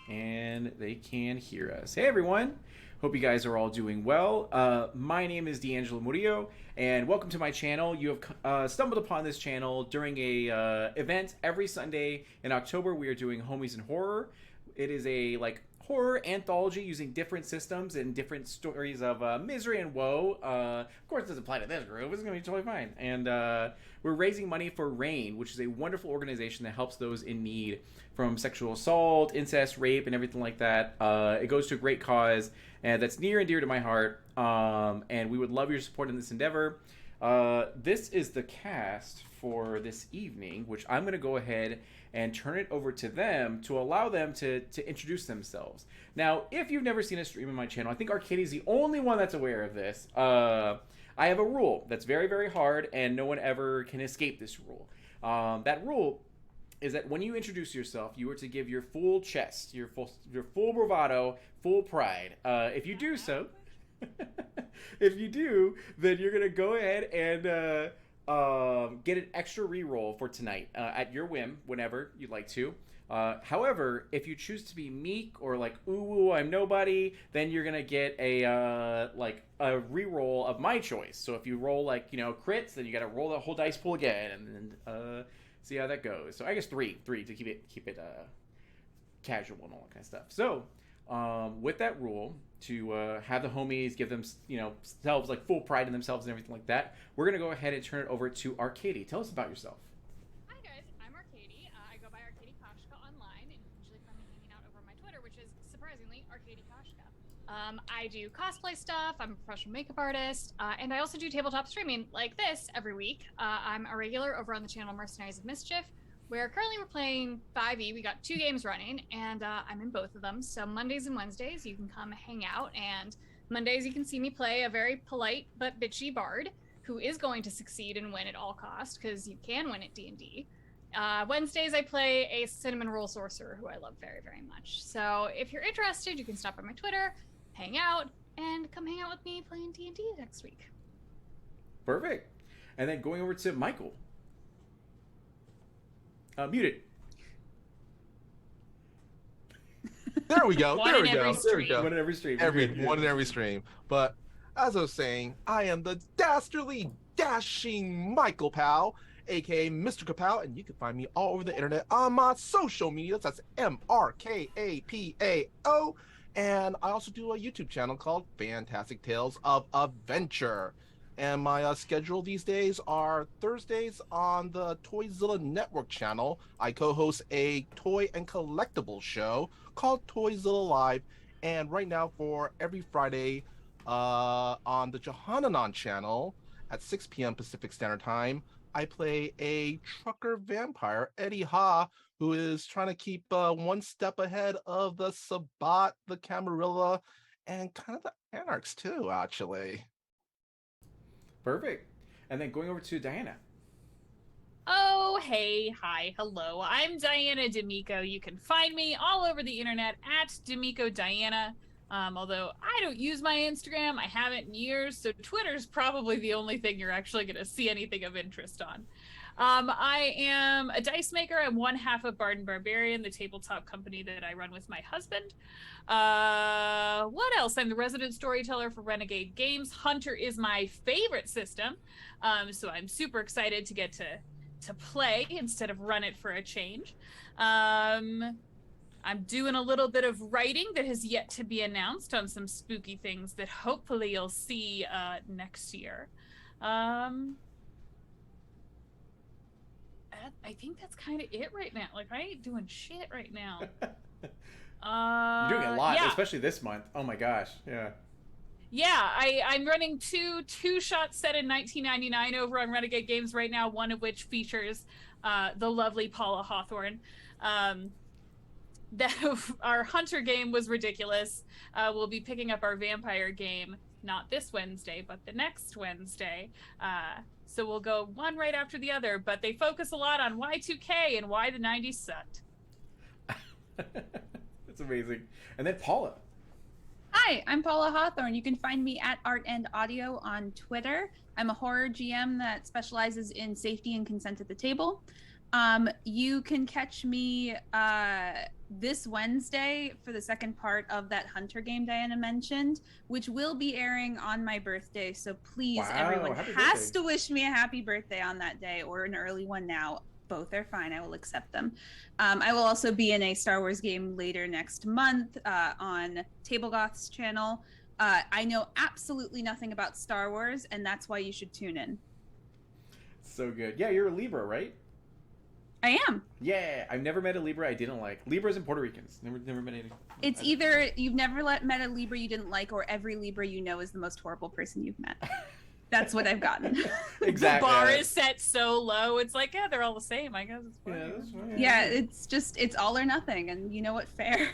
And they can hear us. Hey everyone, hope you guys are all doing well. My name is D'Angelo Murillo, and welcome to my channel. You have stumbled upon this channel during a event every Sunday in October. We are doing Homies in Horror. It is a horror anthology using different systems and different stories of misery and woe. Of course, it doesn't apply to this group. It's going to be totally fine. And we're raising money for RAIN, which is a wonderful organization that helps those in need from sexual assault, incest, rape, and everything like that. It goes to a great cause, and that's near and dear to my heart. And we would love your support in this endeavor. This is the cast for this evening, which I'm going to go ahead and turn it over to them to allow them to introduce themselves. Now, if you've never seen a stream on my channel, I think Arcadie's the only one that's aware of this. I have a rule that's very, very hard, and no one ever can escape this rule. That rule is that when you introduce yourself, you are to give your full chest, your full bravado, full pride. If you do so, if you do, then you're gonna go ahead and get an extra reroll for tonight at your whim, whenever you'd like to. However, if you choose to be meek or like, ooh, I'm nobody, then you're gonna get a reroll of my choice. So if you roll crits, then you gotta roll the whole dice pool again, and then see how that goes. So I guess three to keep it casual and all that kind of stuff. So with that rule, to have the homies give them themselves full pride in themselves and everything like that, we're gonna go ahead and turn it over to Arcadie. Tell us about yourself. Hi guys, I'm Arcadie. I go by Arcadie Kashka online, and usually find me hanging out over on my Twitter, which is surprisingly Arcadie Kashka. I do cosplay stuff. I'm a professional makeup artist, and I also do tabletop streaming like this every week. I'm a regular over on the channel Mercenaries of Mischief, where currently we're playing 5e. We got 2 games running, and I'm in both of them. So Mondays and Wednesdays, you can come hang out, and Mondays you can see me play a very polite but bitchy bard who is going to succeed and win at all costs, because you can win at D&D. Wednesdays I play a cinnamon roll sorcerer who I love very, very much. So if you're interested, you can stop by my Twitter, hang out, and come hang out with me playing D&D next week. Perfect. And then going over to Michael. Muted. There we go. One There in we go. every There we stream. go. One in every stream. One in every stream. But as I was saying, I am the dastardly, dashing Michael Powell, aka Mr. Kapow, and you can find me all over the internet on my social media. That's MRKAPAO. And I also do a YouTube channel called Fantastic Tales of Adventure. And my schedule these days are Thursdays on the Toyzilla Network channel. I co-host a toy and collectible show called Toyzilla Live. And right now for every Friday on the Johananon channel at 6 p.m. Pacific Standard Time, I play a trucker vampire, Eddie Ha, who is trying to keep one step ahead of the Sabbat, the Camarilla, and kind of the Anarchs too, actually. Perfect. And then going over to Diana. Oh, hey, hi, hello. I'm Diana D'Amico. You can find me all over the internet at D'Amico Diana. Although I don't use my Instagram, I haven't in years, so Twitter's probably the only thing you're actually going to see anything of interest on. I am a dice maker. I'm one half of Bard and Barbarian, the tabletop company that I run with my husband. What else? I'm the resident storyteller for Renegade Games. Hunter is my favorite system, so I'm super excited to get to play instead of run it for a change. I'm doing a little bit of writing that has yet to be announced on some spooky things that hopefully you'll see next year. I think that's kind of it right now. I ain't doing shit right now. You're doing a lot, yeah. especially this month. Oh my gosh, yeah. Yeah, I'm running two shots set in 1999 over on Renegade Games right now, one of which features the lovely Paula Hawthorne. That our Hunter game was ridiculous. We'll be picking up our vampire game not this Wednesday, but the next Wednesday. So we'll go one right after the other, but they focus a lot on Y2K and why the 90s sucked. That's amazing. And then Paula. Hi, I'm Paula Hawthorne. You can find me at Art and Audio on Twitter. I'm a horror GM that specializes in safety and consent at the table. You can catch me this Wednesday for the second part of that Hunter game Diana mentioned, which will be airing on my birthday. So please, Wow, everyone happy has birthday. to wish me a happy birthday on that day or an early one now. Both are fine. I will accept them. I will also be in a Star Wars game later next month on Table Goth's channel. I know absolutely nothing about Star Wars, and that's why you should tune in. So good. Yeah, you're a Libra, right? I am. Yeah, I've never met a Libra I didn't like. Libras and Puerto Ricans. Never met any. It's either you've never met a Libra you didn't like, or every Libra you know is the most horrible person you've met. That's what I've gotten. Exactly. The bar is set so low. It's like, yeah, they're all the same. I guess it's fine. Yeah, that's fine. Yeah, it's all or nothing, and you know what? Fair.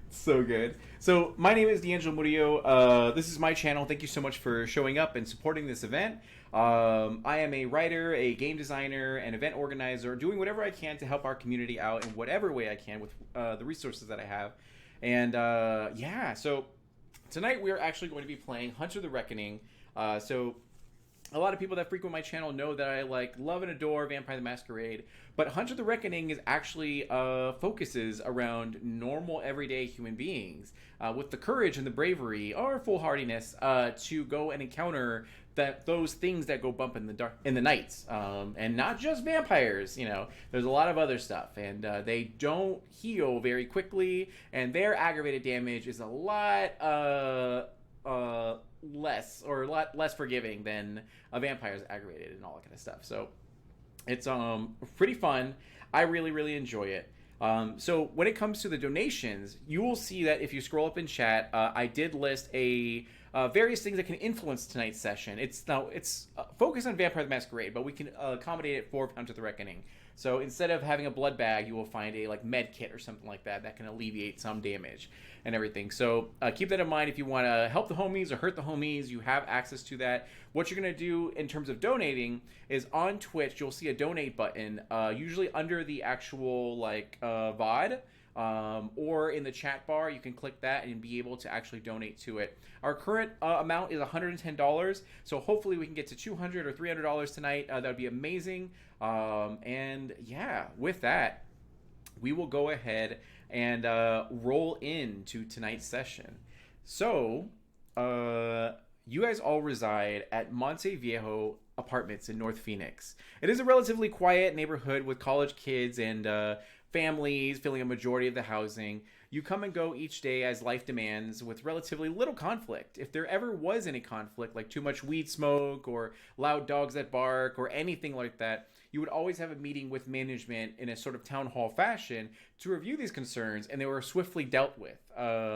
So good. So my name is D'Angelo Murillo. This is my channel. Thank you so much for showing up and supporting this event. I am a writer, a game designer, an event organizer, doing whatever I can to help our community out in whatever way I can with the resources that I have. And yeah, so tonight we're actually going to be playing Hunter the Reckoning. So a lot of people that frequent my channel know that I love and adore Vampire the Masquerade, but Hunter the Reckoning is actually focuses around normal everyday human beings with the courage and the bravery or foolhardiness to go and encounter those things that go bump in the nights, and not just vampires. You know, there's a lot of other stuff, and they don't heal very quickly, and their aggravated damage is a lot less forgiving than a vampire's aggravated and all that kind of stuff. So it's pretty fun. I really enjoy it. So when it comes to the donations, you will see that if you scroll up in chat, I did list various things that can influence tonight's session. It's focused on Vampire the Masquerade, but we can accommodate it for Hunter the Reckoning. So instead of having a blood bag, you will find a med kit or something like that can alleviate some damage and everything. So keep that in mind. If you want to help the homies or hurt the homies, you have access to that. What you're going to do in terms of donating is on Twitch, you'll see a donate button, usually under the actual VOD. Or in the chat bar, you can click that and be able to actually donate to it. Our current amount is $110, so hopefully we can get to $200 or $300 tonight. That would be amazing. And yeah, with that, we will go ahead and roll into tonight's session. So, you guys all reside at Monte Viejo Apartments in North Phoenix. It is a relatively quiet neighborhood with college kids and families filling a majority of the housing. You come and go each day as life demands with relatively little conflict. If there ever was any conflict, like too much weed smoke or loud dogs that bark or anything like that, you would always have a meeting with management in a sort of town hall fashion to review these concerns, and they were swiftly dealt with.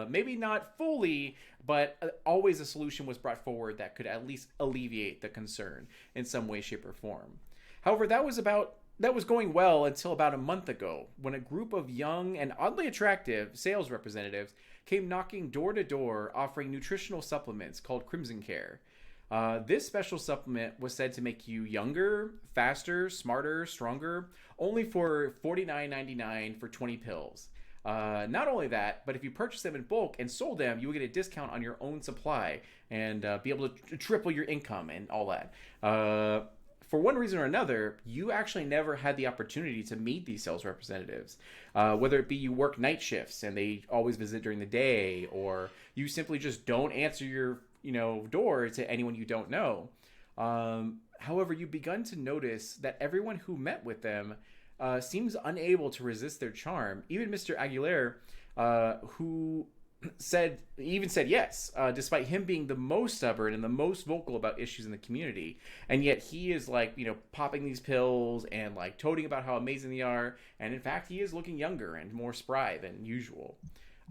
Maybe not fully, but always a solution was brought forward that could at least alleviate the concern in some way, shape, or form. However, that was going well until about a month ago, when a group of young and oddly attractive sales representatives came knocking door to door offering nutritional supplements called Crimson Care. This special supplement was said to make you younger, faster, smarter, stronger, only for $49.99 for 20 pills. Not only that, but if you purchased them in bulk and sold them, you would get a discount on your own supply and be able to triple your income and all that. For one reason or another, you actually never had the opportunity to meet these sales representatives. Whether it be you work night shifts and they always visit during the day, or you simply just don't answer your door to anyone you don't know. However, you've begun to notice that everyone who met with them seems unable to resist their charm. Even Mr. Aguilera, who said yes, despite him being the most stubborn and the most vocal about issues in the community. And yet he is popping these pills and toting about how amazing they are. And in fact, he is looking younger and more spry than usual.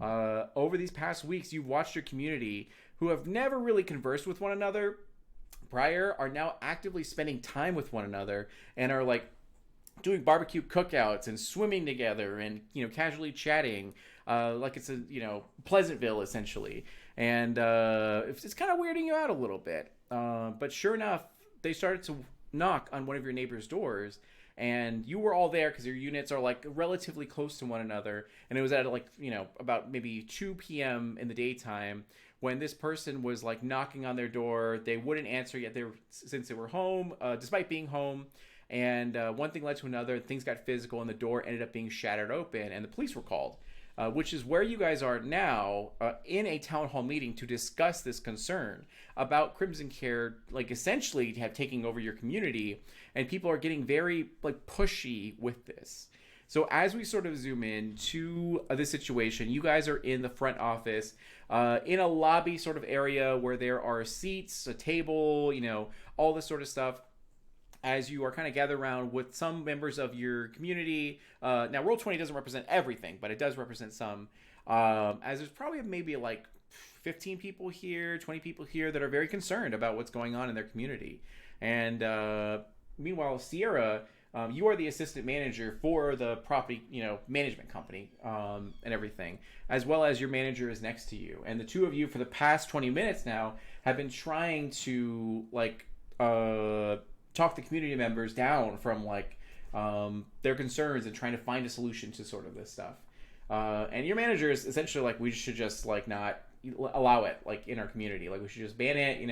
Over these past weeks, you've watched your community, who have never really conversed with one another prior, are now actively spending time with one another and are doing barbecue cookouts and swimming together and casually chatting like it's a Pleasantville essentially. And it's kind of weirding you out a little bit, but sure enough, they started to knock on one of your neighbor's doors, and you were all there because your units are relatively close to one another. And it was at about maybe 2 p.m. in the daytime when this person was knocking on their door. They wouldn't answer yet, since they were home, despite being home. And one thing led to another. Things got physical, and the door ended up being shattered open, and the police were called. Which is where you guys are now, in a town hall meeting to discuss this concern about Crimson Care, like essentially have taking over your community, and people are getting very like pushy with this. So as we sort of zoom in to the situation, you guys are in the front office, in a lobby sort of area where there are seats, a table, all this sort of stuff. As you are kind of gathered around with some members of your community. Now, Roll20 doesn't represent everything, but it does represent some. As there's probably maybe like 15 people here, 20 people here that are very concerned about what's going on in their community. And meanwhile, Sierra, you are the assistant manager for the property, management company and everything, as well as your manager is next to you. And the two of you, for the past 20 minutes now, have been trying to talk the community members down from their concerns and trying to find a solution to sort of this stuff. And your manager is essentially like, we should just not allow it in our community. We should just ban it.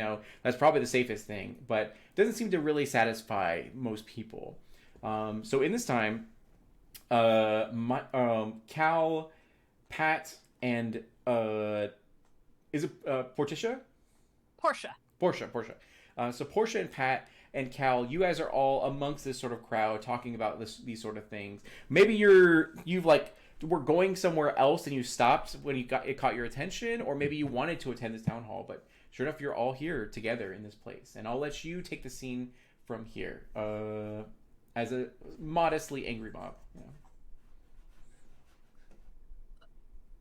That's probably the safest thing, but it doesn't seem to really satisfy most people. So in this time, Cal, Pat, and is it Portia? Portia. So Portia and Pat and Cal, you guys are all amongst this sort of crowd talking about these sort of things. Maybe you've were going somewhere else and you stopped when it caught your attention, or maybe you wanted to attend this town hall, but sure enough, you're all here together in this place. And I'll let you take the scene from here as a modestly angry mob.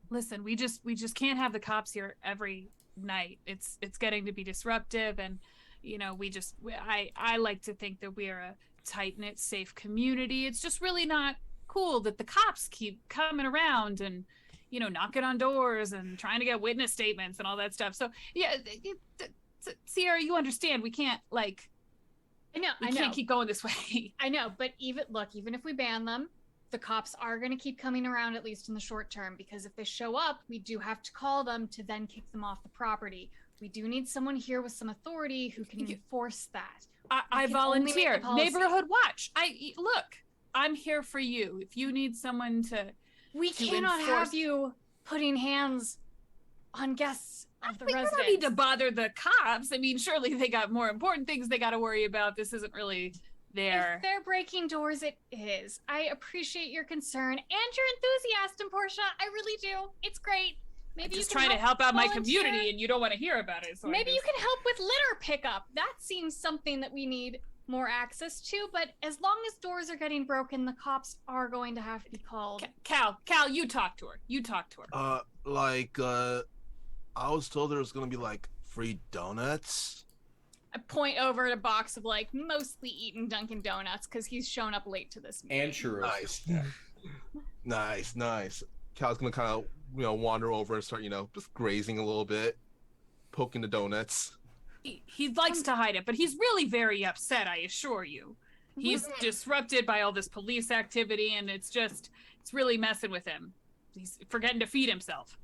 Listen, we just can't have the cops here every night. It's getting to be disruptive, and I like to think that we are a tight-knit, safe community. It's just really not cool that the cops keep coming around and knocking on doors and trying to get witness statements and all that stuff. So yeah, Sierra, you understand we can't I know can't keep going this way. I know, but even if we ban them, the cops are going to keep coming around, at least in the short term, because if they show up, we do have to call them to then kick them off the property. We do need someone here with some authority who can enforce that. I volunteer. Neighborhood watch. I'm here for you. If you need someone to cannot have you putting hands on guests of the residents. We don't need to bother the cops. I mean, surely they got more important things they got to worry about. This isn't really there. If they're breaking doors, it is. I appreciate your concern and your enthusiasm, Portia. I really do. It's great. Maybe I'm just trying to help out my community, and you don't want to hear about it. So maybe you can help with litter pickup. That seems something that we need more access to. But as long as doors are getting broken, the cops are going to have to be called. Cal, you talk to her. I was told there was gonna be free donuts. I point over at a box of mostly eaten Dunkin' Donuts because he's shown up late to this meeting. And churros. Nice. Cal's gonna kind of wander over and start just grazing a little bit, poking the donuts. He likes to hide it, but he's really very upset, I assure you. He's disrupted by all this police activity, and it's really messing with him. He's forgetting to feed himself.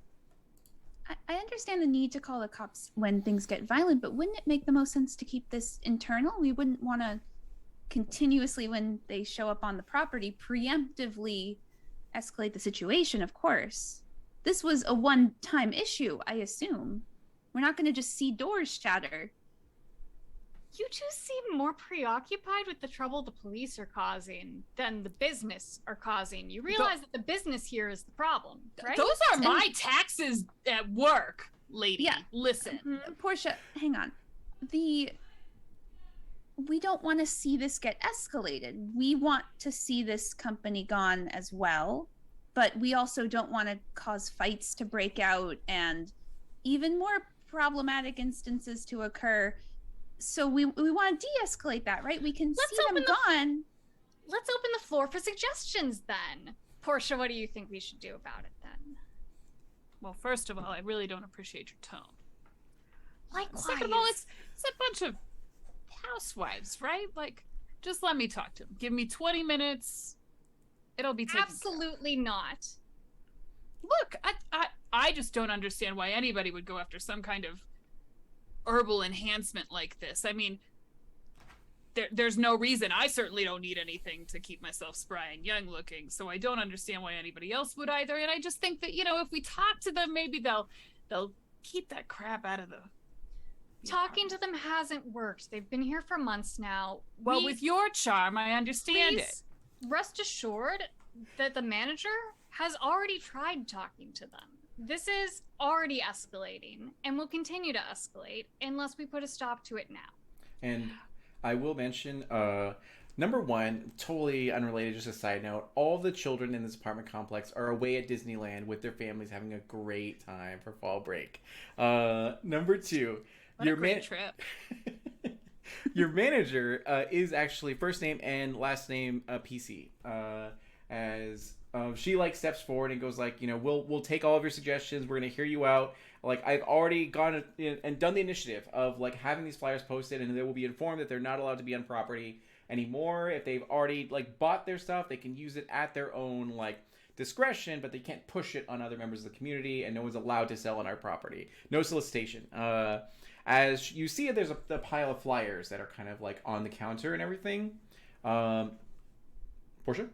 I understand the need to call the cops when things get violent, but wouldn't it make the most sense to keep this internal? We wouldn't want to continuously, when they show up on the property, preemptively escalate the situation, of course. This was a one-time issue, I assume. We're not going to just see doors shatter. You two seem more preoccupied with the trouble the police are causing than the business are causing. You realize that the business here is the problem, right? Those are my taxes at work, lady. Yeah. Listen. Portia, hang on. We don't want to see this get escalated. We want to see this company gone as well, but we also don't want to cause fights to break out and even more problematic instances to occur. So we want to de-escalate that, right? We can see them gone. Let's open the floor for suggestions then. Portia, what do you think we should do about it then? Well, first of all, I really don't appreciate your tone. Likewise. Second of all, it's a bunch of housewives, right? Just let me talk to them. Give me 20 minutes. It'll be taken Absolutely not. Look, I just don't understand why anybody would go after some kind of herbal enhancement like this. I mean, there's no reason. I certainly don't need anything to keep myself spry and young looking, so I don't understand why anybody else would either. And I just think that, if we talk to them, maybe they'll keep that crap out of the Talking to them hasn't worked. They've been here for months now. Well, with your charm, I understand it. Rest assured that the manager has already tried talking to them. This is already escalating and will continue to escalate unless we put a stop to it now. And I will mention, number one, totally unrelated, just a side note, all the children in this apartment complex are away at Disneyland with their families having a great time for fall break. Number two, what a great trip. Your manager is actually first name and last name PC. As she steps forward and goes we'll take all of your suggestions. We're gonna hear you out. I've already gone and done the initiative of having these flyers posted, and they will be informed that they're not allowed to be on property anymore. If they've already bought their stuff, they can use it at their own discretion, but they can't push it on other members of the community, and no one's allowed to sell on our property. No solicitation. As you see, there's a pile of flyers that are kind of on the counter and everything. Portia?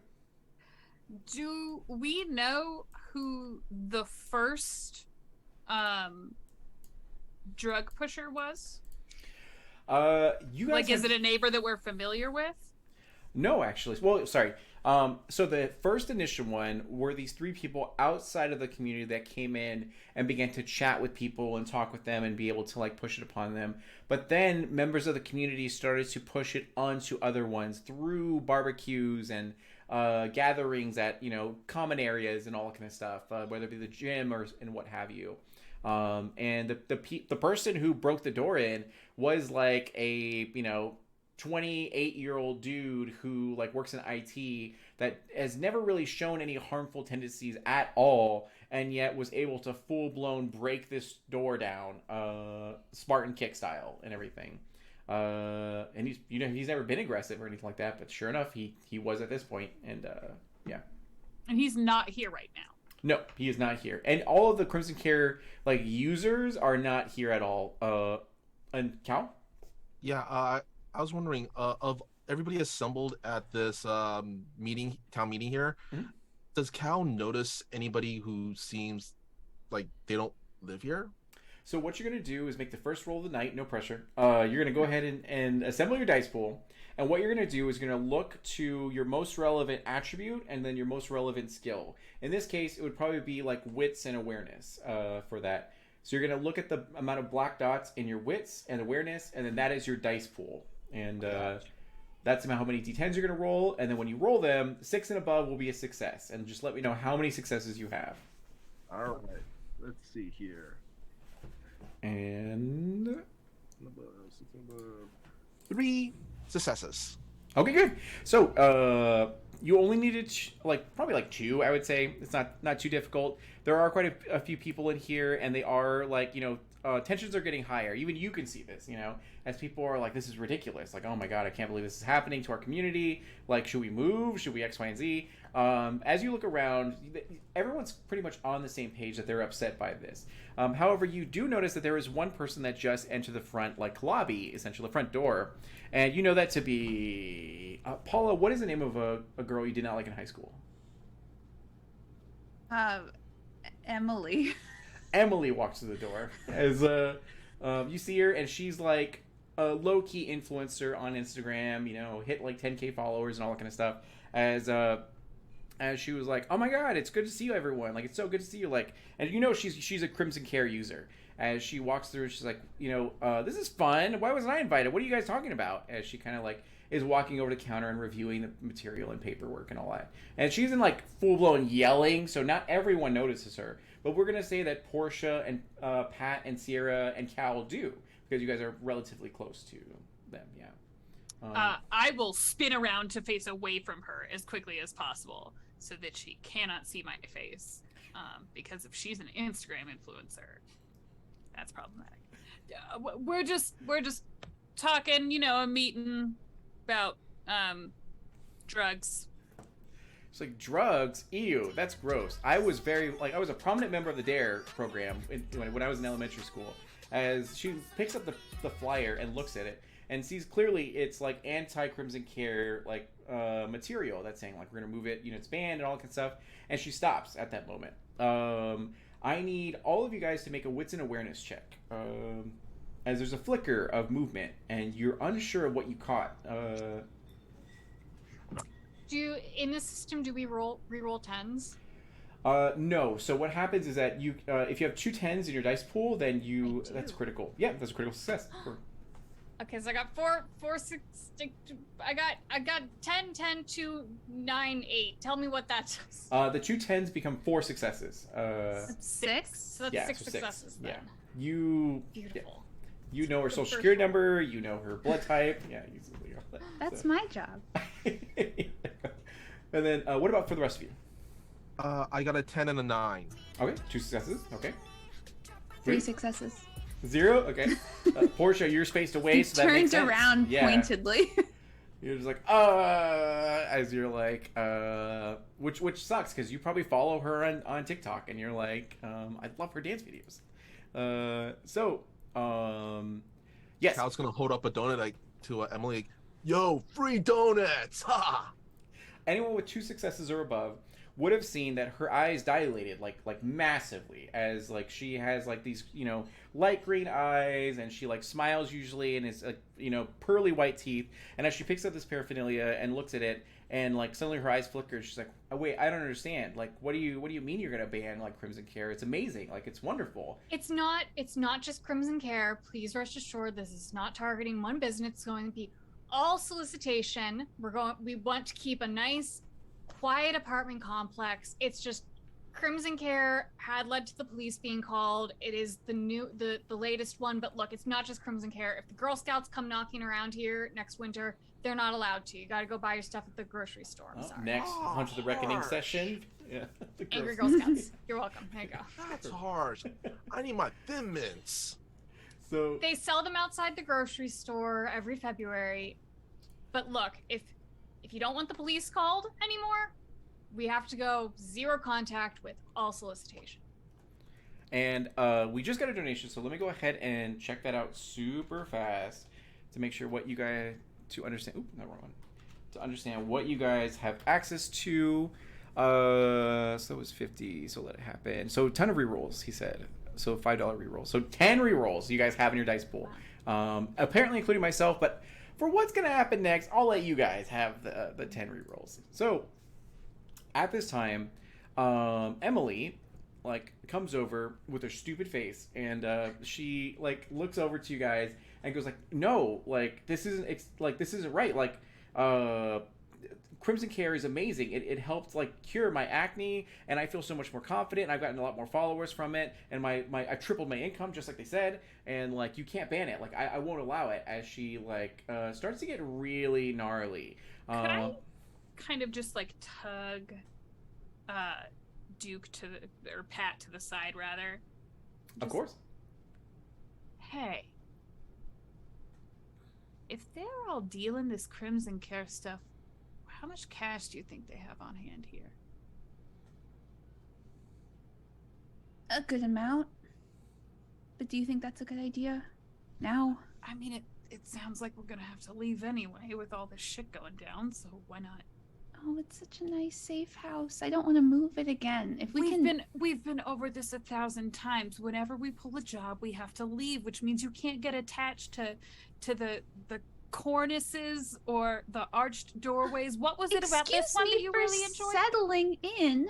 Do we know who the first drug pusher was? You guys is it a neighbor that we're familiar with? No, actually. Well, sorry. So the first initial one were these three people outside of the community that came in and began to chat with people and talk with them and be able to push it upon them. But then members of the community started to push it onto other ones through barbecues and gatherings at common areas and all that kind of stuff, whether it be the gym and what have you. And the person who broke the door in was a 28-year-old dude who works in IT that has never really shown any harmful tendencies at all, and yet was able to full-blown break this door down, Spartan kick style and everything. And he's never been aggressive or anything like that, but sure enough, he was at this point, and yeah. And he's not here right now. No, he is not here, and all of the Crimson Care users are not here at all. And Cal? Yeah, I was wondering, of everybody assembled at this town meeting here, mm-hmm. Does Cal notice anybody who seems like they don't live here? So what you're going to do is make the first roll of the night, no pressure. You're going to go ahead and assemble your dice pool. And what you're going to do is going to look to your most relevant attribute and then your most relevant skill. In this case, it would probably be wits and awareness for that. So you're going to look at the amount of black dots in your wits and awareness, and then that is your dice pool. And that's about how many d10s you're going to roll. And then when you roll them, 6 and above will be a success. And just let me know how many successes you have. All right. Let's see here. And 3 successes. Okay, good. So you only needed probably 2, I would say. It's not too difficult. There are quite a few people in here, and they are tensions are getting higher. Even you can see this, as people are this is ridiculous. Oh my god, I can't believe this is happening to our community. Should we move? Should we X, Y, and Z? As you look around, everyone's pretty much on the same page that they're upset by this. However, you do notice that there is one person that just entered the front lobby, essentially the front door, and you know that to be Paula. What is the name of a girl you did not like in high school? Emily. Emily walks through the door as you see her, and she's a low-key influencer on Instagram, hit 10K followers and all that kind of stuff. As she was oh my god, it's good to see you, everyone. It's so good to see you. And she's a Crimson Care user. As she walks through, she's this is fun. Why wasn't I invited? What are you guys talking about? As she kind of is walking over to the counter and reviewing the material and paperwork and all that. And she's in full-blown yelling, so not everyone notices her. But we're going to say that Portia and Pat and Sierra and Cal do, because you guys are relatively close to them, yeah. I will spin around to face away from her as quickly as possible so that she cannot see my face. Because if she's an Instagram influencer, that's problematic. We're just talking, a meeting about drugs. It's drugs, ew, that's gross. I was a prominent member of the DARE program when I was in elementary school. As she picks up the flyer and looks at it, and sees clearly it's like anti-Crimson Care like material that's saying like we're gonna move it, you know, it's banned and all that kind of stuff, and she stops at that moment. I need all of you guys to make a Whitson awareness check. As there's a flicker of movement and you're unsure of what you caught. In the system, do we re-roll tens? No. So what happens is that you, if you have 2 10s in your dice pool, then that's critical. Yeah, that's a critical success. Okay, so I got 4, 6. I got 10, 10, 2, 9, 8. Tell me what that does. The 2 10s become 4 successes. 6. So that's yeah, 6 so 6. successes then. Yeah. Beautiful. You know her social security number. You know her blood type. Yeah. That's my job. And then, what about for the rest of you? I got a 10 and a 9. Okay, 2 successes. Okay. 3 successes. 0. Okay. Portia, you're spaced away, so that makes Turned sense. around Yeah. pointedly. You're just like, as you're like, which sucks because you probably follow her on TikTok, and you're like, I love her dance videos. Yes. Cal's gonna hold up a donut like to Emily, like, yo, free donuts! Ha! Anyone with 2 successes or above would have seen that her eyes dilated like massively, as like she has like these, you know, light green eyes, and she like smiles usually, and is you know, pearly white teeth, and as she picks up this paraphernalia and looks at it, and like suddenly her eyes flicker, she's like, oh wait, I don't understand, like what do you mean you're gonna ban like Crimson Care? It's amazing, like it's wonderful. It's not just Crimson Care. Please rest assured this is not targeting one business. It's going to be all solicitation. We want to keep a nice quiet apartment complex. It's just Crimson Care had led to the police being called. It is the latest one, but look, it's not just Crimson Care. If the Girl Scouts come knocking around here next winter, they're not allowed to. You got to go buy your stuff at the grocery store. I'm sorry. Next, Hunter the Reckoning session. Yeah. Angry Girl Scouts. You're welcome. There you go. That's harsh. I need my Thin Mints. So They sell them outside the grocery store every February. But look, if you don't want the police called anymore, we have to go 0 contact with all solicitation. And we just got a donation, so let me go ahead and check that out super fast to make sure what you guys to understand. Oop, not wrong one. To understand what you guys have access to. So it was 50. So let it happen. So a ton of rerolls, he said. So $5 rerolls. So 10 rerolls you guys have in your dice pool. Apparently including myself, but for what's gonna happen next, I'll let you guys have the 10 rerolls. So at this time, Emily like comes over with her stupid face, and she like looks over to you guys and goes like, no, like this isn't right. Like Crimson Care is amazing. It helped like cure my acne, and I feel so much more confident, and I've gotten a lot more followers from it, and I tripled my income just like they said, and like you can't ban it. Like I won't allow it. As she like starts to get really gnarly. Could I kind of just like tug Duke or Pat to the side rather? Of course. Hey, if they're all dealing this Crimson Care stuff, how much cash do you think they have on hand here? A good amount. But do you think that's a good idea? Now? I mean, it sounds like we're gonna have to leave anyway with all this shit going down, so why not? Oh, it's such a nice, safe house. I don't want to move it again. If We've been over this 1,000 times. Whenever we pull a job, we have to leave, which means you can't get attached to the cornices or the arched doorways. What was it about this one that you really enjoyed? Settling in.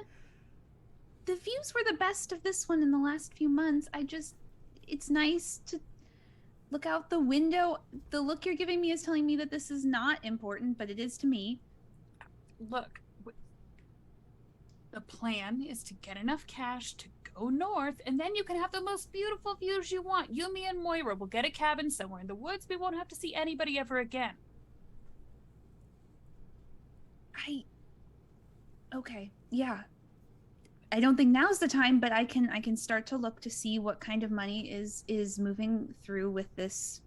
The views were the best of this one in the last few months. It's nice to look out the window. The look you're giving me is telling me that this is not important, but it is to me. Look, the plan is to get enough cash to go north, and then you can have the most beautiful views you want. You, me, and Moira will get a cabin somewhere in the woods. We won't have to see anybody ever again. Okay, yeah. I don't think now's the time, but I can start to look to see what kind of money is moving through with this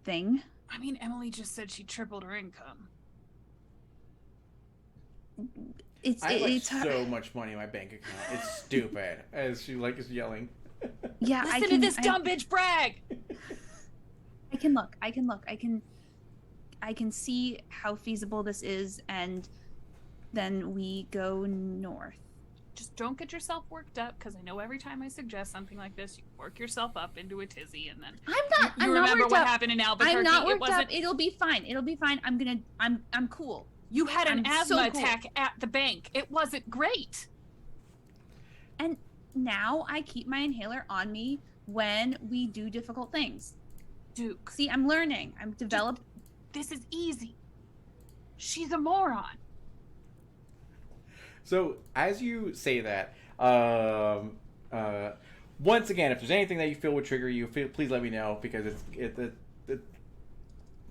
thing. I mean, Emily just said she tripled her income. I have so much money in my bank account. It's stupid. As she like is yelling. Yeah, Listen to this dumb bitch brag. I can look. I can I can see how feasible this is, and then we go north. Just don't get yourself worked up, because I know every time I suggest something like this, you work yourself up into a tizzy, and then I'm you not remember worked what up. happened in Albuquerque. I'm not It worked wasn't. up. It'll be fine. I'm cool. You had an I'm asthma so cool. attack at the bank. It wasn't great. And now I keep my inhaler on me when we do difficult things. Duke, See, I'm learning. I'm developed. this is easy. She's a moron. So as you say that, once again, if there's anything that you feel would trigger you, please let me know, because it's going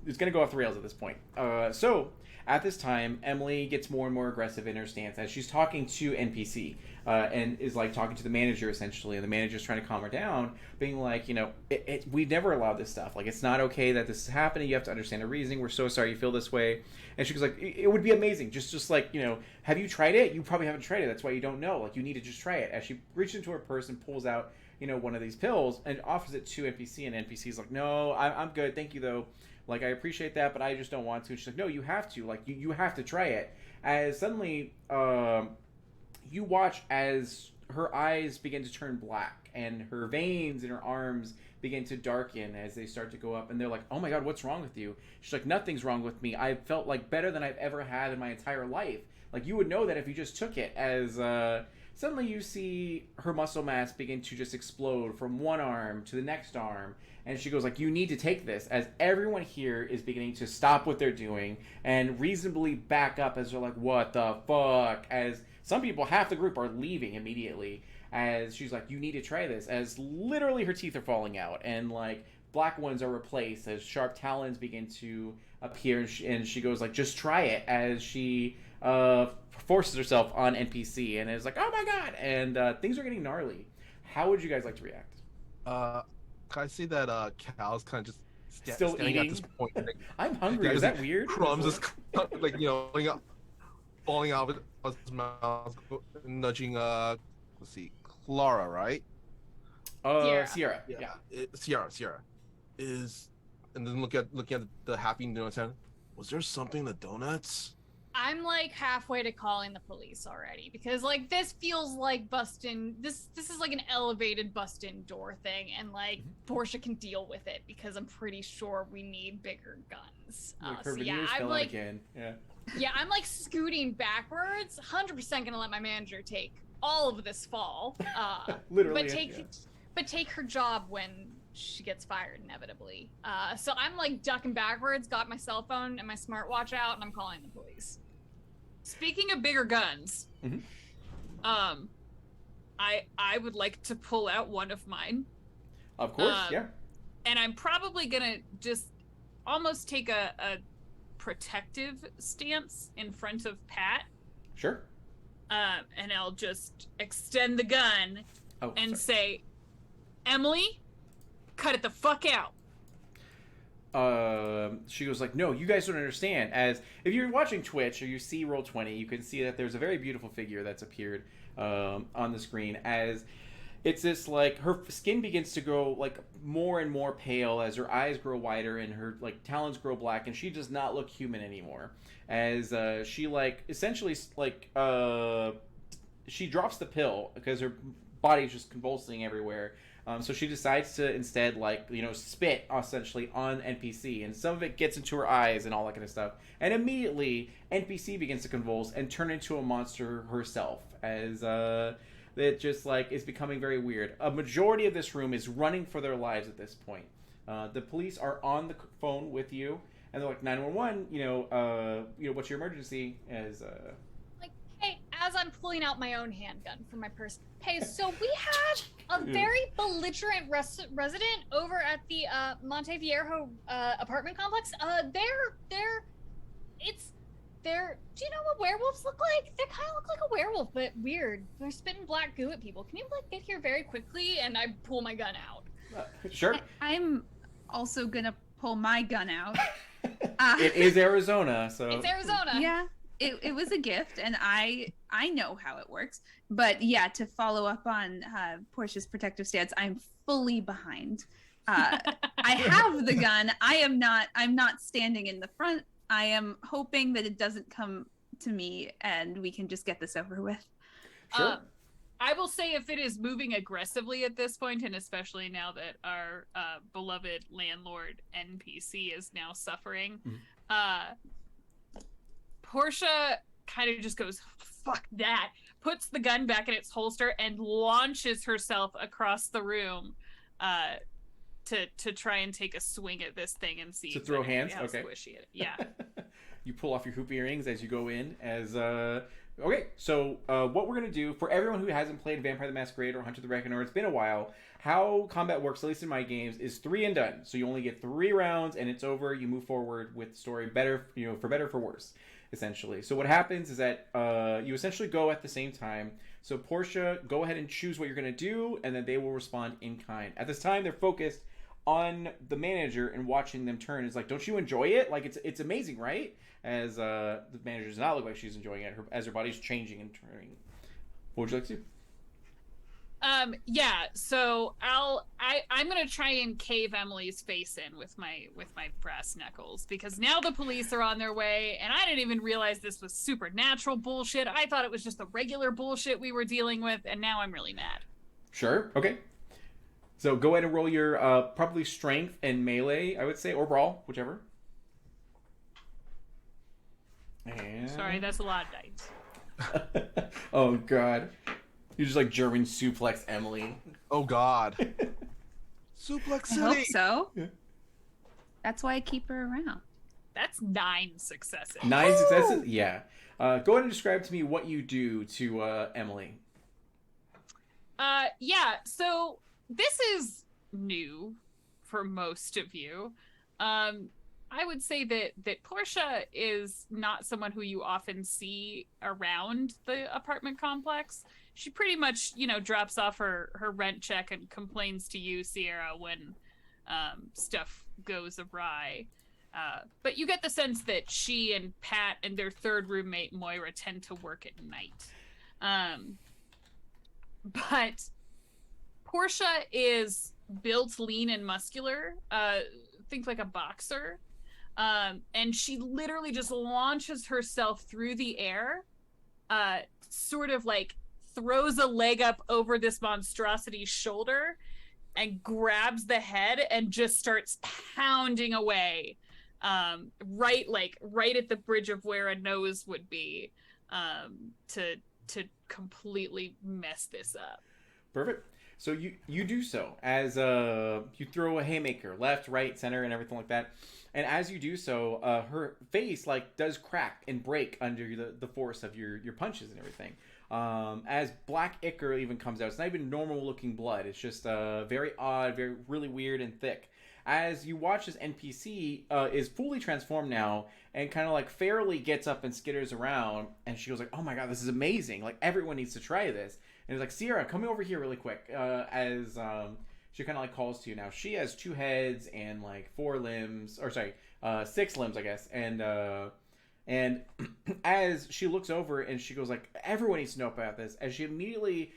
to go off the rails at this point. So at this time, Emily gets more and more aggressive in her stance as she's talking to NPC, and is like talking to the manager essentially, and the manager's trying to calm her down, being like, we never allowed this stuff. Like, it's not okay that this is happening. You have to understand the reasoning. We're so sorry you feel this way. And she goes like, it would be amazing. Just like, have you tried it? You probably haven't tried it. That's why you don't know. Like, you need to just try it. As she reaches into her purse and pulls out, one of these pills and offers it to NPC, and NPC's like, no, I'm good. Thank you though. Like, I appreciate that, but I just don't want to. And she's like, no, you have to. Like, you have to try it. As suddenly, you watch as her eyes begin to turn black, and her veins in her arms begin to darken as they start to go up. And they're like, oh my God, what's wrong with you? She's like, nothing's wrong with me. I felt like better than I've ever had in my entire life. Like, you would know that if you just took it. As suddenly you see her muscle mass begin to just explode from one arm to the next arm. And she goes like, you need to take this, as everyone here is beginning to stop what they're doing and reasonably back up as they're like, what the fuck? As some people, half the group, are leaving immediately, as she's like, you need to try this, as literally her teeth are falling out and like black ones are replaced as sharp talons begin to appear, and she goes like, just try it, as she forces herself on NPC and is like, oh my God, and things are getting gnarly. How would you guys like to react? Can I see that Cal's kind of just Still standing eating? at this point? Like, I'm hungry. Is that weird? Crumbs is like falling out of his mouth, nudging. Let's see, Clara, right? Sierra. Yeah. Sierra is, and then looking at the happy donuts. Was there something in the donuts? I'm like halfway to calling the police already, because like this feels like busting. This is like an elevated bust-in door thing, and like Portia can deal with it because I'm pretty sure we need bigger guns. Like her So yeah, veneers I'm fell like, again. Yeah. yeah, I'm like scooting backwards. 100% gonna let my manager take all of this fall. Literally. But take her job when she gets fired inevitably. So I'm like ducking backwards, got my cell phone and my smartwatch out, and I'm calling the police. Speaking of bigger guns, Mhm. I would like to pull out one of mine, Of course, yeah. and I'm probably gonna just almost take a protective stance in front of Pat, Sure. and I'll just extend the gun and say, Emily, cut it the fuck out. She goes like, no, you guys don't understand. As if you're watching Twitch or you see Roll20, you can see that there's a very beautiful figure that's appeared on the screen, as it's this like, her skin begins to grow like more and more pale as her eyes grow wider and her like talons grow black, and she does not look human anymore. As she like essentially like she drops the pill because her body's just convulsing everywhere. So she decides to instead, like, spit essentially on NPC, and some of it gets into her eyes and all that kind of stuff. And immediately, NPC begins to convulse and turn into a monster herself, as it just like is becoming very weird. A majority of this room is running for their lives at this point. The police are on the phone with you, and they're like, 911. What's your emergency? As Like, hey, as I'm pulling out my own handgun from my purse. Hey, so we have a very belligerent resident over at the Monteviejo apartment complex. Do you know what werewolves look like? They kind of look like a werewolf, but weird. They're spitting black goo at people. Can you like get here very quickly? And I pull my gun out. sure. I'm also gonna pull my gun out. It is Arizona, so It's Arizona. Yeah, it was a gift, and I know how it works. But yeah, to follow up on Portia's protective stance, I'm fully behind I have the gun. I'm not standing in the front. I am hoping that it doesn't come to me and we can just get this over with. Sure. I will say if it is moving aggressively at this point, and especially now that our beloved landlord NPC is now suffering, Portia kind of just goes, fuck that, puts the gun back in its holster and launches herself across the room to try and take a swing at this thing and see to throw hands. how Okay. squishy it. Yeah. You pull off your hoop earrings as you go in. Okay, so what we're gonna do for everyone who hasn't played Vampire the Masquerade or Hunter the Reckoner, it's been a while. How combat works, at least in my games, is 3 and done. So you only get 3 rounds and it's over. You move forward with the story, better, for better or for worse, essentially. So what happens is that you essentially go at the same time. So Portia, go ahead and choose what you're gonna do, and then they will respond in kind. At this time, they're focused on the manager and watching them turn. It's like, don't you enjoy it? Like, it's amazing, right? As the manager does not look like she's enjoying it, as her body's changing and turning. What would you like to do? Yeah, so I'm gonna try and cave Emily's face in with my brass knuckles, because now the police are on their way, and I didn't even realize this was supernatural bullshit. I thought it was just the regular bullshit we were dealing with, and now I'm really mad. Sure. Okay. So go ahead and roll your probably strength and melee, I would say, or brawl, whichever. And... Sorry, that's a lot of dice. Oh god, you just like German suplex Emily. Oh God. Suplex I City. hope so. Yeah. That's why I keep her around. That's 9 successes. 9 successes. Yeah. Go ahead and describe to me what you do to Emily. Yeah, so this is new for most of you. I would say that Portia is not someone who you often see around the apartment complex. She pretty much, drops off her rent check and complains to you, Sierra, when stuff goes awry. But you get the sense that she and Pat and their third roommate, Moira, tend to work at night. But Portia is built lean and muscular, think like a boxer. And she literally just launches herself through the air, sort of like throws a leg up over this monstrosity's shoulder and grabs the head and just starts pounding away, right at the bridge of where a nose would be, to completely mess this up. Perfect. So you do so as you throw a haymaker left, right, center, and everything like that. And as you do so, her face does crack and break under the force of your punches and everything. As black ichor even comes out. It's not even normal looking blood. It's just very odd, really weird and thick. As you watch this NPC is fully transformed now and kind of fairly gets up and skitters around, and she goes oh my god, this is amazing. Everyone needs to try this. And it's Sierra, come over here really quick. As she kind of calls to you now. She has 2 heads and 4 limbs, or sorry, 6 limbs, I guess. And as she looks over and she goes everyone needs to know about this. As she immediately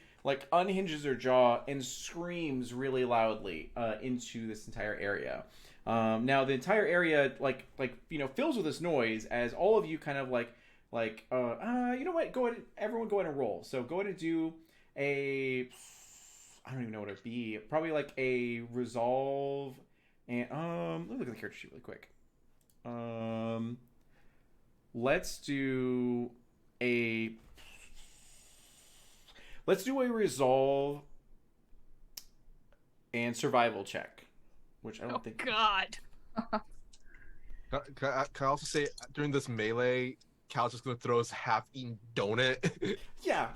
unhinges her jaw and screams really loudly into this entire area. Now the entire area fills with this noise as all of you kind of you know what? Everyone go ahead and roll. So go ahead and do a, I don't even know what it'd be. Probably a resolve, and let me look at the character sheet really quick. Let's do a resolve and survival check, which I don't think. God. Can I also say during this melee, Cal's just gonna throw his half-eaten donut. Yeah,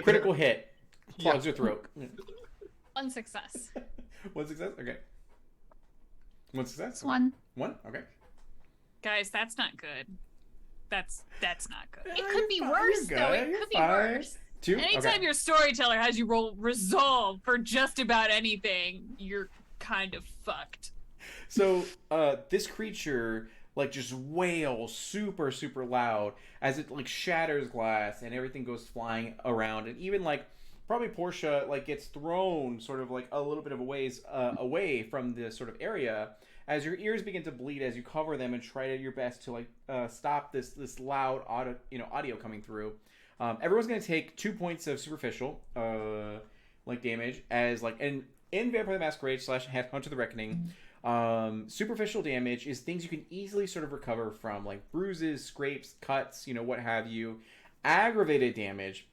critical hit. Clogs your throat. 1 success. 1 success? Okay. 1 success? 1. 1? Okay. Guys, that's not good. That's not good. It could be worse, though. It could be worse. 2? Anytime Okay. your storyteller has you roll resolve for just about anything, you're kind of fucked. So, this creature, just wails super, super loud as it, shatters glass and everything goes flying around. And even, probably Portia like gets thrown sort of like a little bit of a ways away from the sort of area as your ears begin to bleed as you cover them and try your best to like stop this loud audio coming through. Everyone's gonna take 2 points of superficial like damage as like in Vampire the Masquerade / Hunter the Reckoning. Superficial damage is things you can easily sort of recover from, like bruises, scrapes, cuts, what have you. Aggravated damage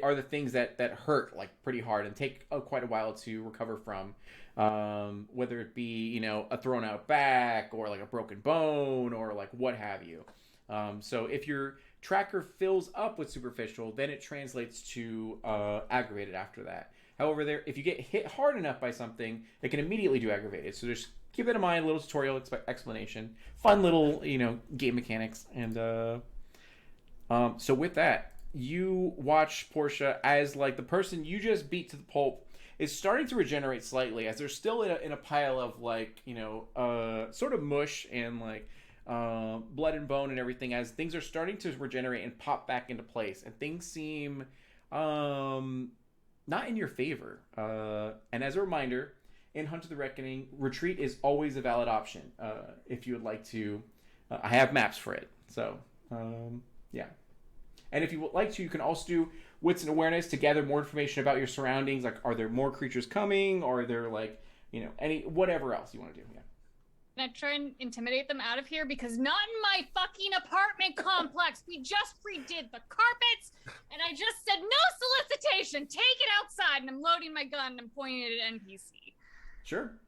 are the things that hurt like pretty hard and take quite a while to recover from, whether it be a thrown out back or like a broken bone or like what have you. So if your tracker fills up with superficial, then it translates to aggravated after that. However, if you get hit hard enough by something, it can immediately do aggravated. So just keep that in mind. A little tutorial explanation, fun little game mechanics, and so with that, you watch Portia as like the person you just beat to the pulp is starting to regenerate slightly, as they're still in a pile of like sort of mush and like blood and bone and everything, as things are starting to regenerate and pop back into place, and things seem not in your favor. And as a reminder, in Hunter the Reckoning, retreat is always a valid option if you would like to. I have maps for it, so yeah. And if you would like to, you can also do Wits and Awareness to gather more information about your surroundings. Like, are there more creatures coming, or are there like any whatever else you want to do? Yeah. And I try and intimidate them out of here, because not in my fucking apartment complex. We just redid the carpets, and I just said no solicitation. Take it outside, and I'm loading my gun and I'm pointing it at NPC. Sure.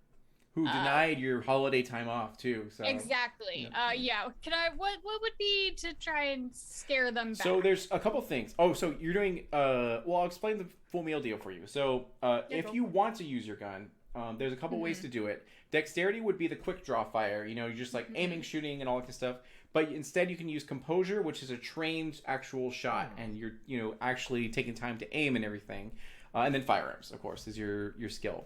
Who denied your holiday time off too? So exactly. Yeah. Can I? What would be to try and scare them back? So there's a couple things. Oh, so you're doing. Well, I'll explain the full meal deal for you. So if you want to use your gun, there's a couple ways to do it. Dexterity would be the quick draw fire. You're just like aiming, shooting, and all that kind of stuff. But instead, you can use composure, which is a trained actual shot, and you're actually taking time to aim and everything. And then firearms, of course, is your skill.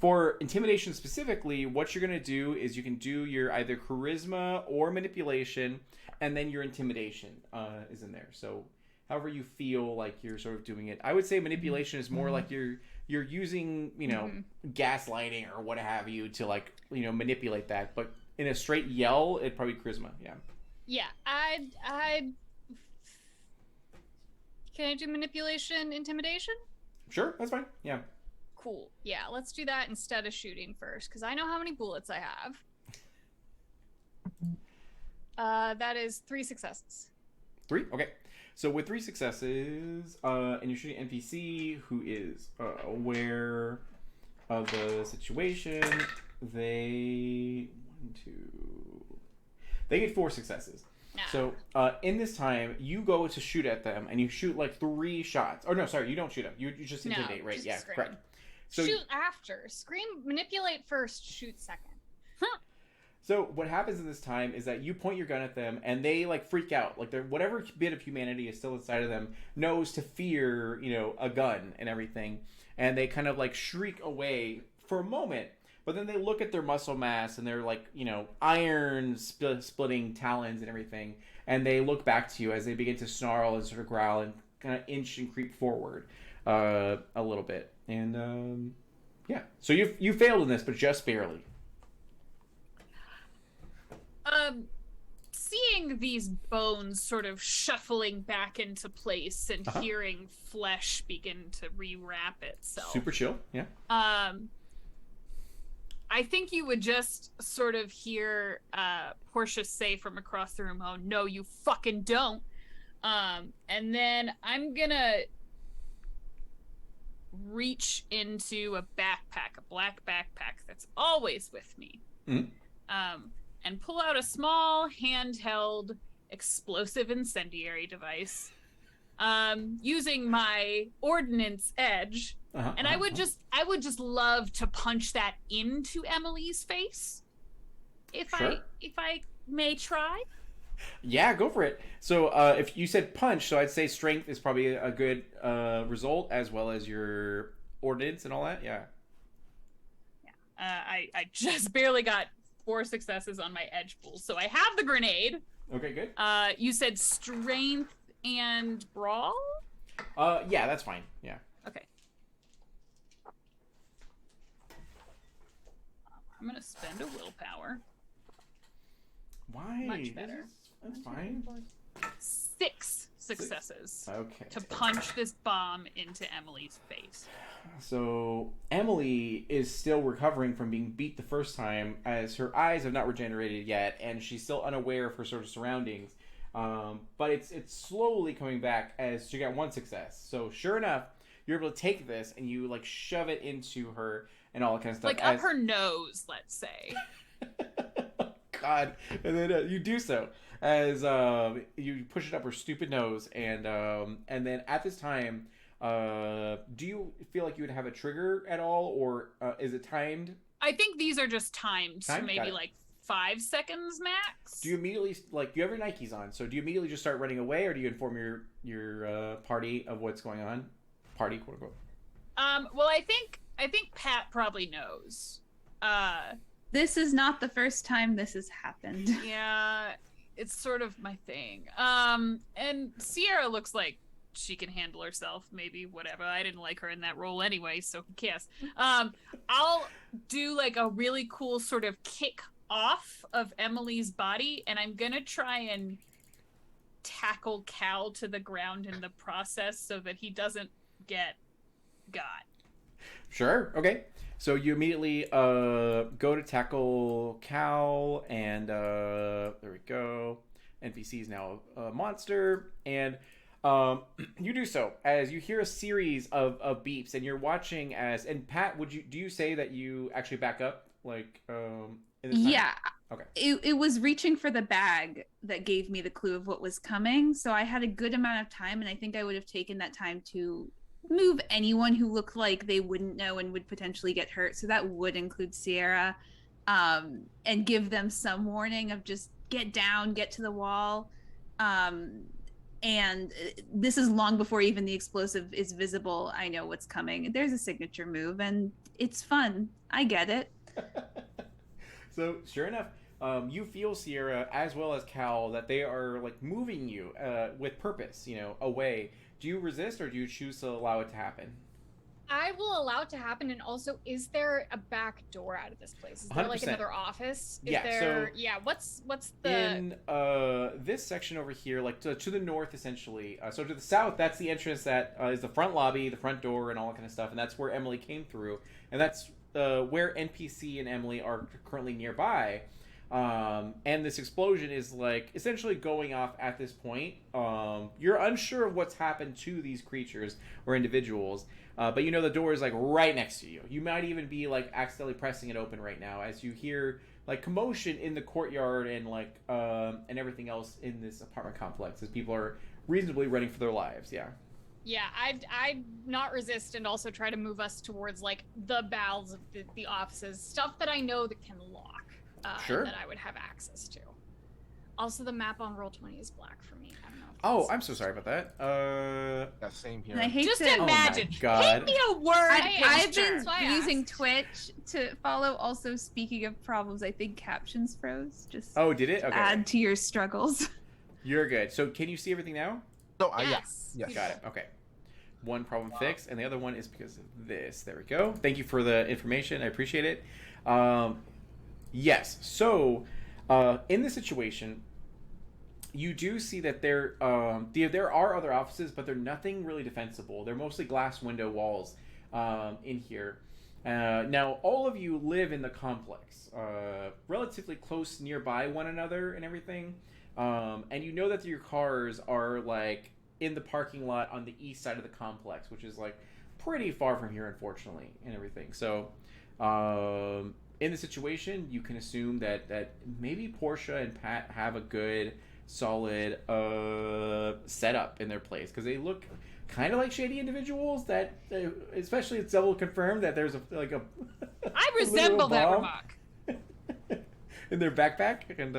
For intimidation specifically, what you're going to do is you can do your either charisma or manipulation, and then your intimidation is in there. So however you feel like you're sort of doing it. I would say manipulation is more like you're using, gaslighting or what have you to like, manipulate that. But in a straight yell, it'd probably be charisma. Yeah. Yeah. Can I do manipulation, intimidation? Sure. That's fine. Yeah. Cool. Yeah, let's do that instead of shooting first, because I know how many bullets I have. That is 3 successes. 3? Okay. So with 3 successes, and you're shooting NPC who is aware of the situation, they get 4 successes. Nah. So in this time, you go to shoot at them, and you shoot like 3 shots. Oh no, sorry, you don't shoot them. You just intimidate, right? Yeah, scream. Correct. So, shoot after. Scream, manipulate first, shoot second. Huh. So what happens in this time is that you point your gun at them, and they like freak out. Like whatever bit of humanity is still inside of them knows to fear, a gun and everything, and they kind of like shriek away for a moment. But then they look at their muscle mass and their like iron splitting talons and everything, and they look back to you as they begin to snarl and sort of growl and kind of inch and creep forward a little bit. And yeah, so you failed in this, but just barely. Seeing these bones sort of shuffling back into place and hearing flesh begin to rewrap itself. Super chill, yeah. I think you would just sort of hear Portia say from across the room, "Oh no, you fucking don't." And then I'm gonna reach into a backpack, a black backpack that's always with me, and pull out a small handheld explosive incendiary device, using my ordnance edge, and I would just love to punch that into Emily's face, if I may try. Yeah, go for it. So if you said punch, so I'd say strength is probably a good result, as well as your ordnance and all that. Yeah. I just barely got 4 successes on my edge pool, so I have the grenade. Okay, good. You said strength and brawl? Yeah, that's fine. Yeah. Okay. I'm gonna spend a willpower. Why? Much better. That's fine. 6 successes Okay. to punch this bomb into Emily's face. So Emily is still recovering from being beat the first time, as her eyes have not regenerated yet, and she's still unaware of her sort of surroundings. But it's slowly coming back as she got 1 success. So sure enough, you're able to take this and you like shove it into her and all that kind of stuff. Like up her nose, let's say. God, and then you do so as you push it up her stupid nose, and then at this time, do you feel like you would have a trigger at all, or is it timed? I think these are just timed, Timed? Got maybe it. like 5 seconds max. Do you immediately you have your Nikes on? So do you immediately just start running away, or do you inform your party of what's going on? Party, quote unquote. Well, I think Pat probably knows. This is not the first time this has happened. Yeah, it's sort of my thing. And Sierra looks like she can handle herself, maybe, whatever. I didn't like her in that role anyway, so who cares? I'll do like a really cool sort of kick off of Emily's body, and I'm gonna try and tackle Cal to the ground in the process so that he doesn't get got. Sure. Okay. So you immediately go to tackle Cal, and there we go. NPC is now a monster, and you do so as you hear a series of beeps, and you're watching as. And Pat, do you say that you actually back up, like in this time? Yeah. Okay. It was reaching for the bag that gave me the clue of what was coming. So I had a good amount of time, and I think I would have taken that time to move anyone who looked like they wouldn't know and would potentially get hurt. So that would include Sierra, and give them some warning of just get down, get to the wall. And this is long before even the explosive is visible. I know what's coming. There's a signature move, and it's fun. I get it. So sure enough, you feel, Sierra, as well as Cal, that they are like moving you with purpose, away. Do you resist, or do you choose to allow it to happen? I will allow it to happen. And also, is there a back door out of this place? Is there like 100%. another office? Is Yeah, there? so Yeah. What's the? in this section over here, like to the north, essentially. So to the south, that's the entrance that is the front lobby, the front door, and all that kind of stuff, and that's where Emily came through, and that's where NPC and Emily are currently nearby. And this explosion is like essentially going off at this point. You're unsure of what's happened to these creatures or individuals, but you know the door is like right next to you. You might even be like accidentally pressing it open right now as you hear like commotion in the courtyard and like and everything else in this apartment complex as people are reasonably running for their lives. Yeah. Yeah, I'd not resist and also try to move us towards like the bowels of the offices, stuff that I know that can lock. Sure. That I would have access to. Also, the map on Roll20 is black for me. I don't know. Oh, I'm so sorry about that. Yeah, same here. And I hate Just to imagine. Oh my God. Hit me a word. I've picture. been That's why I using asked. Twitch to follow. Also, speaking of problems, I think captions froze. Just Oh, did it? Okay. add to your struggles. You're good. So can you see everything now? No, Yes. yes. Got it. Okay. One problem fixed, and the other one is because of this. There we go. Thank you for the information. I appreciate it. Yes. So, in this situation, you do see that there are other offices, but they're nothing really defensible. They're mostly glass window walls in here. Now, all of you live in the complex, relatively close nearby one another and everything. And you know that your cars are like in the parking lot on the east side of the complex, which is like pretty far from here, unfortunately, and everything. So, in the situation, you can assume that maybe Portia and Pat have a good, solid setup in their place because they look kind of like shady individuals. That, especially, it's double confirmed that there's a I a resemble literal that bomb remark. in their backpack, and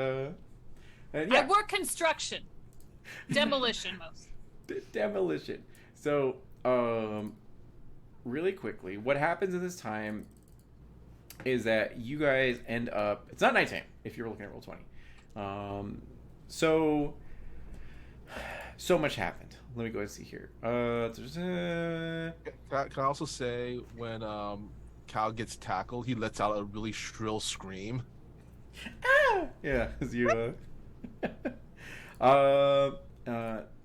yeah. I work construction, demolition most. Demolition. So, really quickly, what happens in this time is that you guys end up. It's not nighttime if you're looking at Roll20. So, So much happened. Let me go and see here. Can I also say when Cal gets tackled, he lets out a really shrill scream. Yeah, as you uh,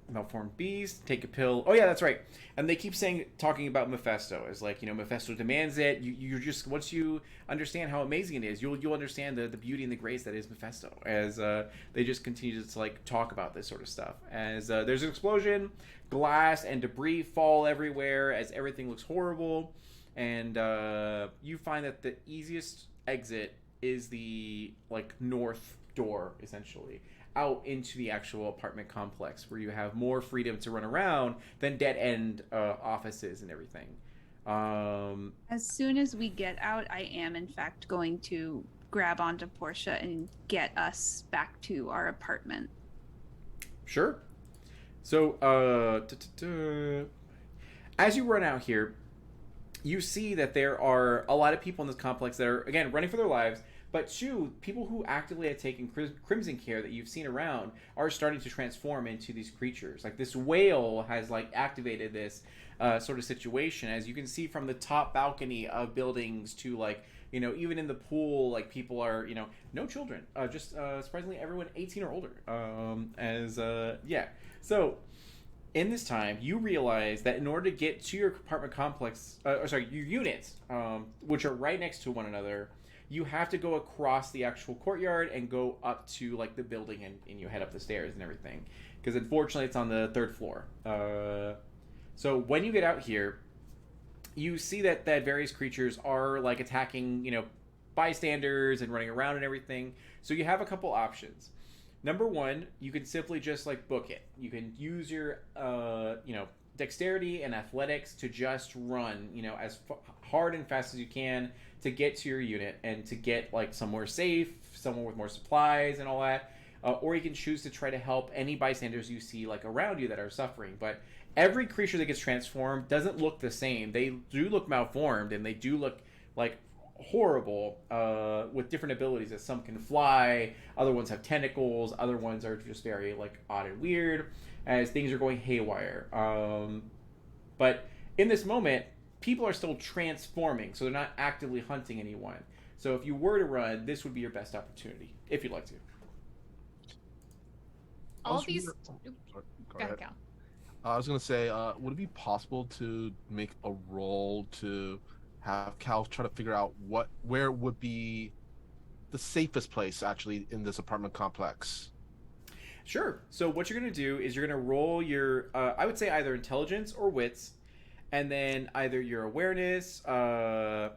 malformed beast, take a pill. Oh yeah, that's right. And they keep talking about Mephisto as like, Mephisto demands it. You're just, once you understand how amazing it is, you'll understand the beauty and the grace that is Mephisto. As they just continue to like talk about this sort of stuff. As there's an explosion, glass and debris fall everywhere as everything looks horrible, and you find that the easiest exit is the like north door, essentially out into the actual apartment complex, where you have more freedom to run around than dead end offices and everything. As soon as we get out, I am in fact going to grab onto Portia and get us back to our apartment. Sure. So as you run out here, you see that there are a lot of people in this complex that are, again, running for their lives. But two, people who actively have taken crimson care that you've seen around are starting to transform into these creatures. Like this whale has like activated this sort of situation, as you can see from the top balcony of buildings to like, even in the pool, like people are, no children, just surprisingly everyone 18 or older. So in this time, you realize that in order to get to your apartment complex, your units, which are right next to one another, you have to go across the actual courtyard and go up to like the building, and you head up the stairs and everything, because unfortunately it's on the 3rd floor. So when you get out here, you see that various creatures are like attacking, bystanders and running around and everything. So you have a couple options. Number one, you can simply just like book it. You can use your dexterity and athletics to just run, as hard and fast as you can to get to your unit and to get like somewhere safe, somewhere with more supplies and all that. Or you can choose to try to help any bystanders you see like around you that are suffering. But every creature that gets transformed doesn't look the same. They do look malformed, and they do look like horrible with different abilities, as some can fly, other ones have tentacles, other ones are just very like odd and weird, as things are going haywire. But in this moment, people are still transforming, so they're not actively hunting anyone. So if you were to run, this would be your best opportunity, if you'd like to. All these. Sorry, Go ahead, Cal. I was gonna say, would it be possible to make a roll to have Cal try to figure out where would be the safest place actually in this apartment complex? Sure. So what you're going to do is you're going to roll your, I would say either intelligence or wits, and then either your awareness, or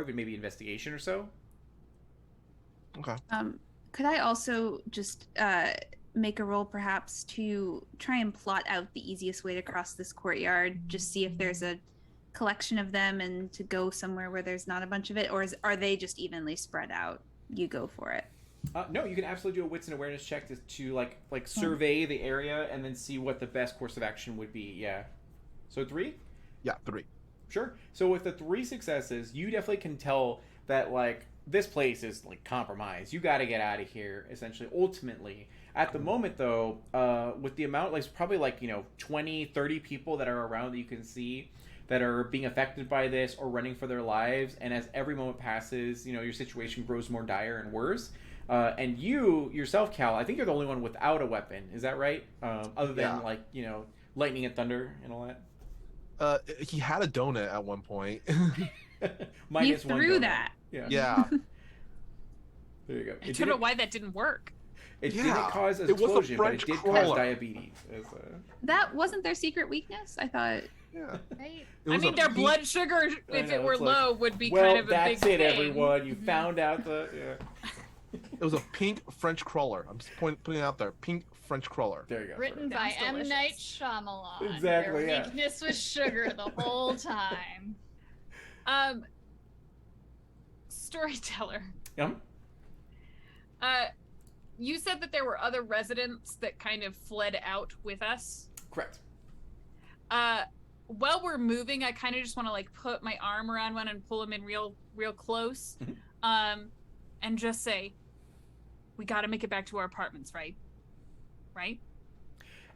even maybe investigation or so. Okay. Could I also just make a roll perhaps to try and plot out the easiest way to cross this courtyard, just see if there's a collection of them and to go somewhere where there's not a bunch of it, or are they just evenly spread out? You go for it. No, you can absolutely do a wits and awareness check to like survey the area and then see what the best course of action would be. Yeah. So 3? Yeah, 3. Sure. So with the 3 successes, you definitely can tell that like this place is like compromised. You got to get out of here, essentially. Ultimately, at the moment though, with the amount, like probably like 20, 30 people that are around that you can see that are being affected by this or running for their lives, and as every moment passes, your situation grows more dire and worse. And you yourself, Cal, I think you're the only one without a weapon. Is that right? Other than like lightning and thunder and all that. He had a donut at one point. You threw that. Yeah. There you go. I don't know why that didn't work. It didn't cause an explosion, but it did cause diabetes. That wasn't their secret weakness, I thought. Yeah. Right? I mean, their blood sugar, if it were low, would be kind of a big thing. Well, that's it, everyone. You found out the... Yeah. It was a pink French crawler. I'm just putting it out there. Pink French crawler. There you go. Written by M. Night Shyamalan. Exactly, Their weakness was sugar the whole time. Storyteller. Yum. You said that there were other residents that kind of fled out with us. Correct. While we're moving, I kind of just want to like put my arm around one and pull him in real close, and just say, "We got to make it back to our apartments, right? Right?"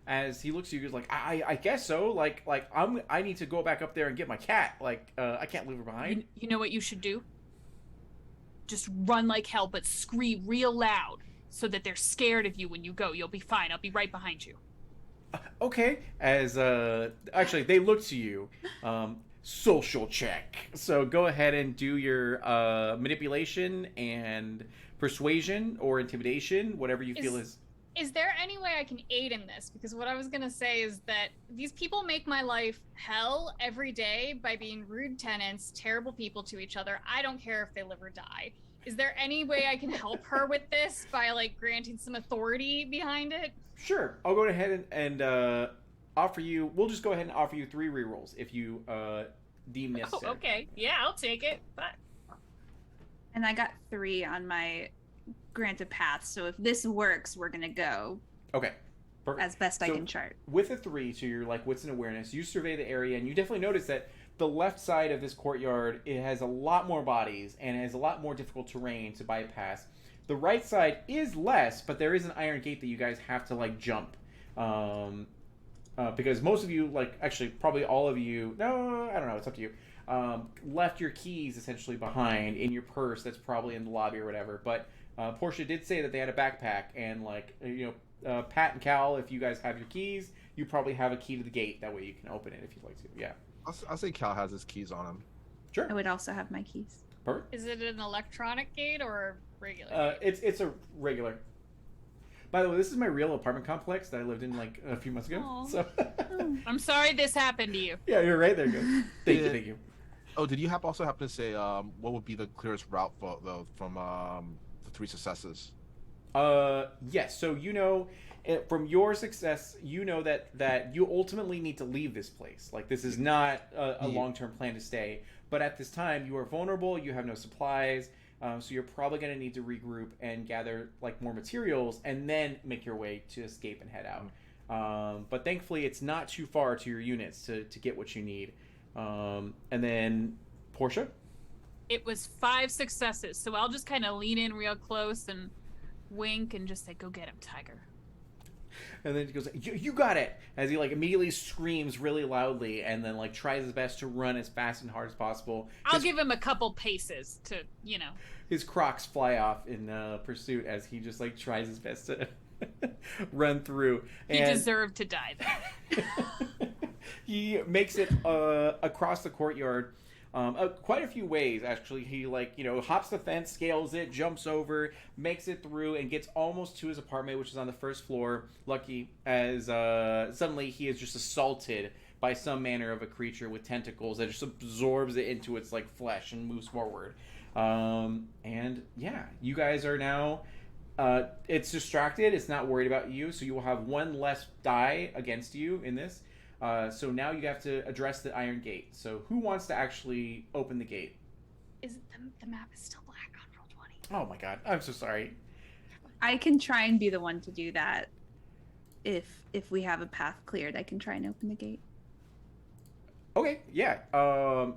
as he looks at you, he's like, I guess so. I need to go back up there and get my cat. I can't leave her behind. You know what you should do? Just run like hell, but scream real loud so that they're scared of you when you go. You'll be fine. I'll be right behind you. Okay. As actually, they look to you. Social check. So go ahead and do your manipulation and persuasion or intimidation, whatever you feel is. Is there any way I can aid in this? Because what I was gonna say is that these people make my life hell every day by being rude tenants, terrible people to each other. I don't care if they live or die. Is there any way I can help her with this by granting some authority behind it? Sure. I'll go ahead and offer you. We'll just go ahead and offer you 3 rerolls if you deem necessary. Oh, okay. Yeah, I'll take it. But And I got 3 on my granted path, so if this works, we're gonna go Okay. Perfect. as best I can chart. With a 3 to your Whitson awareness, you survey the area and you definitely notice that the left side of this courtyard, it has a lot more bodies and it has a lot more difficult terrain to bypass. The right side is less, but there is an iron gate that you guys have to jump. Because most of you, actually probably all of you, no, I don't know, it's up to you, left your keys essentially behind in your purse that's probably in the lobby or whatever. But Portia did say that they had a backpack, and Pat and Cal, if you guys have your keys, you probably have a key to the gate. That way you can open it if you'd like to. Yeah. I'll say Cal has his keys on him. Sure. I would also have my keys. Perfect. Is it an electronic gate or a regular gate? It's a regular. By the way, this is my real apartment complex that I lived in a few months ago. Aw. So I'm sorry this happened to you. yeah, you're right there. Good. Thank you. Oh, did you also happen to say what would be the clearest route from the 3 successes? Yes. So from your success, that you ultimately need to leave this place. This is not a long-term plan to stay. But at this time, you are vulnerable. You have no supplies. So you're probably going to need to regroup and gather more materials and then make your way to escape and head out. But thankfully, it's not too far to your units to get what you need. And then, Portia? It was 5 successes, so I'll just kind of lean in real close and wink and just say, "Go get him, Tiger." And then he goes, you got it! As he immediately screams really loudly and then tries his best to run as fast and hard as possible. I'll give him a couple paces to, His Crocs fly off in pursuit as he just tries his best to run through. He deserved to die there. He makes it across the courtyard quite a few ways, actually. He hops the fence, scales it, jumps over, makes it through, and gets almost to his apartment, which is on the first floor. Lucky, as suddenly he is just assaulted by some manner of a creature with tentacles that just absorbs it into its flesh and moves forward. And yeah, you guys are now it's distracted. It's not worried about you, so you will have 1 less die against you in this. So now you have to address the iron gate. So who wants to actually open the gate? Is the map is still black on Roll20? Oh my god, I'm so sorry. I can try and be the one to do that. If we have a path cleared, I can try and open the gate. Okay, yeah.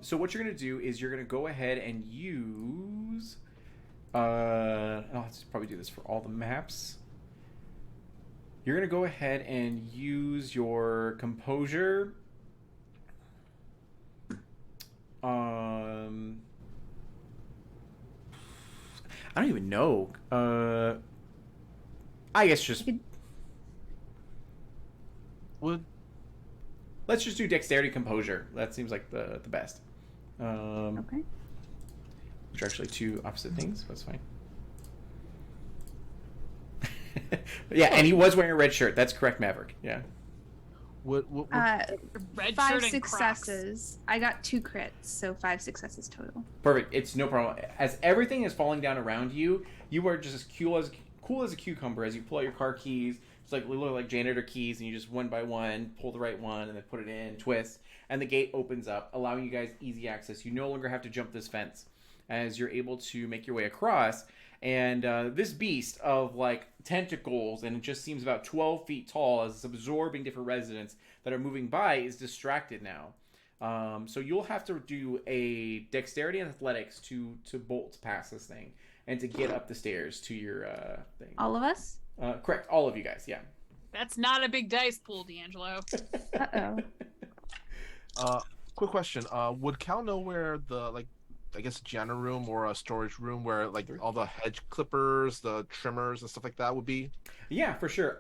So what you're gonna do is you're gonna go ahead and use. I'll have to probably do this for all the maps. You're going to go ahead and use your composure. I don't even know. I guess just... Let's just do dexterity composure. That seems like the best. Okay. Which are actually 2 opposite things, but it's fine. Yeah, and he was wearing a red shirt. That's correct, Maverick. Yeah. What Red 5 shirt and successes. I got 2 crits, so 5 successes total. Perfect. It's no problem. As everything is falling down around you, you are just as cool as a cucumber as you pull out your car keys. It's literally like janitor keys, and you just one by one pull the right one and then put it in, twist, and the gate opens up, allowing you guys easy access. You no longer have to jump this fence as you're able to make your way across. And this beast of tentacles, and it just seems about 12 feet tall, as it's absorbing different residents that are moving by, is distracted now. So you'll have to do a dexterity and athletics to bolt past this thing and to get up the stairs to your thing. All of us? Correct, all of you guys. Yeah. That's not a big dice pool, D'Angelo. Uh-oh. Quick question. Would Cal know where the I guess janitor room or a storage room where all the hedge clippers, the trimmers, and stuff like that would be? Yeah, for sure.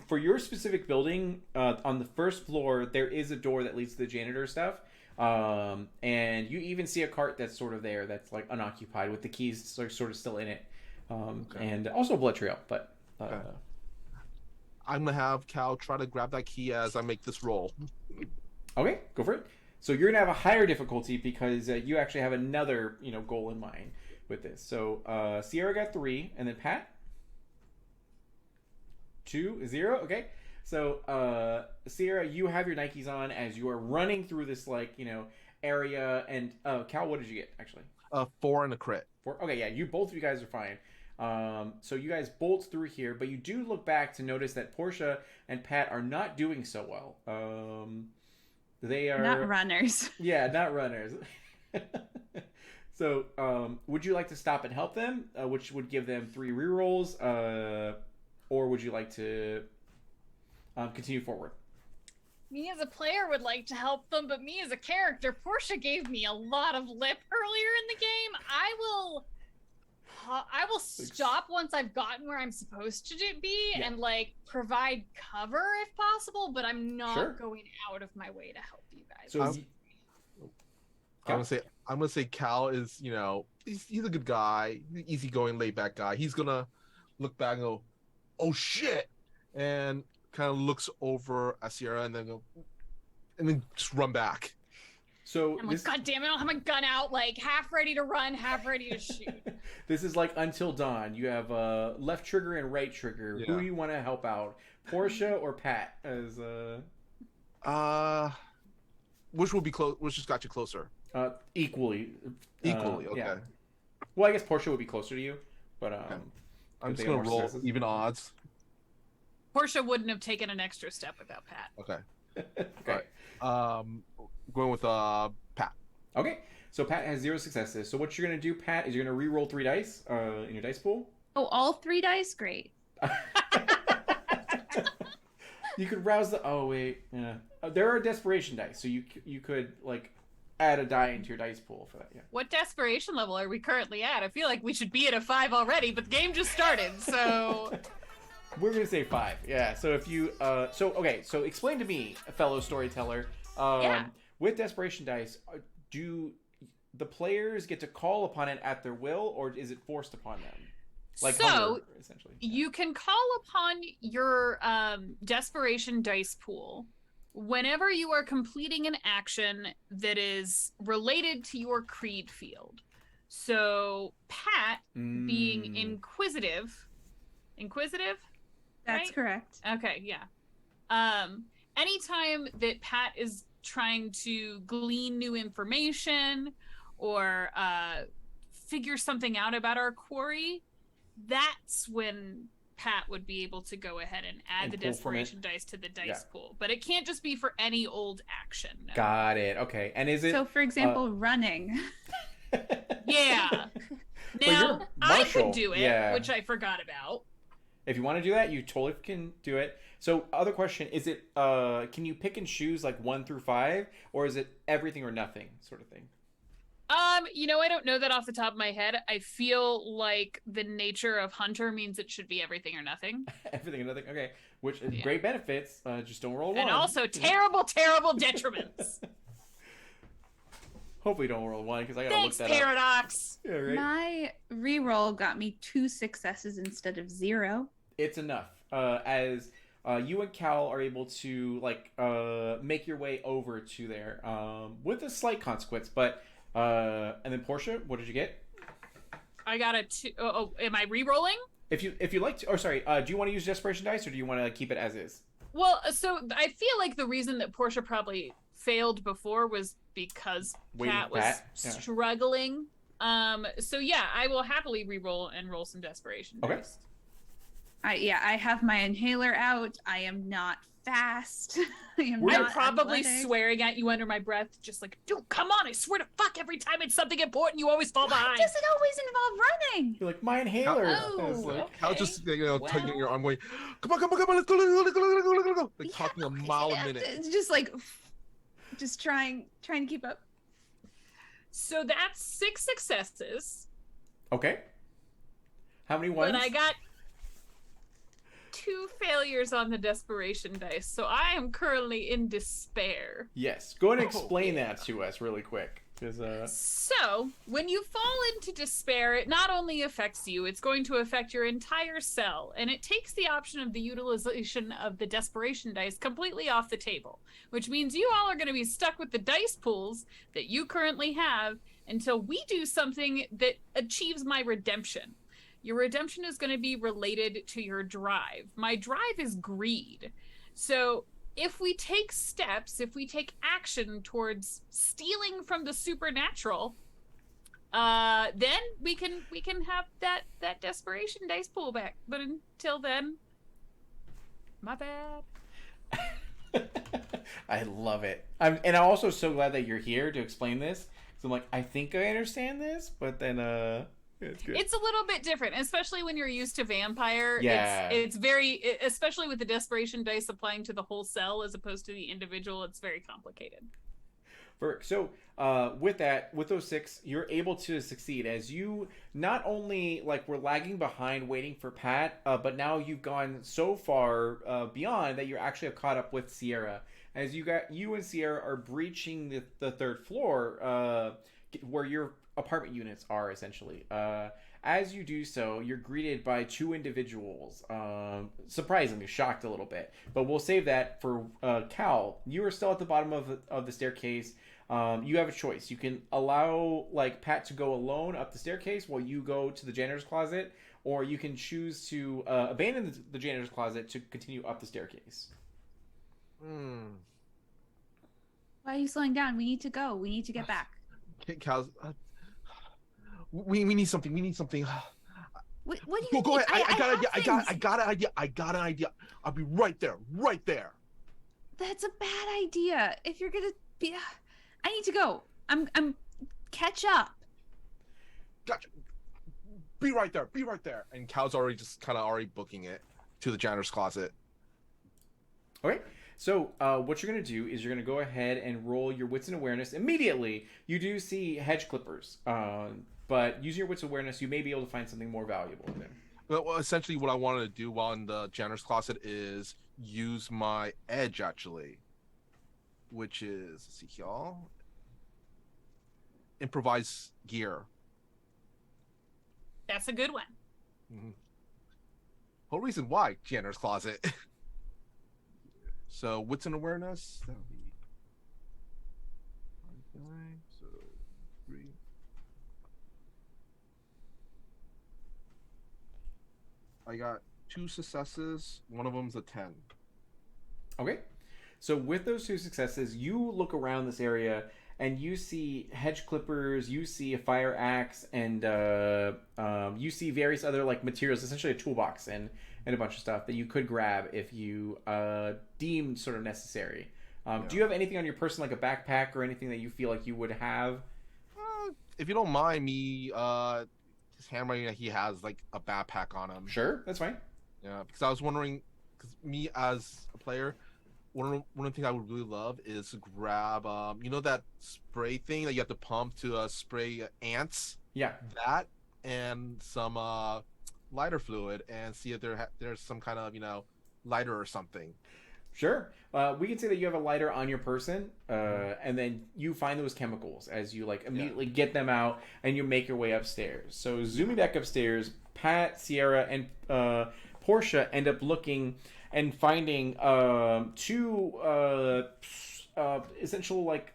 For your specific building, on the first floor, there is a door that leads to the janitor stuff. And you even see a cart that's sort of there that's like unoccupied with the keys sort of still in it. And also a blood trail, but Okay. I'm gonna have Cal try to grab that key as I make this roll. Okay, go for it. So you're gonna have a higher difficulty because you actually have another goal in mind with this. So Sierra got 3, and then Pat 2, 0. Okay. So Sierra, you have your Nikes on as you are running through this area. And Cal, what did you get actually? 4 and a crit. 4. Okay, yeah, both of you guys are fine. So you guys bolt through here, but you do look back to notice that Portia and Pat are not doing so well. They are Not runners. Yeah, not runners. So, would you like to stop and help them, which would give them 3 rerolls, or would you like to continue forward? Me as a player would like to help them, but me as a character, Portia gave me a lot of lip earlier in the game. I will stop once I've gotten where I'm supposed to be and provide cover if possible, but I'm not going out of my way to help you guys. So I'm gonna say Cal is, he's a good guy, easygoing, laid back guy. He's gonna look back and go, "Oh shit," and kind of looks over at Sierra and then just run back. So I'm God damn it, I don't have my gun out, half ready to run, half ready to shoot. This is like Until Dawn. You have left trigger and right trigger. Yeah. Who do you want to help out? Portia or Pat? Which will be close? Which just got you closer? Equally. Equally, okay. Yeah. Well, I guess Portia would be closer to you, but I'm just gonna roll successes. even odds. Portia wouldn't have taken an extra step without Pat. Okay. Okay. Going with Pat. Okay. So Pat has 0 successes. So what you're gonna do, Pat, is you're gonna re-roll 3 dice in your dice pool. Oh, all 3 dice? Great. You could rouse the. Oh wait, yeah. There are desperation dice, so you could add a die into your dice pool for that. Yeah. What desperation level are we currently at? I feel like we should be at a 5 already, but the game just started, so. We're gonna say 5. Yeah. So if you so explain to me, fellow storyteller. With desperation dice, do the players get to call upon it at their will, or is it forced upon them? Hunger, essentially. You can call upon your desperation dice pool whenever you are completing an action that is related to your creed field. So Pat being inquisitive, That's right? correct. Okay, yeah. Anytime that Pat is trying to glean new information or figure something out about our quarry, that's when Pat would be able to go ahead and add the desperation dice to the dice pool. But it can't just be for any old action. No. Got it. Okay. And is it So, for example, running. Yeah. Now, I could do it, which I forgot about. If you want to do that, you totally can do it. So, other question, is it, can you pick and choose 1 through 5, or is it everything or nothing sort of thing? I don't know that off the top of my head. I feel like the nature of Hunter means it should be everything or nothing. Everything or nothing? Okay. Which, great benefits, just don't roll 1. And also terrible, terrible detriments. Hopefully don't roll 1, because I gotta look that Paradox. up. Yeah, right? My reroll got me 2 successes instead of 0. It's enough. As you and Cal are able to make your way over to there with a slight consequence, but and then Portia, what did you get? I got a 2. Am I re-rolling? If you like to, or sorry, do you want to use desperation dice, or do you want to keep it as is? Well, so I feel like the reason that Portia probably failed before was because Pat was struggling. So yeah, I will happily re-roll and roll some desperation dice. I have my inhaler out. I am not fast. I am We're I'm not probably athletic. swearing at you under my breath, just like, dude, come on, I swear to fuck, every time it's something important, you always fall Why behind. does it always involve running? You're like, my inhaler. Oh, It's like, okay. I'll just tugging at your Well. arm, going, "Come on, come on, come on, let's go, let's go, let's go, let's go, let's go!" Like Yeah, talking a because mile you a have minute. to- It's just like, just trying to keep up. So that's 6 successes, okay. How many ones? but I got 2 failures on the desperation dice, so I am currently in despair. Yes. Go ahead and Oh, explain that to us really quick. Because, So, when you fall into despair, it not only affects you, it's going to affect your entire cell, and it takes the option of the utilization of the desperation dice completely off the table, which means you all are going to be stuck with the dice pools that you currently have until we do something that achieves my redemption. Your redemption is going to be related to your drive. My drive is greed. So, if we take steps, if we take action towards stealing from the supernatural, then we can have that desperation dice pool back. But until then, my bad. I love it. And I'm also so glad that you're here to explain this. So I'm like, I think I understand this, but then it's good. It's a little bit different, especially when you're used to vampire. Yeah. It's very, especially with the desperation dice applying to the whole cell as opposed to the individual. It's very complicated. So with those 6, you're able to succeed as you not only like were lagging behind waiting for Pat, but now you've gone so far beyond that you're actually caught up with Sierra. As you and Sierra are breaching the 3rd floor, where your apartment units are essentially. As you do so, you're greeted by 2 individuals. Surprisingly, shocked a little bit, but we'll save that for Cal. You are still at the bottom of the staircase. You have a choice. You can allow like Pat to go alone up the staircase while you go to the janitor's closet, or you can choose to abandon the janitor's closet to continue up the staircase. Why are you slowing down? We need to go. We need to get back. Cows, we need something. We need something. What do you Go need? ahead. I got an idea. have I things. got an idea. I got an idea. I'll be right there. Right there. That's a bad idea. If you're gonna be, I need to go. I'm catch up. Gotcha. Be right there. Be right there. And Cal's already just kind of already booking it to the janitor's closet. Okay. So what you're going to do is you're going to go ahead and roll your Whitson awareness. Immediately, you do see hedge clippers. But using your Whitson awareness, you may be able to find something more valuable in there. Well, essentially, what I wanted to do while in the janitor's closet is use my edge, actually. Which is, let's see, y'all. Improvise gear. That's a good one. Mm-hmm. Whole reason why janitor's closet. So Whitson awareness, that'll be 5, so 3. I got 2 successes. One of them's a 10. Okay. So with those 2 successes, you look around this area and you see hedge clippers, you see a fire axe, and you see various other like materials, essentially a toolbox and a bunch of stuff that you could grab if you deemed sort of necessary. Do you have anything on your person, like a backpack or anything that you feel like you would have? If you don't mind me, just hammering that he has like a backpack on him. Sure, that's fine. Yeah, because I was wondering, because me as a player, one of the things I would really love is to grab, you know, that spray thing that you have to pump to spray ants. Yeah. That and some lighter fluid, and see if there's some kind of, you know, lighter or something. Sure. We can say that you have a lighter on your person, and then you find those chemicals as you like immediately get them out, and you make your way upstairs. So zooming back upstairs, Pat, Sierra, and Portia end up looking and finding 2 essential like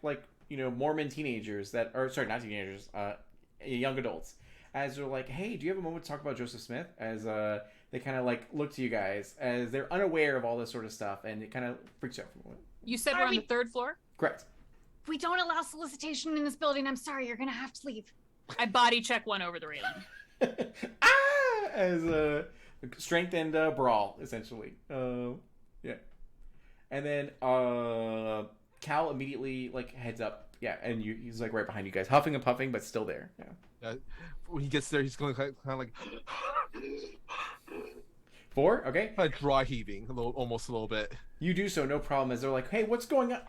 you know Mormon teenagers that are sorry not teenagers young adults, as they're like, hey, do you have a moment to talk about Joseph Smith? As they kind of like look to you guys as they're unaware of all this sort of stuff, and it kind of freaks you out for a moment. You said we're on the 3rd floor? Correct. We don't allow solicitation in this building. I'm sorry, you're gonna have to leave. I body check one over the railing. As strength and brawl essentially. Yeah. And then Cal immediately like heads up. Yeah, and he's like right behind you guys, huffing and puffing, but still there. Yeah. When he gets there, he's going kind of like 4, okay. dry heaving almost a little bit. You do so, no problem. As they're like, "Hey, what's going on?"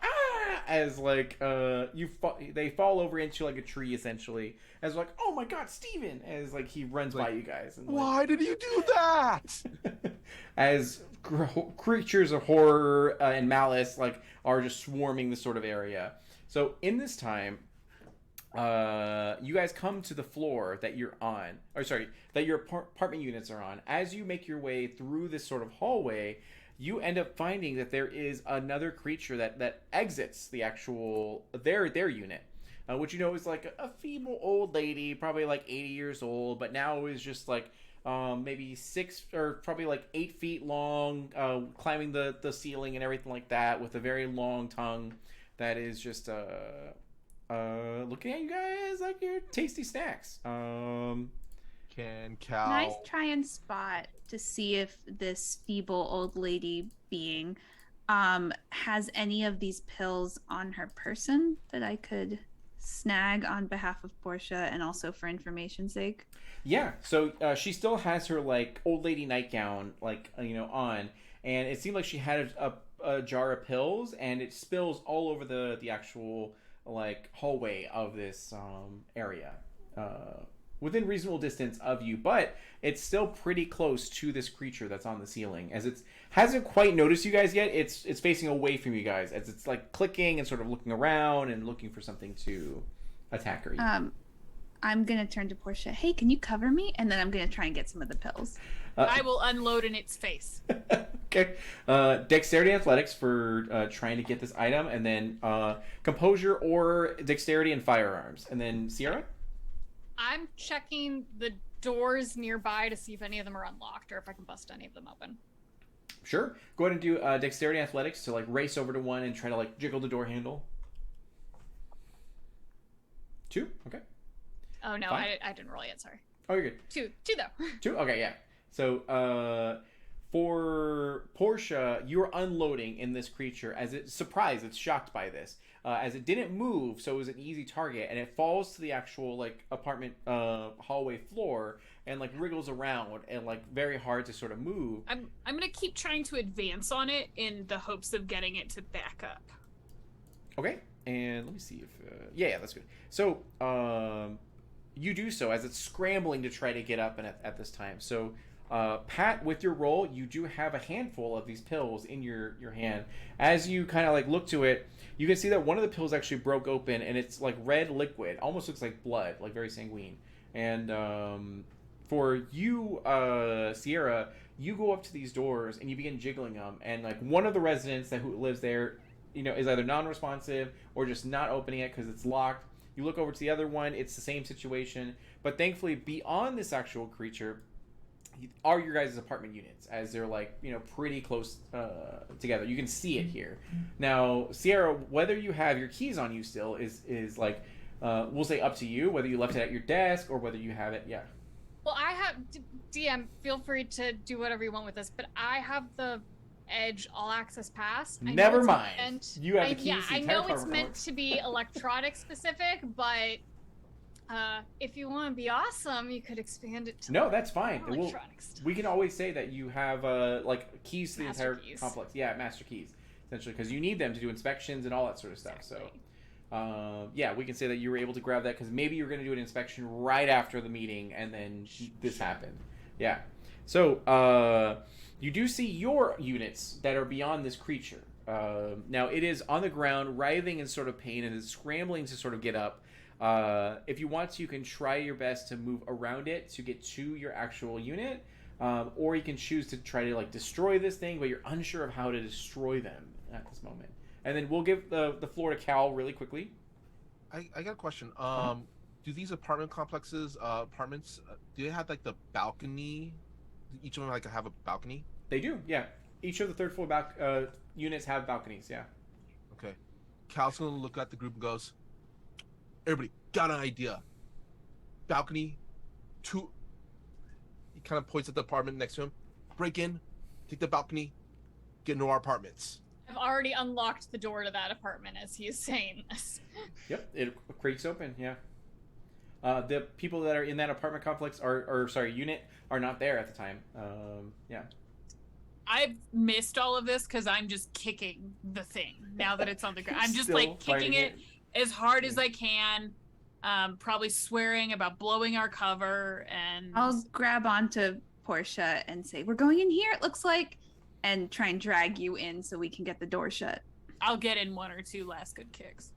As like they fall over into like a tree essentially. As like, "Oh my God, Steven!" As like he runs by you guys. And, why did you do that? as creatures of horror and malice like are just swarming this sort of area. So in this time, you guys come to the floor that you're on, or sorry, that your apartment units are on. As you make your way through this sort of hallway, you end up finding that there is another creature that exits the actual their unit, which you know is like a feeble old lady, probably like 80 years old, but now is just like maybe 6 or probably like 8 feet long, climbing the ceiling and everything like that, with a very long tongue that is just looking at you guys like your tasty snacks. Can Can Cal? I try and spot to see if this feeble old lady being has any of these pills on her person that I could snag on behalf of Portia and also for information's sake? Yeah, so she still has her like old lady nightgown like on, and it seemed like she had a jar of pills, and it spills all over the actual like hallway of this area, within reasonable distance of you, but it's still pretty close to this creature that's on the ceiling, as it hasn't quite noticed you guys yet. It's facing away from you guys as it's like clicking and sort of looking around and looking for something to attack her. I'm gonna turn to Portia. Hey, can you cover me? And then I'm gonna try and get some of the pills. I will unload in its face. Okay. Dexterity and athletics for trying to get this item, and then composure or dexterity and firearms, and then Sierra. I'm checking the doors nearby to see if any of them are unlocked or if I can bust any of them open. Sure. Go ahead and do dexterity and athletics to like race over to one and try to like jiggle the door handle. 2. Okay. Oh no, Fine. I didn't roll yet. Sorry. Oh, you're good. 2 though. 2. Okay, yeah. So for Portia, you're unloading in this creature as it's surprised, it's shocked by this, as it didn't move, so it was an easy target, and it falls to the actual like apartment hallway floor and like wriggles around and like very hard to sort of move. I'm gonna keep trying to advance on it in the hopes of getting it to back up. Okay, and let me see if yeah, that's good. So you do so as it's scrambling to try to get up and at this time. So Pat, with your roll, you do have a handful of these pills in your hand. As you kind of like look to it, you can see that one of the pills actually broke open, and it's like red liquid, almost looks like blood, like very sanguine. And for you, Sierra, you go up to these doors and you begin jiggling them, and like one of the residents who lives there, is either non-responsive or just not opening it because it's locked. You look over to the other one, it's the same situation, but thankfully beyond this actual creature are your guys' apartment units, as they're like pretty close together. You can see it here. Now, Sierra, whether you have your keys on you still is like we'll say up to you, whether you left it at your desk or whether you have it. Yeah. Well, I have DM. Feel free to do whatever you want with this, but I have the Edge All Access Pass. Never mind. You have the keys. Yeah, I know it's meant to be electronic specific, but if you want to be awesome, you could expand it to that's fine. We can always say that you have like keys to the Master entire keys. complex. Yeah, master keys, essentially, because you need them to do inspections and all that sort of stuff. Exactly. So, yeah, we can say that you were able to grab that because maybe you're going to do an inspection right after the meeting, and then this happened. Yeah. So, you do see your units that are beyond this creature. Now, it is on the ground, writhing in sort of pain, and is scrambling to sort of get up. If you want to, you can try your best to move around it to get to your actual unit, or you can choose to try to like destroy this thing, but you're unsure of how to destroy them at this moment. And then we'll give the floor to Cal really quickly. I got a question. Do these apartment complexes, do they have like the balcony? Each of them like have a balcony? They do, yeah. Each of the third floor units have balconies, yeah. Okay. Cal's gonna look at the group and goes, "Everybody got an idea. Balcony, 2." He kind of points at the apartment next to him. Break in, take the balcony, get into our apartments. I've already unlocked the door to that apartment as he is saying this. Yep, it creaks open. Yeah. The people that are in that apartment complex unit are not there at the time. Yeah. I've missed all of this because I'm just kicking the thing now that it's on the ground. I'm just Still like kicking fighting it as hard as I can. Probably swearing about blowing our cover, and I'll grab onto Portia and say, "We're going in here, it looks like," and try and drag you in so we can get the door shut. I'll get in one or two last good kicks.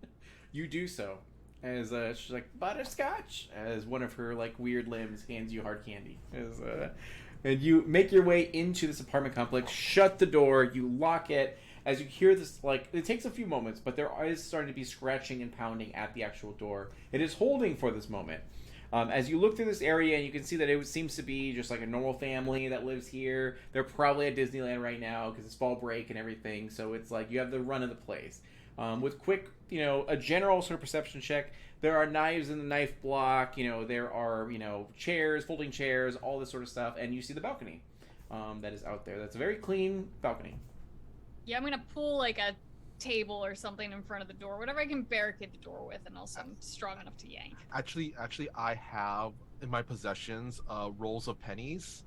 You do so, as she's like butterscotch, as one of her like weird limbs hands you hard candy. And you make your way into this apartment complex, shut the door, you lock it. As you hear this, like, it takes a few moments, but there is starting to be scratching and pounding at the actual door. It is holding for this moment. As you look through this area, and you can see that it seems to be just like a normal family that lives here. They're probably at Disneyland right now because it's fall break and everything. So it's like you have the run of the place. With quick, a general sort of perception check, there are knives in the knife block. There are, chairs, folding chairs, all this sort of stuff. And you see the balcony that is out there. That's a very clean balcony. Yeah, I'm gonna pull like a table or something in front of the door, whatever I can barricade the door with, and also I'm strong enough to yank. Actually, I have in my possessions rolls of pennies.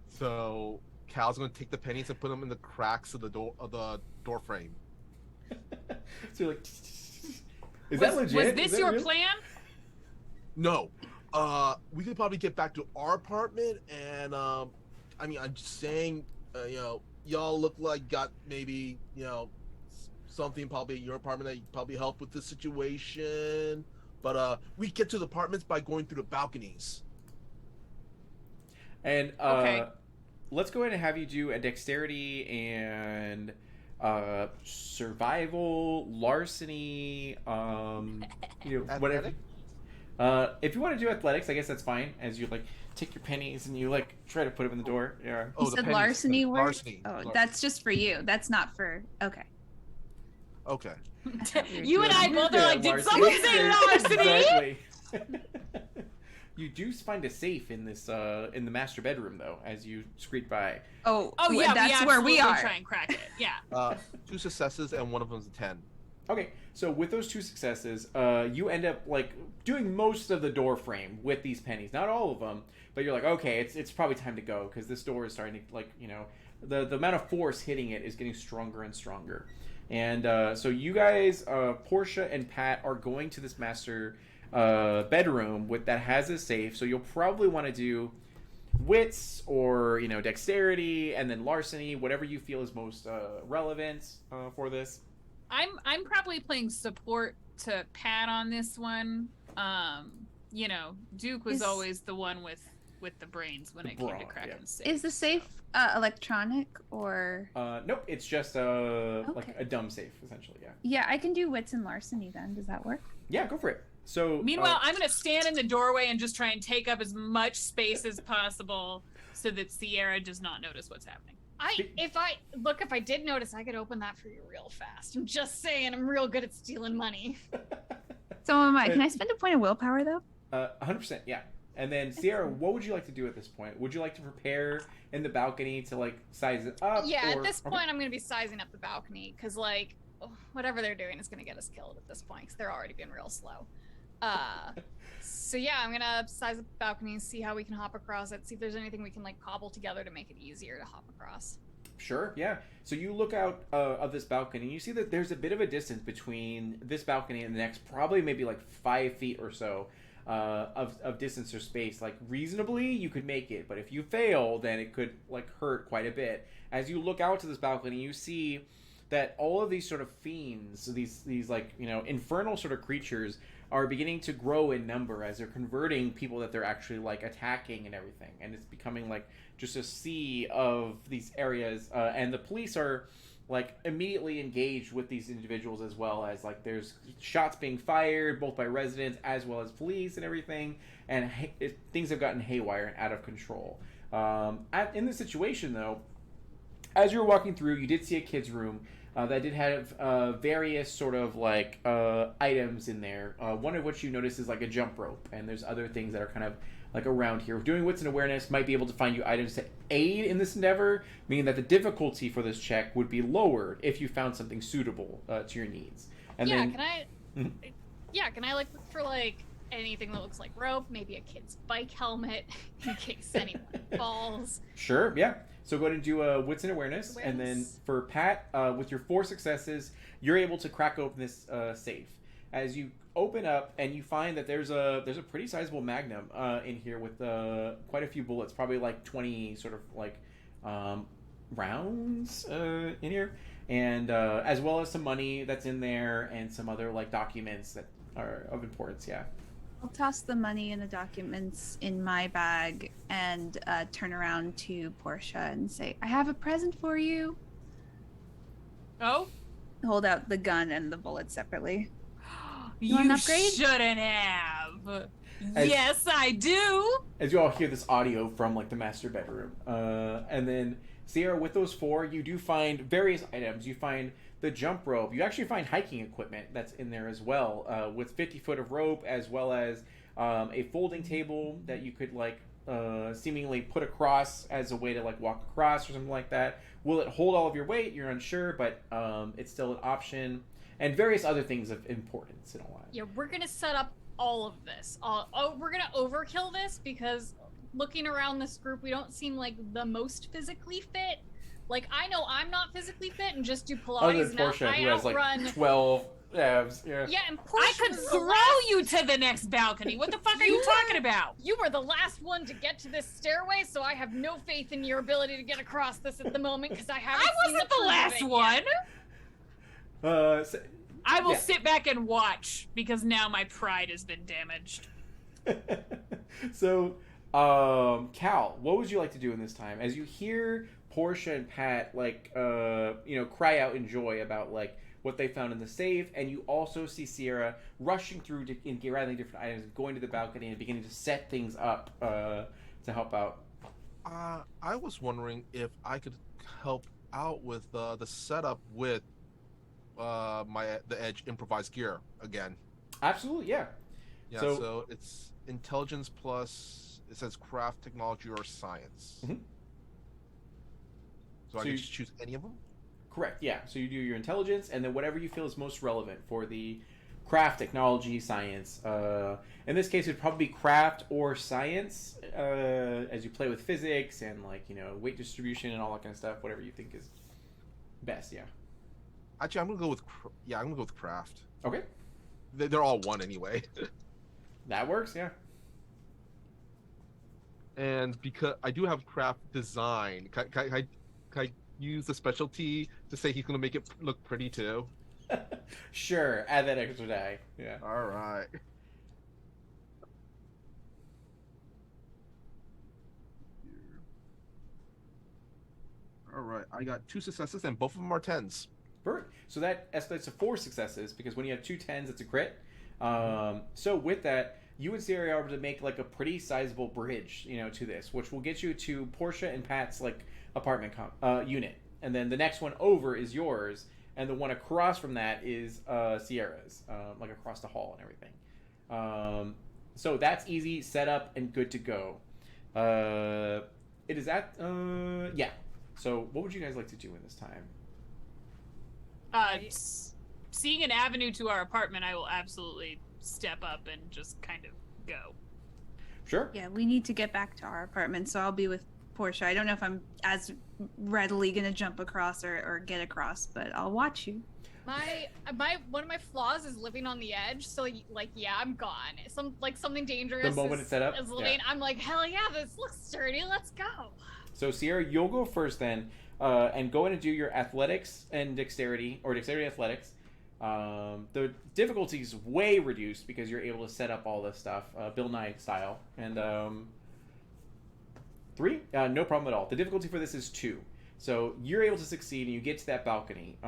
So Cal's gonna take the pennies and put them in the cracks of the door frame. So you're like, is that legit? Was this your plan? No. We could probably get back to our apartment, and I'm just saying, y'all look like got maybe something probably at your apartment that probably help with the situation. But we get to the apartments by going through the balconies. And Okay. let's go ahead and have you do a dexterity and survival, larceny, whatever. If you want to do athletics, I guess that's fine. As you like take your pennies and you like try to put them in the door. Yeah. You said larceny word? Larceny. Oh, Larceny. that's just for you. That's not for. Okay. Okay. You and I both are like, did larceny. someone say larceny? Exactly. You do find a safe in this in the master bedroom though, as you screed by. Oh, Oh yeah, that's where we are. Try and crack it. Yeah. 2 successes and one of them's a 10. Okay, so with those 2 successes, you end up like doing most of the door frame with these pennies. Not all of them, but you're like, okay, it's probably time to go because this door is starting to the amount of force hitting it is getting stronger and stronger. And so you guys, Portia and Pat, are going to this master bedroom that has a safe. So you'll probably want to do wits or dexterity, and then larceny, whatever you feel is most relevant for this. I'm probably playing support to Pat on this one. Duke was always the one with the brains when it came to cracking safe. Is the safe electronic or? Nope, it's just like a dumb safe essentially. Yeah. Yeah, I can do wits and larceny then. Does that work? Yeah, go for it. So Meanwhile, I'm gonna stand in the doorway and just try and take up as much space as possible so that Sierra does not notice what's happening. If I did notice, I could open that for you real fast. I'm just saying, I'm real good at stealing money. So am I. Can I spend a point of willpower though? 100%, yeah. And then Sierra, what would you like to do at this point? Would you like to prepare in the balcony to like size it up? Yeah, at this point, I'm gonna be sizing up the balcony because like whatever they're doing is gonna get us killed at this point because they're already being real slow. So yeah, I'm gonna size up the balcony and see how we can hop across it. See if there's anything we can like cobble together to make it easier to hop across. Sure, yeah. So you look out of this balcony and you see that there's a bit of a distance between this balcony and the next, probably maybe like 5 feet or so of distance or space. Like reasonably, you could make it, but if you fail, then it could like hurt quite a bit. As you look out to this balcony, you see that all of these sort of fiends, these like infernal sort of creatures, are beginning to grow in number as they're converting people that they're actually like attacking and everything, and it's becoming like just a sea of these areas, and the police are like immediately engaged with these individuals as well, as like there's shots being fired both by residents as well as police and everything, and things have gotten haywire and out of control. In this situation though, as you were walking through, you did see a kid's room that did have various sort of like items in there. One of which you notice is like a jump rope, and there's other things that are kind of like around here. Doing Wits and Awareness might be able to find you items to aid in this endeavor, meaning that the difficulty for this check would be lowered if you found something suitable to your needs. And yeah, then, can I? Yeah, can I like look for like anything that looks like rope? Maybe a kid's bike helmet in case anyone falls. Sure, yeah. So go ahead and do a Wits and Awareness, and then Awareness. for Pat, with your 4 successes, you're able to crack open this safe. As you open up, and you find that there's a pretty sizable magnum in here with quite a few bullets, probably like 20 sort of like rounds in here, and as well as some money that's in there, and some other like documents that are of importance. Yeah. I'll toss the money and the documents in my bag and turn around to Portia and say, I have a present for you. Oh, Hold out the gun and the bullets separately. you want an upgrade? shouldn't have. As- Yes, I do. As you all hear this audio from like the master bedroom, and then Sierra, with those 4, you do find various items. You find the jump rope. You actually find hiking equipment that's in there as well, with 50 foot of rope, as well as a folding table that you could like seemingly put across as a way to like walk across or something like that. Will it hold all of your weight? You're unsure, but it's still an option, and various other things of importance in a while. Yeah, we're gonna set up all of this. We're gonna overkill this because looking around this group, we don't seem like the most physically fit. Like, I know I'm not physically fit and just do Other Pilates. than Portia, I who has outrun... like 12 abs. Yeah. Yeah, and Portia I could was the throw last... you to the next balcony. What the fuck are you talking about? You were the last one to get to this stairway, so I have no faith in your ability to get across this at the moment because I haven't I seen wasn't the the proof of last it one. So, I will yeah. sit back and watch because now my pride has been damaged. So, Cal, what would you like to do in this time? As you hear Portia and Pat, like, cry out in joy about, like, what they found in the safe, and you also see Sierra rushing through and gathering different items, going to the balcony and beginning to set things up to help out. I was wondering if I could help out with the setup with the Edge improvised gear again. Absolutely, yeah. Yeah, So- so it's intelligence plus, it says craft, technology, or science. Mhm. So I So can you- just choose any of them? Correct, yeah. So you do your intelligence, and then whatever you feel is most relevant for the craft, technology, science. In this case, it'd probably be craft or science, as you play with physics and, like, weight distribution and all that kind of stuff. Whatever you think is best, yeah. Actually, I'm gonna go with I'm gonna go with craft. Okay, They're all one anyway. that works, yeah. And because I do have craft design, can I use the specialty to say he's gonna make it look pretty too? Sure, add that extra die. Yeah. All right. All right, I got 2 successes and both of them are 10s. Perfect. So that escalates to 4 successes, because when you have 2 10s, it's a crit. So with that, you and Sierra are able to make like a pretty sizable bridge, to this, which will get you to Portia and Pat's like apartment unit, and then the next one over is yours, and the one across from that is Sierra's, like across the hall and everything. So that's easy, set up, and good to go. It is at yeah. So what would you guys like to do in this time? Seeing an avenue to our apartment, I will absolutely step up and just kind of go. Sure. Yeah, we need to get back to our apartment, so I'll be with Portia. I don't know if I'm as readily gonna jump across or get across, but I'll watch you. My one of my flaws is living on the edge, so like yeah, I'm gone. Something dangerous. The moment it's set up? is living, I'm like, hell yeah, this looks sturdy. Let's go. So Sierra, you'll go first then, and go in and do your athletics and dexterity, or dexterity athletics. The difficulty is way reduced because you're able to set up all this stuff, Bill Nye style. And 3, no problem at all. The difficulty for this is 2. So you're able to succeed, and you get to that balcony.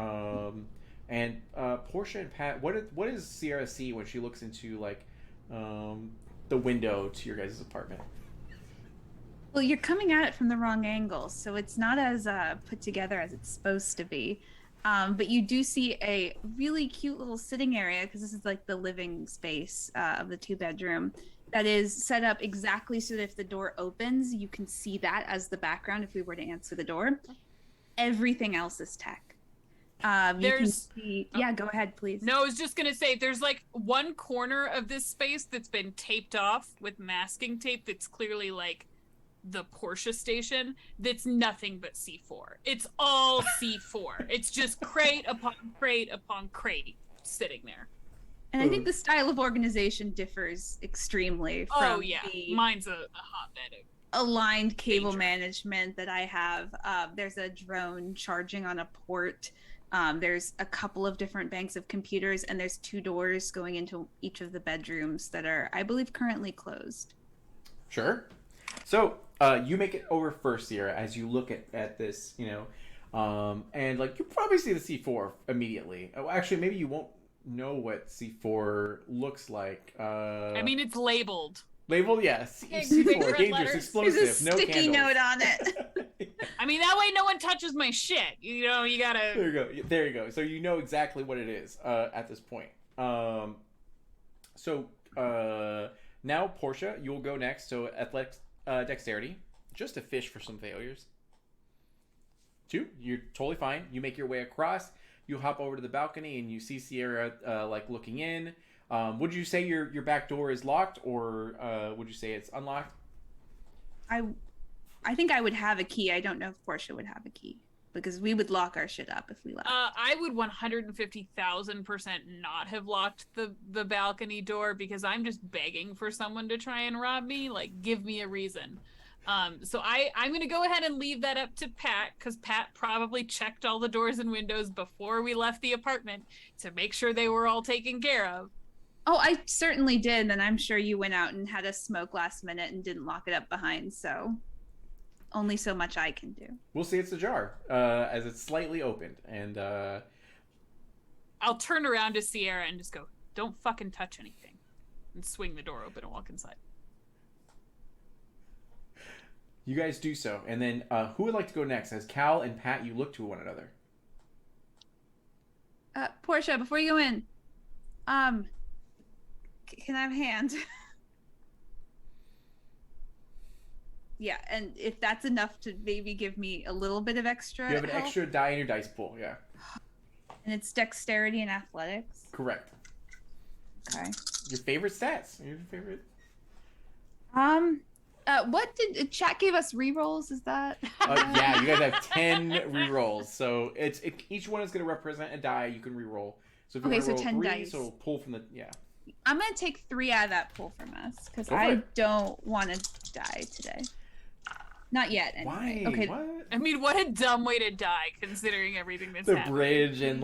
And Portia and Pat, what does Sierra see when she looks into like the window to your guys' apartment? Well, you're coming at it from the wrong angle, so it's not as put together as it's supposed to be. But you do see a really cute little sitting area, because this is like the living space of the 2-bedroom. that is set up exactly so that if the door opens, you can see that as the background if we were to answer the door. Everything else is tech. You can There's see, yeah, go ahead, please. No, I was just gonna say there's like one corner of this space that's been taped off with masking tape that's clearly like the Porsche station that's nothing but C4. It's all C4. It's just crate upon crate upon crate sitting there. And I think the style of organization differs extremely from the Mine's a hotbed. aligned cable management that I have. There's a drone charging on a port. There's a couple of different banks of computers, and there's 2 doors going into each of the bedrooms that are, I believe, currently closed. Sure. So you make it over first, Sierra, as you look at this, and like you probably see the C4 immediately. Oh, actually, maybe you won't know what C4 looks like. I mean, it's labeled. Labeled, yes. Yeah. C4, dangerous, explosive, There's a no sticky candles. note on it. I mean, that way no one touches my shit. You know, you gotta... There you go. So you know exactly what it is at this point. Now, Portia, you'll go next. So athletics, dexterity. Just a fish for some failures. 2, you're totally fine. You make your way across. You hop over to the balcony and you see Sierra like looking in. Would you say your back door is locked, or would you say it's unlocked? I think I would have a key. I don't know if Portia would have a key, because we would lock our shit up if we left. I would 150,000% not have locked the balcony door, because I'm just begging for someone to try and rob me. Like, give me a reason. So I'm going to go ahead and leave that up to Pat, because Pat probably checked all the doors and windows before we left the apartment to make sure they were all taken care of. Oh, I certainly did. And I'm sure you went out and had a smoke last minute and didn't lock it up behind. So only so much I can do. We'll see it's ajar as it's slightly opened. And I'll turn around to Sierra and just go, don't fucking touch anything. And swing the door open and walk inside. You guys do so. And then who would like to go next? As Cal and Pat, you look to one another. Portia, before you go in, can I have a hand? Yeah, and if that's enough to maybe give me a little bit of extra You have an help. extra die in your dice pool, yeah. And it's dexterity and athletics. Correct. Okay. Your favorite stats? Your favorite? What did chat give us rerolls? Is that? Yeah, you guys have 10 rerolls. So each one is going to represent a die you can reroll. So if you want to roll 10 3, dice. so it'll pull from the I'm gonna take 3 out of that pool from us because I don't want to die today. Not yet. Anyway. Why? Okay. What? I mean, what a dumb way to die, considering everything that's The happening. bridge and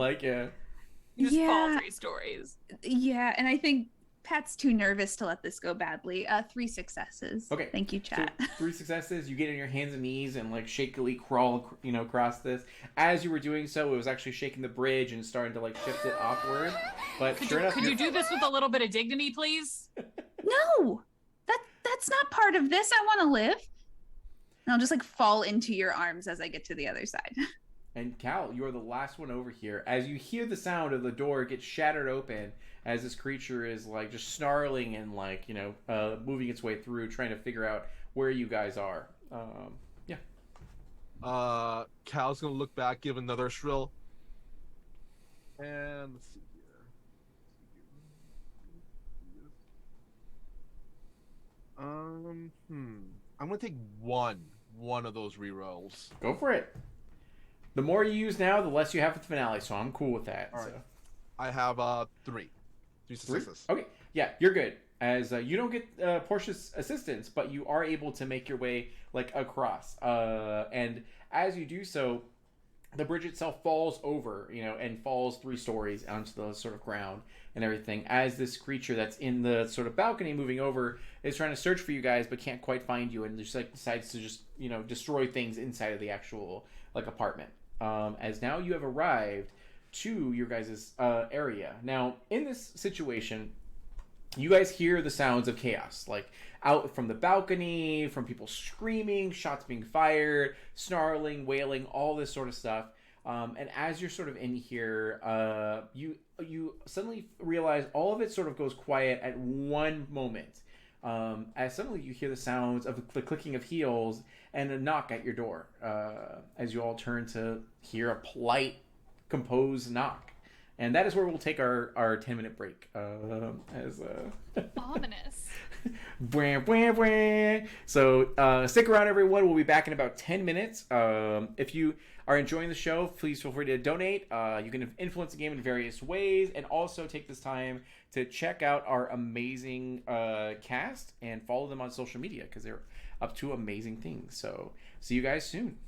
You just fall 3 stories. Yeah, and I think Pat's too nervous to let this go badly. 3 successes. Okay. Thank you, chat. So 3 successes. You get on your hands and knees and like shakily crawl, across this. As you were doing so, it was actually shaking the bridge and starting to like shift it upward. But Could you do this with a little bit of dignity, please? No, that's not part of this. I want to live. And I'll just like fall into your arms as I get to the other side. And Cal, you're the last one over here. As you hear the sound of the door get shattered open, as this creature is like just snarling and like moving its way through, trying to figure out where you guys are. Yeah. Cal's gonna look back, give another shrill, and let's see here. I'm gonna take one of those rerolls. Go for it. The more you use now, the less you have at the finale, so I'm cool with that. All right. So. I have 3 successes. Okay, yeah, you're good. As you don't get Portia's assistance, but you are able to make your way like across. And as you do so, the bridge itself falls over, and falls 3 stories onto the sort of ground and everything. As this creature that's in the sort of balcony moving over is trying to search for you guys, but can't quite find you, and just like decides to just destroy things inside of the actual like apartment. As now you have arrived to your guys' area. Now, in this situation, you guys hear the sounds of chaos, like out from the balcony, from people screaming, shots being fired, snarling, wailing, all this sort of stuff. And as you're sort of in here, you suddenly realize all of it sort of goes quiet at one moment. as suddenly you hear the sounds of the clicking of heels and a knock at your door, as you all turn to hear a polite, composed knock. And that is where we'll take our 10-minute break. Ominous. Bwah, bwah, bwah. So stick around, everyone. We'll be back in about 10 minutes. If you are enjoying the show, please feel free to donate. You can influence the game in various ways, and also take this time to check out our amazing cast and follow them on social media, because they're up to amazing things. So see you guys soon.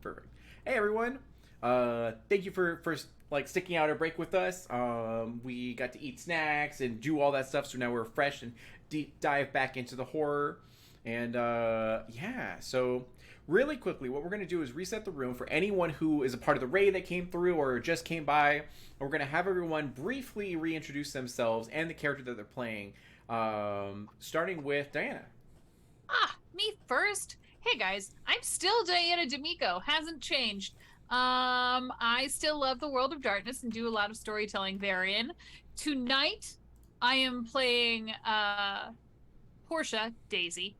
Perfect. Hey everyone. Thank you for like sticking out a break with us. We got to eat snacks and do all that stuff, so now we're fresh and deep dive back into the horror. And yeah, so really quickly, what we're gonna do is reset the room for anyone who is a part of the raid that came through or just came by. And we're gonna have everyone briefly reintroduce themselves and the character that they're playing. Starting with Diana. Me first. Hey guys, I'm still Diana D'Amico. Hasn't changed. I still love the World of Darkness and do a lot of storytelling therein. Tonight, I am playing Portia Daisy,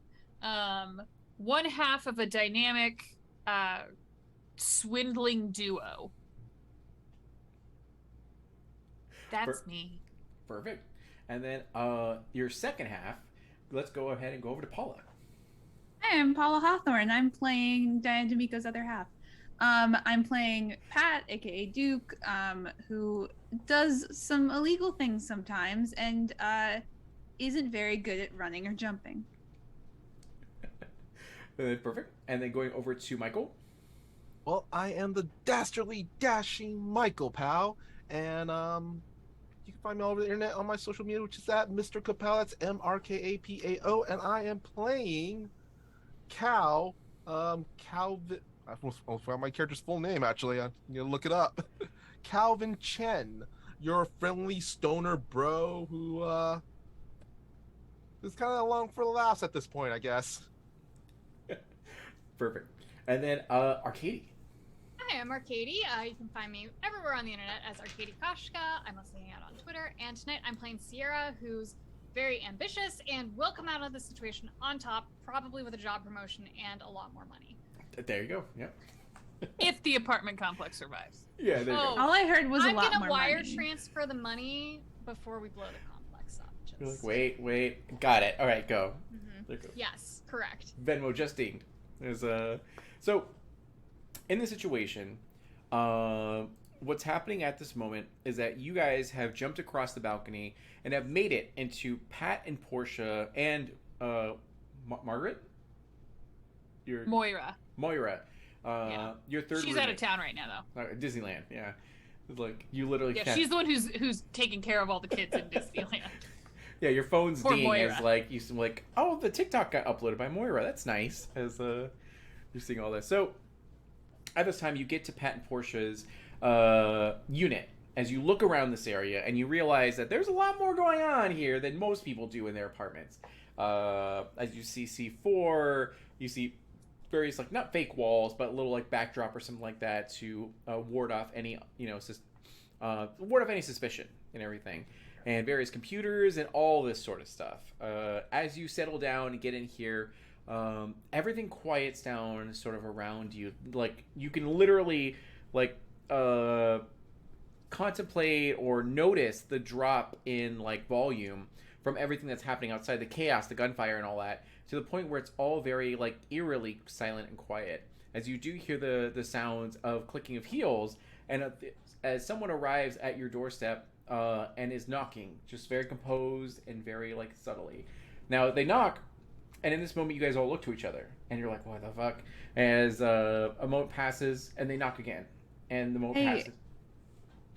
one half of a dynamic swindling duo. That's me. Perfect. And then your second half, let's go ahead and go over to Paula. Hi, I'm Paula Hawthorne. I'm playing Diane D'Amico's other half. I'm playing Pat, aka Duke, who does some illegal things sometimes and isn't very good at running or jumping. Perfect. And then going over to Michael. Well, I am the dastardly, dashing Michael Pow, and you can find me all over the internet on my social media, which is at Mr. Kapao. That's MRKAPAO, and I am playing Calvin. I almost forgot my character's full name. Actually, I'm gonna look it up. Calvin Chen, your friendly stoner bro who is kind of along for the laughs at this point, I guess. Perfect. And then Arcady. Hi, I'm Arcady. You can find me everywhere on the internet as Arcady Koshka. I'm mostly hanging out on Twitter. And tonight I'm playing Sierra, who's very ambitious and will come out of this situation on top, probably with a job promotion and a lot more money. There you go. Yep. If the apartment complex survives. Yeah, there you go. All I heard was I'm a lot gonna more wire money. transfer the money before we blow the complex up. Just... You're like, wait, got it. All right, go. There you go. Yes, correct. Venmo just dinged. There's so in this situation, what's happening at this moment is that you guys have jumped across the balcony and have made it into Pat and Portia and Margaret. Moira. Yeah. Your third. She's out of town right now, though. Disneyland. Yeah. Like you literally. Yeah, can't... she's the one who's taking care of all the kids in Disneyland. Yeah, your phone's Poor ding Moira. as like you like, oh, the TikTok got uploaded by Moira. That's nice. As you're seeing all this. So at this time, you get to Pat and Portia's unit. As you look around this area and you realize that there's a lot more going on here than most people do in their apartments. As you see C4, you see various like not fake walls, but a little like backdrop or something like that to ward off any ward off any suspicion and everything, and various computers and all this sort of stuff. As you settle down and get in here, everything quiets down sort of around you. Like you can literally like contemplate or notice the drop in like volume from everything that's happening outside, the chaos, the gunfire and all that, to the point where it's all very like eerily silent and quiet as you do hear the sounds of clicking of heels, and as someone arrives at your doorstep and is knocking just very composed and very like subtly. Now they knock, and in this moment you guys all look to each other and you're like, what the fuck? As a moment passes and they knock again, and the moment passes.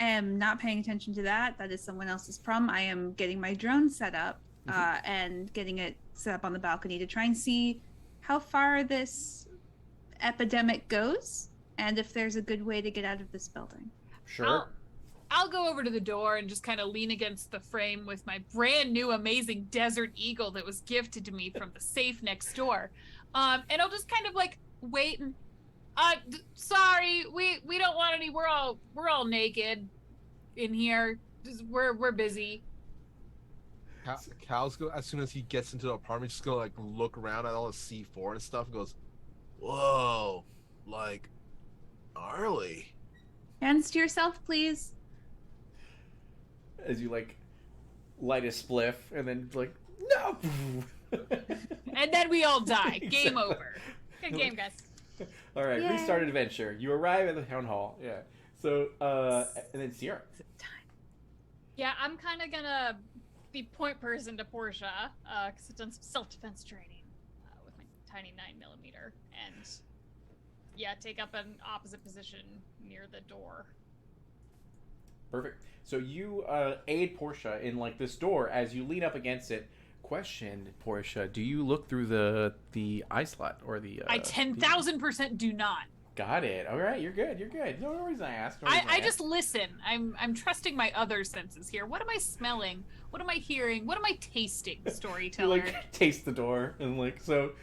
I am not paying attention to that. That is someone else's problem. I am getting my drone set up and getting it set up on the balcony to try and see how far this epidemic goes and if there's a good way to get out of this building. Sure. I'll go over to the door and just kind of lean against the frame with my brand new amazing Desert Eagle that was gifted to me from the safe next door. And I'll just kind of like wait and sorry, we don't want any. We're all naked in here. We're busy. Cal's go as soon as he gets into the apartment, just gonna like look around at all the C4 and stuff and goes, whoa, like gnarly. Hands to yourself, please. As you like light a spliff and then like no. And then we all die. Game over. Good game, guys. All right, Yay. Restarted adventure. You arrive at the town hall. Yeah. So, and then Sierra. Yeah, I'm kind of gonna be point person to Portia, because I've done some self-defense training with my tiny 9mm, and yeah, take up an opposite position near the door. Perfect. So you aid Portia in like this door as you lean up against it. Question, Portia, do you look through the eye slot or the? I 10,000% do not. Got it. All right, you're good. You're good. No reason I asked. I just listen. I'm trusting my other senses here. What am I smelling? What am I hearing? What am I tasting? Storyteller. You, like taste the door and like so.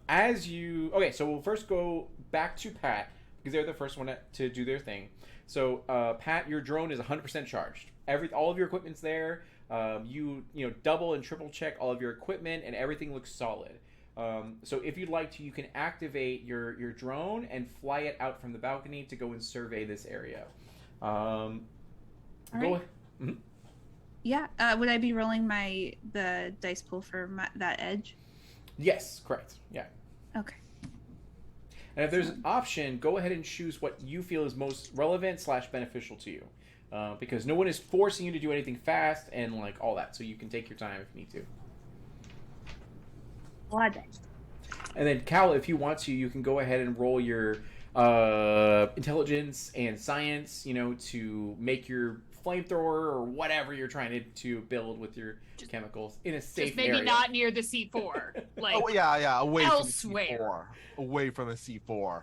As you so we'll first go back to Pat because they're the first one to do their thing. So Pat, your drone is 100% charged. All of your equipment's there. You double and triple check all of your equipment and everything looks solid. So if you'd like to, you can activate your drone and fly it out from the balcony to go and survey this area. All go right. ahead. Mm-hmm. Yeah. Would I be rolling the dice pool for that edge? Yes, correct. Yeah. Okay. And if there's an option, go ahead and choose what you feel is most relevant / beneficial to you. Because no one is forcing you to do anything fast and like all that. So you can take your time if you need to. And then Cal, if you want to, you can go ahead and roll your intelligence and science, to make your flamethrower or whatever you're trying to build with your chemicals in a safe just maybe area. not near the C4. Like away elsewhere. from the C4. Away from the C4.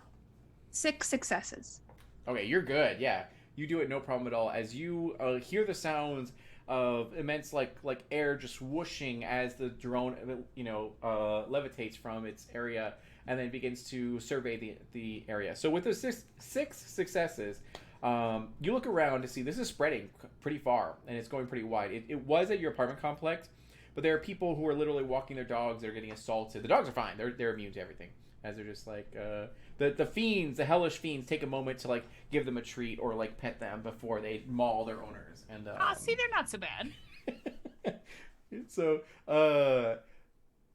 6 successes. Okay, you're good. Yeah, you do it no problem at all. As you hear the sounds of immense like air just whooshing as the drone levitates from its area and then begins to survey the area. So with the six successes, you look around to see this is spreading pretty far and it's going pretty wide. It was at your apartment complex, but there are people who are literally walking their dogs that are getting assaulted. The dogs are fine. They're immune to everything. As they're just like the fiends, the hellish fiends, take a moment to like give them a treat or like pet them before they maul their owners. And see, they're not so bad. So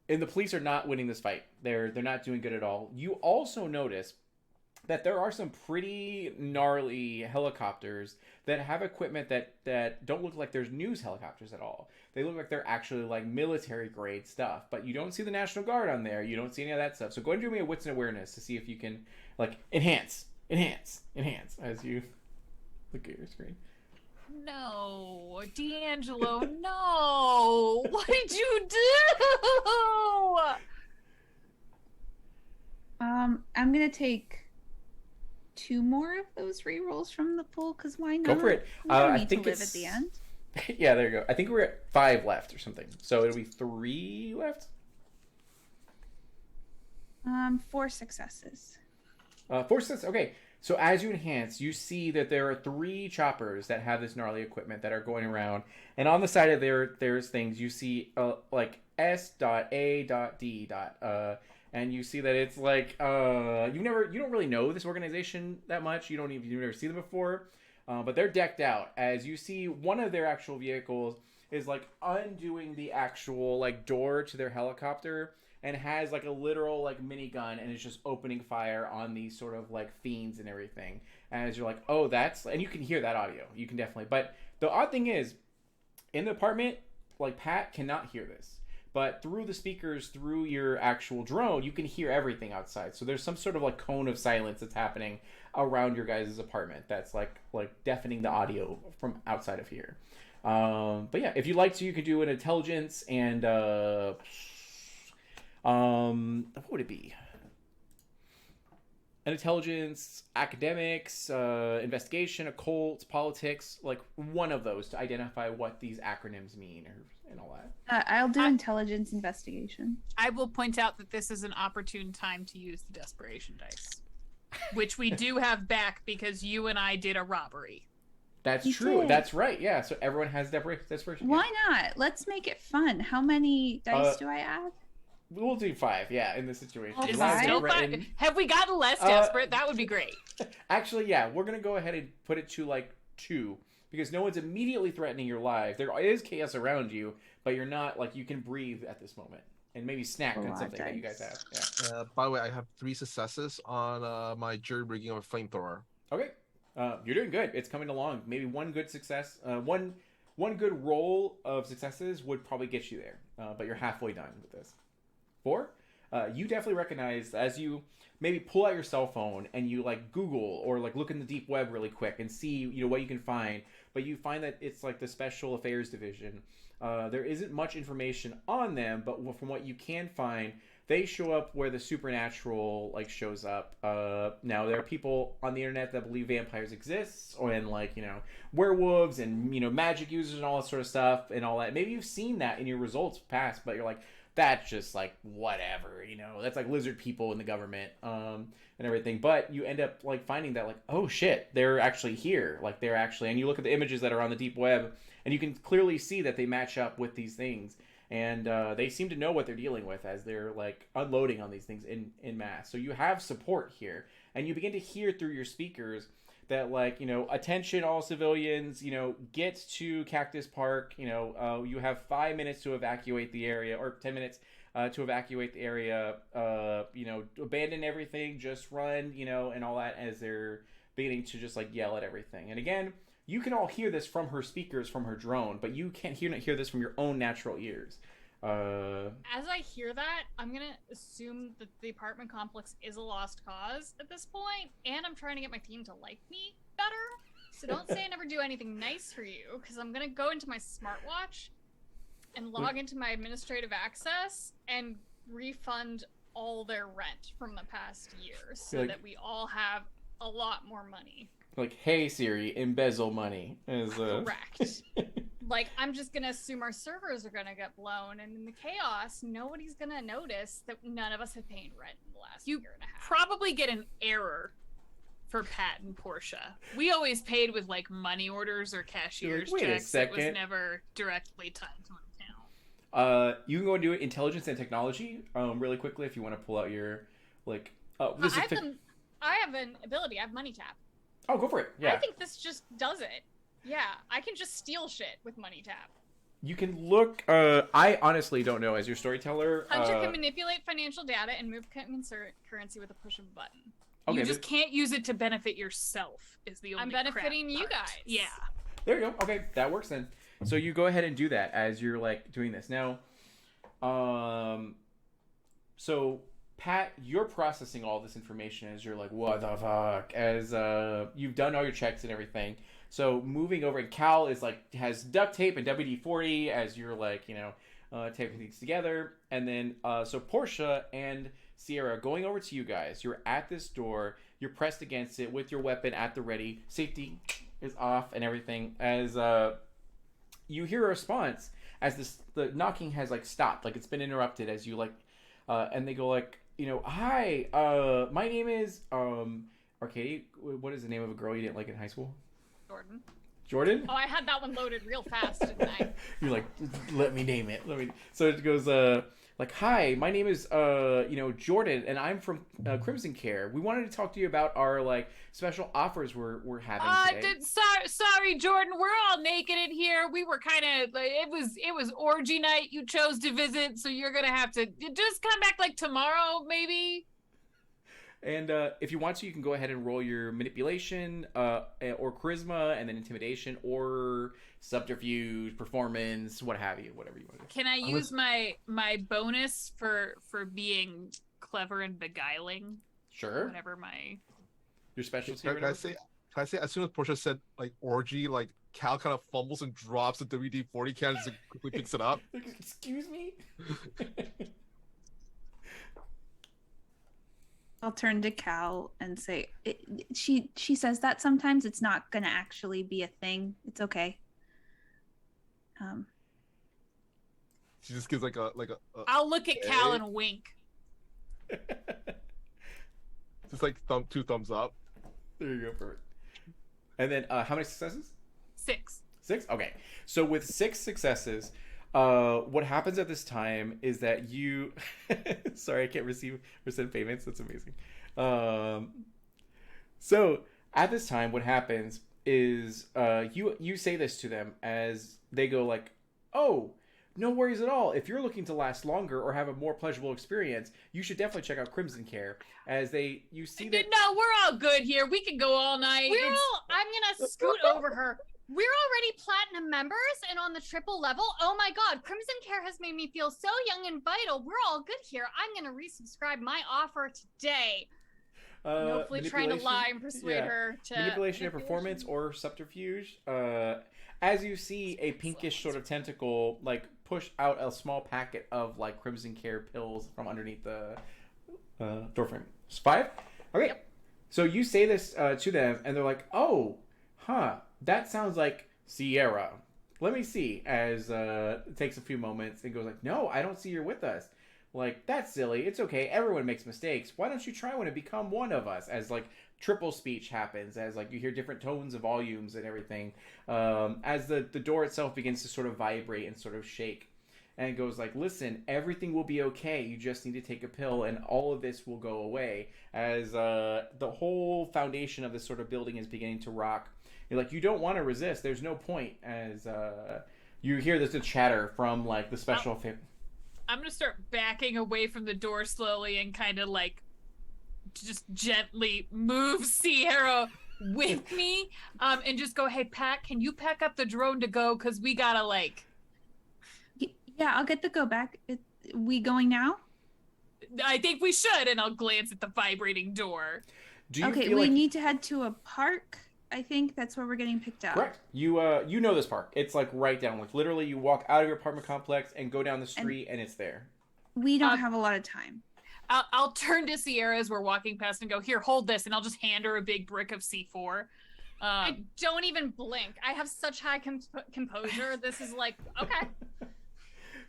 and the police are not winning this fight. They're not doing good at all. You also notice that there are some pretty gnarly helicopters that have equipment that don't look like there's news helicopters at all. They look like they're actually like military grade stuff, but you don't see the National Guard on there. You don't see any of that stuff. So go ahead and do me a Whitson awareness to see if you can like enhance as you look at your screen. No, D'Angelo, no. What did you do? I'm gonna take 2 more of those rerolls from the pool because why not? Go for it. We don't I need think to live it's at the end. Yeah, there you go. I think we're at 5 left or something. So it'll be 3 left. 4 successes. 4 cents. Okay. So as you enhance, you see that there are 3 choppers that have this gnarly equipment that are going around, and on the side of there's things you see like S.A.D. And you see that it's like you don't really know this organization that much. You've never seen them before, but they're decked out. As you see, one of their actual vehicles is like undoing the actual like door to their helicopter, and has like a literal like minigun, and is just opening fire on these sort of like fiends and everything. As you're like, oh, and you can hear that audio. You can definitely. But the odd thing is, in the apartment, like Pat cannot hear this. But through the speakers, through your actual drone, you can hear everything outside. So there's some sort of like cone of silence that's happening around your guys' apartment that's like deafening the audio from outside of here. But yeah, if you'd like to, you could do an intelligence and what would it be? An intelligence, academics, investigation, occult, politics, like one of those to identify what these acronyms mean and all that. I'll do intelligence investigation. I will point out that this is an opportune time to use the desperation dice, which we do have back because you and I did a robbery. That's true. That's right. Yeah. So everyone has desperation. Why not? Let's make it fun. How many dice do I add? We'll do 5. Yeah, in this situation. Oh, Is five? it still 5? Have we gotten less desperate? That would be great. Actually, yeah, we're gonna go ahead and put it to like 2 because no one's immediately threatening your life. There is chaos around you, but you're not like you can breathe at this moment and maybe snack on something that you guys have. Yeah. By the way, I have 3 successes on my jury rigging of a flamethrower. Okay, you're doing good. It's coming along. Maybe one good success, one good roll of successes would probably get you there, but you're halfway done with this. 4, you definitely recognize as you maybe pull out your cell phone and you like Google or like look in the deep web really quick and see what you can find, but you find that it's like the Special Affairs Division. There isn't much information on them, but from what you can find, they show up where the supernatural like shows up. Now there are people on the internet that believe vampires exist, and like werewolves and magic users and all that sort of stuff and all that. Maybe you've seen that in your results past, but you're like, that's just like whatever, that's like lizard people in the government and everything. But you end up like finding that like, oh shit, they're actually here. Like and you look at the images that are on the deep web and you can clearly see that they match up with these things. And they seem to know what they're dealing with as they're like unloading on these things in mass. So you have support here, and you begin to hear through your speakers that like attention all civilians, get to Cactus Park. You have 5 minutes to evacuate the area, or 10 minutes to evacuate the area. Abandon everything, just run, and all that, as they're beginning to just like yell at everything. And again, you can all hear this from her speakers, from her drone, but you can't hear this from your own natural ears. As I hear that, I'm gonna assume that the apartment complex is a lost cause at this point, and I'm trying to get my team to like me better. So don't say I never do anything nice for you, because I'm gonna go into my smartwatch and log into my administrative access and refund all their rent from the past year, so that we all have a lot more money. Like, hey Siri, embezzle money. Correct. Like, I'm just gonna assume our servers are gonna get blown, and in the chaos, nobody's gonna notice that none of us have paid rent in the last year and a half. Probably get an error for Pat and Portia. We always paid with like money orders or cashier's like, checks. It was never directly tied to an account. You can go and do intelligence and technology really quickly if you want to pull out your like. I have an ability. I have money tap. Oh, go for it. Yeah. I think this just does it. Yeah, I can just steal shit with money tap. You can look. I honestly don't know. As your storyteller, Hunter can manipulate financial data and move currency with a push of a button. Okay, you just can't use it to benefit yourself. Is the only. I'm benefiting you guys. Yeah. There you go. Okay, that works then. So you go ahead and do that as you're like doing this now. So Pat, you're processing all this information as you're like, what the fuck? As you've done all your checks and everything. So moving over, and Cal is like has duct tape and WD-40 as you're like taping things together, and then so Portia and Sierra going over to you guys. You're at this door. You're pressed against it with your weapon at the ready. Safety is off and everything. As you hear a response as the knocking has like stopped, like it's been interrupted. As you like, and they go like, hi, my name is Arcady. What is the name of a girl you didn't like in high school? Jordan. Jordan? Oh, I had that one loaded real fast, didn't I? You're like, let me name it. So it goes, like, hi, my name is, Jordan, and I'm from Crimson Care. We wanted to talk to you about our, like, special offers we're having today. Sorry, Jordan. We're all naked in here. We were kind of like, it was orgy night. You chose to visit, so you're gonna have to just come back like tomorrow, maybe. And if you want to, you can go ahead and roll your manipulation, or charisma, and then intimidation, or subterfuge, performance, what have you, whatever you want to do. Can I use my bonus for being clever and beguiling? Sure. Whatever Your specialty. Can I say as soon as Portia said like orgy, like Cal kind of fumbles and drops the WD-40 can and just quickly picks it up. Excuse me. I'll turn to Cal and say, she says that sometimes it's not gonna actually be a thing. It's okay. She just gives like a I'll look at Cal and wink. just like two thumbs up. There you go, perfect. And then how many successes? 6. 6? Okay. So with 6 successes, what happens at this time is that you sorry, I can't rescind payments. That's amazing. So at this time, what happens is you say this to them as they go like, oh, no worries at all. If you're looking to last longer or have a more pleasurable experience, you should definitely check out Crimson Care. As you see that. No, we're all good here. We can go all night. I'm gonna scoot over her. We're already platinum members and on the triple level. Oh my god, Crimson Care has made me feel so young and vital. We're all good here. I'm gonna resubscribe my offer today. Hopefully trying to lie and persuade her to manipulation of performance or subterfuge. As you see a pinkish sort of tentacle like push out a small packet of like Crimson Care pills from underneath the door frame. 5? Okay. Yep. So you say this to them and they're like, oh, huh. That sounds like Sierra. Let me see. As it takes a few moments and goes like, no, I don't see you're with us. Like, that's silly. It's okay. Everyone makes mistakes. Why don't you try one and become one of us? As like triple speech happens, as like you hear different tones of volumes and everything. As the door itself begins to sort of vibrate and sort of shake. And it goes like, listen, everything will be okay. You just need to take a pill and all of this will go away. As the whole foundation of this sort of building is beginning to rock. You're like, you don't want to resist. There's no point. As you hear this chatter from like the special. I'm gonna start backing away from the door slowly and kind of like just gently move Sierra with me, and just go, hey Pat, can you pack up the drone to go? Cause we gotta like. Yeah, I'll get the go back. We going now? I think we should, and I'll glance at the vibrating door. Okay, we need to head to a park. I think that's where we're getting picked up. Correct. You know this park. It's like right down. Like literally, you walk out of your apartment complex and go down the street, and it's there. We don't have a lot of time. I'll turn to Sierra as we're walking past and go, here, hold this, and I'll just hand her a big brick of C4. I don't even blink. I have such high composure. This is like, okay.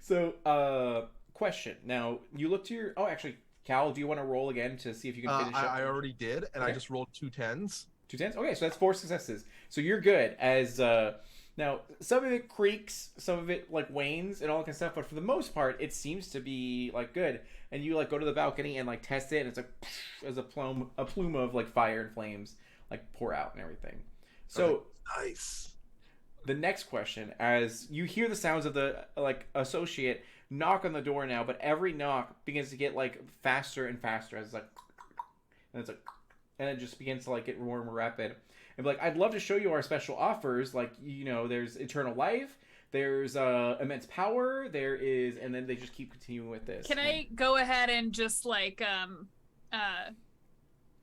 So, question. Now, you look to your... Oh, actually, Cal, do you want to roll again to see if you can finish up? I already did, and I just rolled 2 10s. 2 10s? Okay, so that's 4 successes. So you're good. As now, some of it creaks, some of it like wanes and all that kind of stuff, but for the most part, it seems to be like good. And you like go to the balcony and like test it, and it's like as a plume of like fire and flames like pour out and everything. So nice. The next question, as you hear the sounds of the like associate knock on the door now, but every knock begins to get like faster and faster as it's like, and it's like. And it just begins to like get more and more rapid. And be like, I'd love to show you our special offers. Like, you know, there's eternal life, there's immense power, there is, and then they just keep continuing with this. Can I go ahead and just like,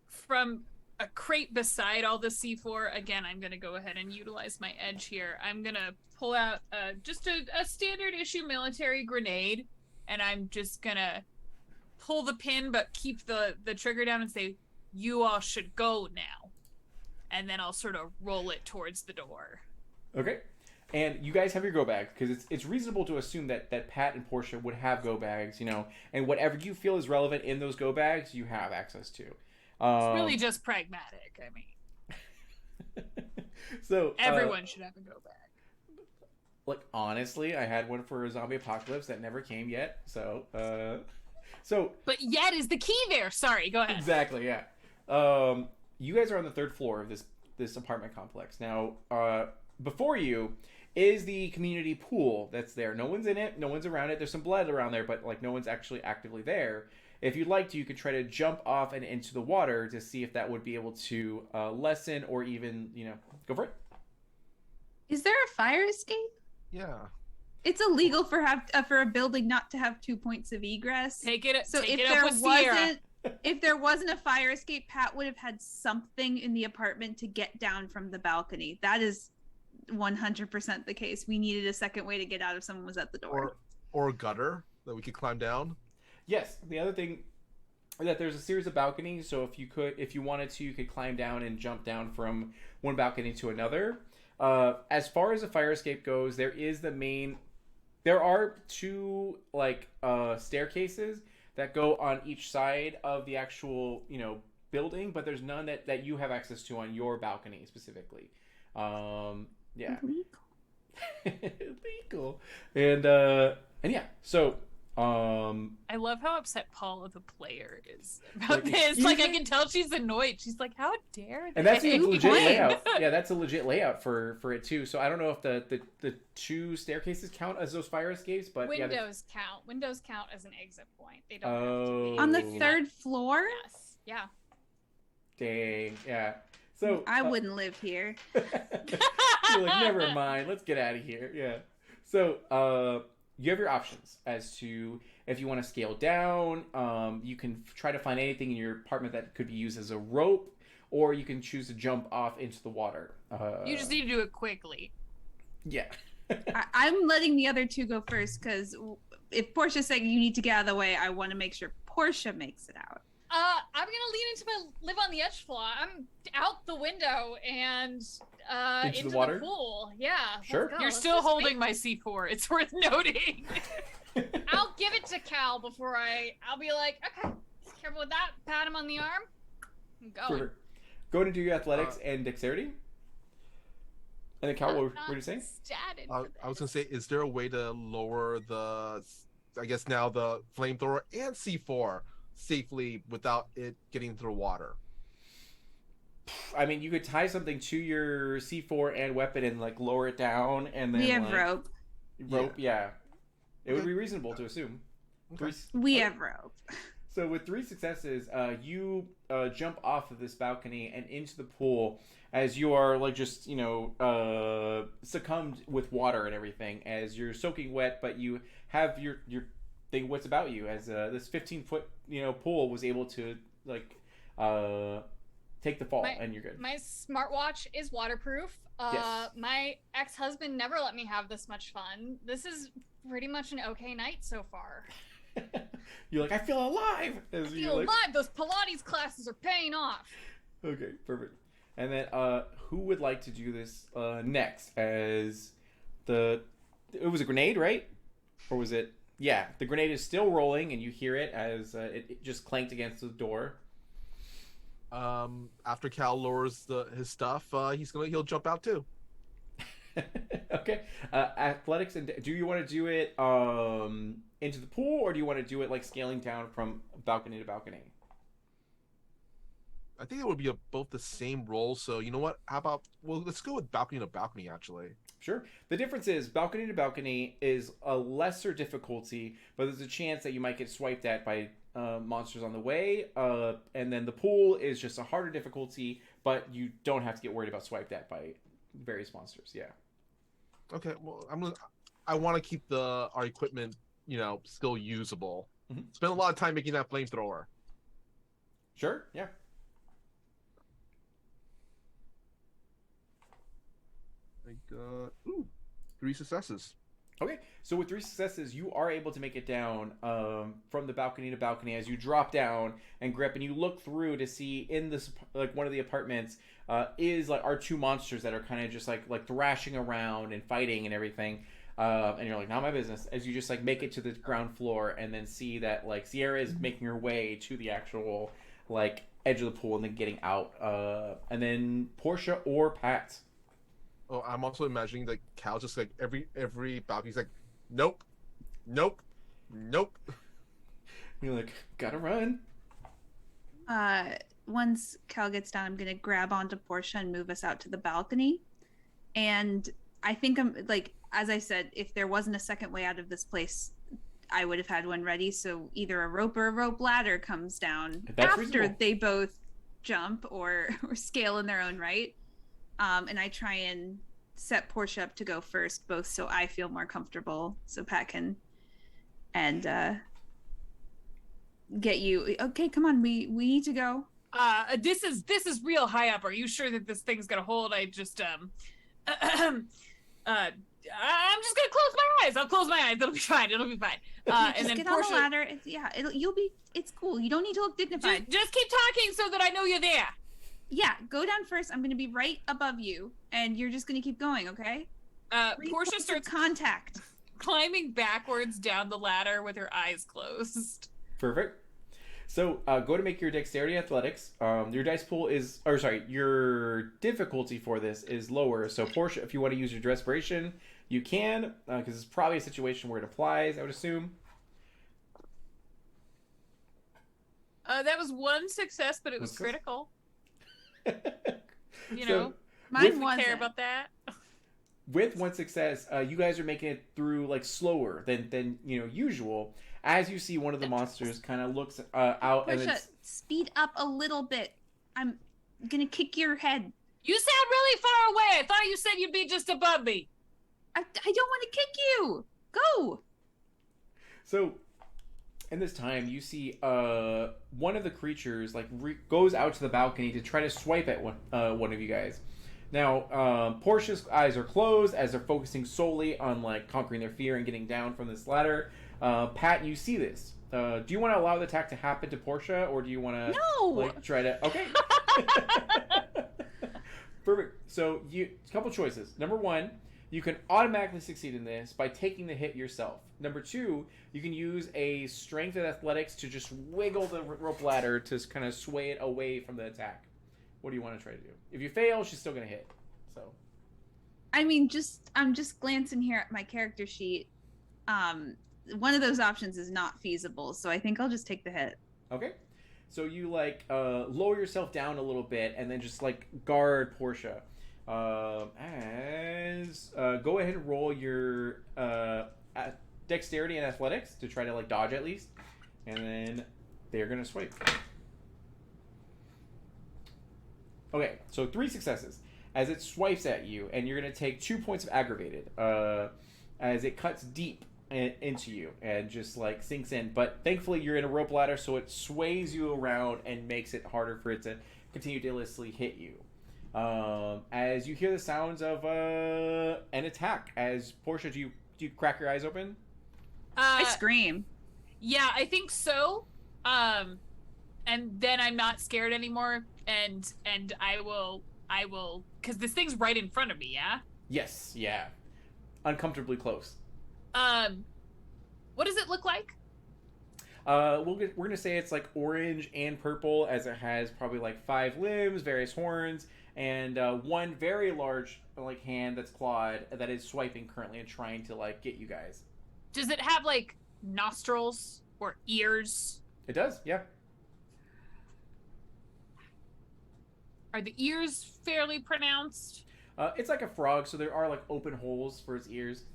from a crate beside all the C4, again, I'm going to go ahead and utilize my edge here. I'm going to pull out just a standard issue military grenade, and I'm just going to pull the pin, but keep the trigger down and say, you all should go now. And then I'll sort of roll it towards the door. Okay. And you guys have your go bags because it's reasonable to assume that Pat and Portia would have go bags, you know, and whatever you feel is relevant in those go bags, you have access to. It's really just pragmatic. I mean, so everyone should have a go bag. Like honestly, I had one for a zombie apocalypse that never came yet. So But yet is the key there. Sorry, go ahead. exactly, yeah. You guys are on the third floor of this apartment complex. Now, before you is the community pool that's there. No one's in it. No one's around it. There's some blood around there, but like no one's actually actively there. If you'd like to, you could try to jump off and into the water to see if that would be able to lessen or even, you know, go for it. Is there a fire escape? Yeah. It's illegal for a building not to have 2 points of egress. Take it. So take if it there up with Sierra. if there wasn't a fire escape, Pat would have had something in the apartment to get down from the balcony. That is 100% the case. We needed a second way to get out if someone was at the door. Or a gutter that we could climb down. Yes. The other thing is that there's a series of balconies, so if you wanted to, you could climb down and jump down from one balcony to another. As far as the fire escape goes, there are two like staircases that go on each side of the actual, you know, building, but there's none that you have access to on your balcony specifically. Yeah. Illegal. And yeah, so I love how upset Paula the player is about Like, this. Like, I excuse me? can tell she's annoyed. She's like, how dare they? and that's a legit point. layout. Yeah, that's a legit layout for it too. So I don't know if the two staircases count as those fire escapes, but yeah, Windows count. Windows count as an exit point. They don't have to be On the Oh. third floor? Yes. Yeah. dang, yeah. So I wouldn't live here. you're like, never mind, let's get out of here. Yeah. So you have your options as to if you want to scale down. You can try to find anything in your apartment that could be used as a rope, or you can choose to jump off into the water. You just need to do it quickly. Yeah. I'm letting the other two go first because if Portia's saying you need to get out of the way, I want to make sure Portia makes it out. I'm gonna lean into my live on the edge flaw. I'm out the window and into the water? pool. Yeah. Sure. let's go. You're Let's still just holding my C4. It's worth noting. I'll give it to Cal before I'll be like, okay, careful with that. Pat him on the arm. I'm going. Perfect. Go ahead and do your athletics and dexterity. And then Cal, what were you saying? I was gonna say, is there a way to lower the, I guess now the flamethrower and C4 safely without it getting into the water? I mean, you could tie something to your C4 and weapon and like lower it down, and then We have like, rope. Rope, yeah. It would be reasonable to assume. Okay. We have rope. So with 3 successes, you jump off of this balcony and into the pool as you are like just, you know, succumbed with water and everything as you're soaking wet, but you have your thing what's about you as this 15-foot, you know, pool was able to like take the fall and you're good. My smartwatch is waterproof. Yes. My ex-husband never let me have this much fun. This is pretty much an okay night so far. You're like, I feel alive. As I you, feel like... alive. Those Pilates classes are paying off. Okay, perfect. And then who would like to do this next? As it was a grenade, right? Or was it? Yeah, the grenade is still rolling, and you hear it as it just clanked against the door. After Cal lowers his stuff, he'll jump out too. Okay. Athletics, and do you want to do it into the pool, or do you want to do it like scaling down from balcony to balcony? I think it would be both the same roll. So you know what? How about let's go with balcony to balcony actually. Sure. The difference is balcony to balcony is a lesser difficulty, but there's a chance that you might get swiped at by monsters on the way. And then the pool is just a harder difficulty, but you don't have to get worried about swiped at by various monsters. Yeah. Okay. Well, I want to keep our equipment, you know, still usable. Mm-hmm. Spend a lot of time making that flamethrower. Sure. Yeah. I got 3 successes. Okay, so with 3 successes, you are able to make it down from the balcony to balcony as you drop down and grip, and you look through to see in this like one of the apartments is like are 2 monsters that are kind of just like thrashing around and fighting and everything. And you're like, not my business. As you just like make it to the ground floor and then see that like Sierra is making her way to the actual like edge of the pool and then getting out. And then Portia or Pat. Oh, I'm also imagining like Cal just like every balcony's like, nope, nope, nope. You're like, gotta run. Once Cal gets down, I'm gonna grab onto Portia and move us out to the balcony. And I think I'm like, as I said, if there wasn't a second way out of this place, I would have had one ready. So either a rope or a rope ladder comes down That's after reasonable. they both jump or scale in their own right. And I try and set Portia up to go first, both so I feel more comfortable, so Pat can and get you. Okay, come on, we need to go. This is real high up. Are you sure that this thing's gonna hold? I just I'm just gonna close my eyes. I'll close my eyes. It'll be fine. It'll be fine. Just And then get Portia, on the ladder. It's cool. You don't need to look dignified. just keep talking so that I know you're there. Yeah, go down first. I'm gonna be right above you, and you're just gonna keep going, okay? Portia starts contact. climbing backwards down the ladder with her eyes closed. Perfect. So go to make your dexterity athletics. Your dice pool is, or sorry, your difficulty for this is lower. So Portia, if you want to use your desperation, you can, because it's probably a situation where it applies, I would assume. That was 1 success, but it was What's this? critical. You So, know, Mine we wasn't. care about that. with 1 success, you guys are making it through like slower than usual. As you see one of the monsters kind of looks out and Portia, then speed up a little bit. I'm gonna kick your head. You sound really far away. I thought you said you'd be just above me. I don't want to kick you. Go. so. In this time, you see one of the creatures like goes out to the balcony to try to swipe at one of you guys. Now, Portia's eyes are closed as they're focusing solely on like conquering their fear and getting down from this ladder. Pat, you see this. Do you want to allow the attack to happen to Portia, or do you want to No. like try to? Okay. Perfect. So a couple choices. Number 1, you can automatically succeed in this by taking the hit yourself. Number 2, you can use a strength and athletics to just wiggle the rope ladder to kind of sway it away from the attack. What do you want to try to do? If you fail, she's still going to hit. So. I mean, I'm just glancing here at my character sheet. One of those options is not feasible, so I think I'll just take the hit. Okay. So you like lower yourself down a little bit and then just like guard Portia. Go ahead and roll your dexterity and athletics to try to like dodge at least, and then they're gonna swipe. Okay, so 3 successes as it swipes at you, and you're gonna take 2 points of aggravated as it cuts deep into you and just like sinks in. But thankfully, you're in a rope ladder, so it sways you around and makes it harder for it to continuously hit you. As you hear the sounds of an attack, as Portia, do you crack your eyes open? I scream. Yeah, I think so. And then I'm not scared anymore, and I will, because this thing's right in front of me. Yeah. Yes. Yeah. Uncomfortably close. What does it look like? We're gonna say it's like orange and purple, as it has probably like 5 limbs, various horns, and 1 very large like hand that's clawed that is swiping currently and trying to like get you guys. Does it have like nostrils or ears? It does, yeah. Are the ears fairly pronounced? It's like a frog, so there are like open holes for its ears.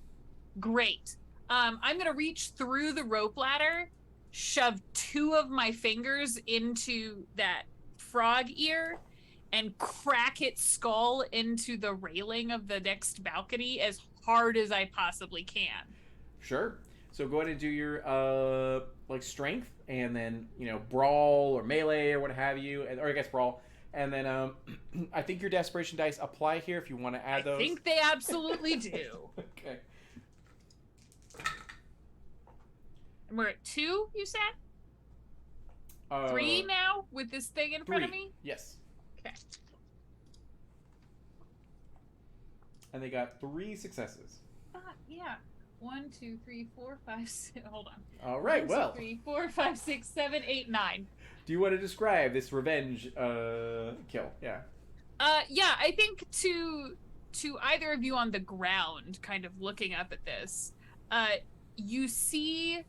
Great. I'm gonna reach through the rope ladder, shove 2 of my fingers into that frog ear, and crack its skull into the railing of the next balcony as hard as I possibly can. Sure. So go ahead and do your like strength, and then brawl or melee or what have you, or I guess brawl, and then I think your desperation dice apply here if you want to add those. I think they absolutely do. Okay. And we're at 2, you said? 3 now with this thing in front of me? Yes. Okay. And they got 3 successes. Yeah. 1, 2, 3, 4, 5, 6. Hold on. All right, 1, 2, well. 3, 4, 5, 6, 7, 8, 9. Do you want to describe this revenge kill? Yeah. Yeah, I think to either of you on the ground, kind of looking up at this, you see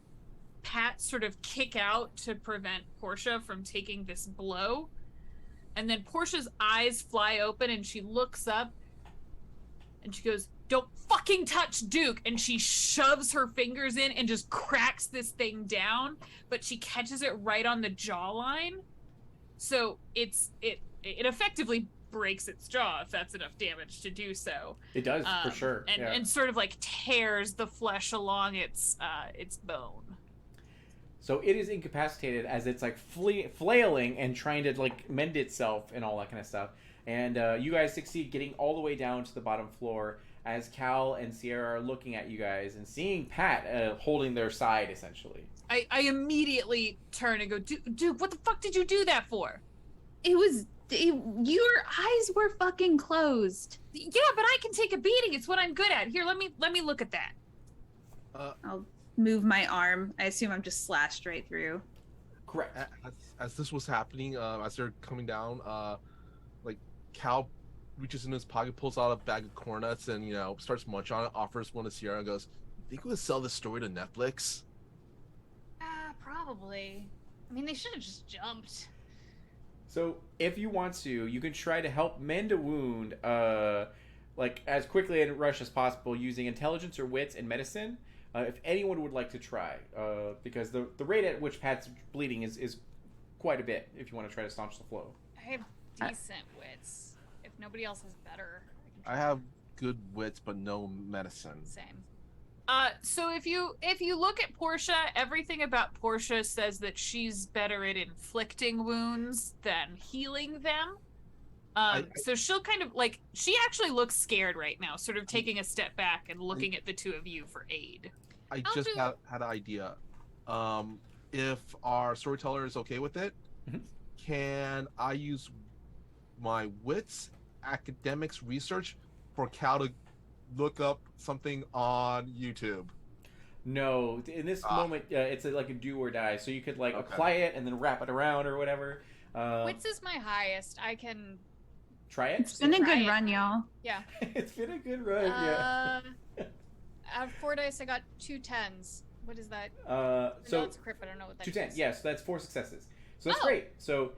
Pat sort of kick out to prevent Portia from taking this blow. And then Portia's eyes fly open and she looks up and she goes, "Don't fucking touch Duke." And she shoves her fingers in and just cracks this thing down, but she catches it right on the jawline. So it effectively breaks its jaw if that's enough damage to do so. It does, for sure. And sort of like tears the flesh along its bone. So it is incapacitated as it's like flailing and trying to like mend itself and all that kind of stuff. And you guys succeed getting all the way down to the bottom floor as Cal and Sierra are looking at you guys and seeing Pat holding their side, essentially. I immediately turn and go, Duke, what the fuck did you do that for? Your eyes were fucking closed. Yeah, but I can take a beating. It's what I'm good at. Here, let me look at that. I'll move my arm. I assume I'm just slashed right through. Correct. As this was happening, as they're coming down, like Cal reaches in his pocket, pulls out a bag of corn nuts, and starts munching on it. Offers one to Sierra and goes, "Think we would sell this story to Netflix?" Probably. I mean, they should have just jumped. So if you want to, you can try to help mend a wound, like as quickly and rush as possible using intelligence or wits and medicine. If anyone would like to try, because the rate at which Pat's bleeding is quite a bit. If you want to try to staunch the flow. I have decent wits. If nobody else has better, I can try. I have good wits, but no medicine. Same. So if you look at Portia, everything about Portia says that she's better at inflicting wounds than healing them. So she'll kind of like, she actually looks scared right now, sort of taking a step back and looking at the two of you for aid. I just had an idea. If our storyteller is okay with it, can I use my wits, academics, research for Cal to look up something on YouTube? No, in this moment, it's like a do or die. So you could like apply it and then wrap it around or whatever. Wits is my highest. I can try it. It's been a Try good it. run, y'all. Yeah. It's been a good run. Yeah. Out of 4 dice, I got 2 10s. What is that? So it's a crit, but I don't know what that 2 10. is. Yes, that's 4 successes. So that's great. So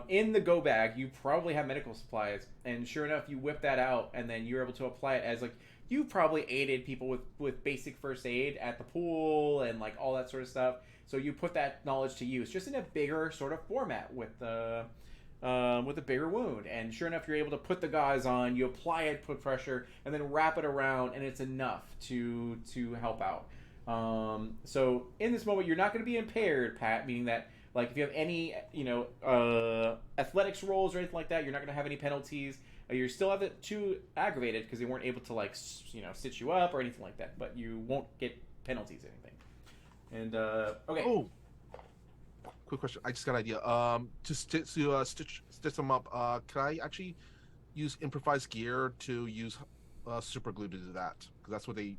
in the go bag, you probably have medical supplies, and sure enough, you whip that out, and then you're able to apply it as like you probably aided people with basic first aid at the pool and like all that sort of stuff. So you put that knowledge to use, just in a bigger sort of format with a bigger wound. And sure enough, you're able to put the gauze on, you apply it, put pressure, and then wrap it around, and it's enough to help out. So in this moment, you're not going to be impaired, Pat, meaning that like if you have any athletics rolls or anything like that, you're not going to have any penalties. You still have it 2 aggravated because they weren't able to like stitch you up or anything like that, but you won't get penalties or anything. And okay. Oh, quick question. I just got an idea. To stitch them up, can I actually use improvised gear to use super glue to do that? Because that's what they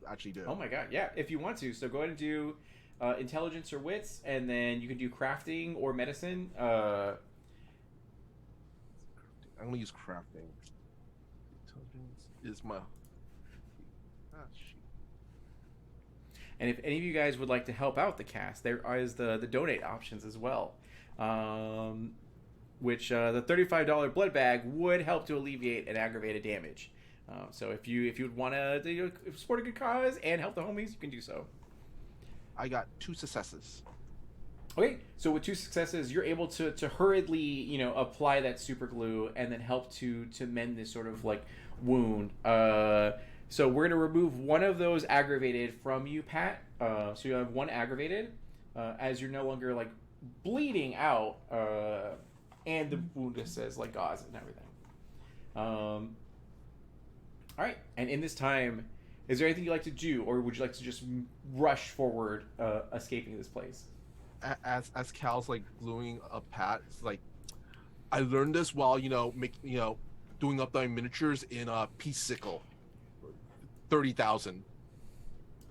actually do. Oh my god, yeah. If you want to, so go ahead and do intelligence or wits, and then you can do crafting or medicine. I'm gonna use crafting. Intelligence is my. Shoot. And if any of you guys would like to help out the cast, there is the donate options as well, which the $35 blood bag would help to alleviate an aggravated damage. So if you would want to support a good cause and help the homies, you can do so. I got 2 successes. Okay, so with 2 successes, you're able to hurriedly, apply that super glue and then help to mend this sort of like wound. So we're gonna remove one of those aggravated from you, Pat. So you have 1 aggravated, as you're no longer like bleeding out, and the wound just says like gauze and everything. All right, and in this time, Is there anything you'd like to do, or would you like to just rush forward, escaping this place? As Cal's like gluing a pat, it's like, I learned this while doing up my miniatures in a Peace Sickle, 30,000.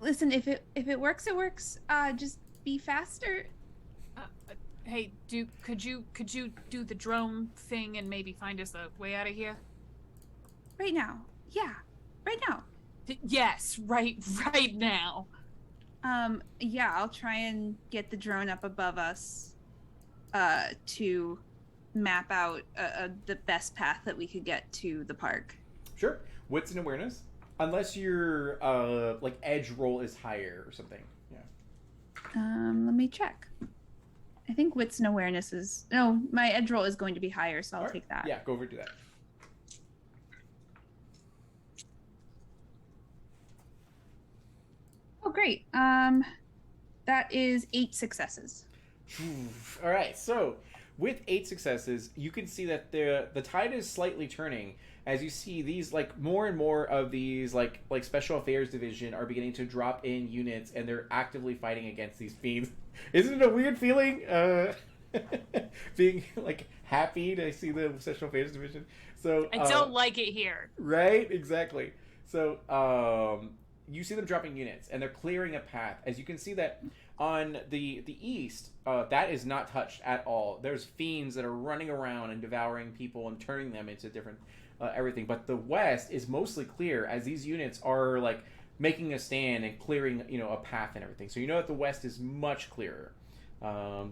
Listen, if it works, it works. Just be faster. Hey, could you do the drone thing and maybe find us a way out of here? Right now. Yeah, right now. Yes, right now. Yeah, I'll try and get the drone up above us, to map out the best path that we could get to the park. Sure. Wits and awareness, unless your like edge roll is higher or something. Yeah. Let me check. I think wits and awareness is my edge roll is going to be higher, so I'll take that. Yeah, go over and do that. Oh, great. That is 8 successes. All right. So with 8 successes, you can see that the tide is slightly turning as you see these like more and more of these like special affairs division are beginning to drop in units, and they're actively fighting against these fiends. Isn't it a weird feeling? Being like happy to see the special affairs division. So I don't like it here. Right? Exactly. So you see them dropping units, and they're clearing a path. As you can see that on the east, that is not touched at all. There's fiends that are running around and devouring people and turning them into different everything. But the west is mostly clear, as these units are like making a stand and clearing, a path and everything. So you know that the west is much clearer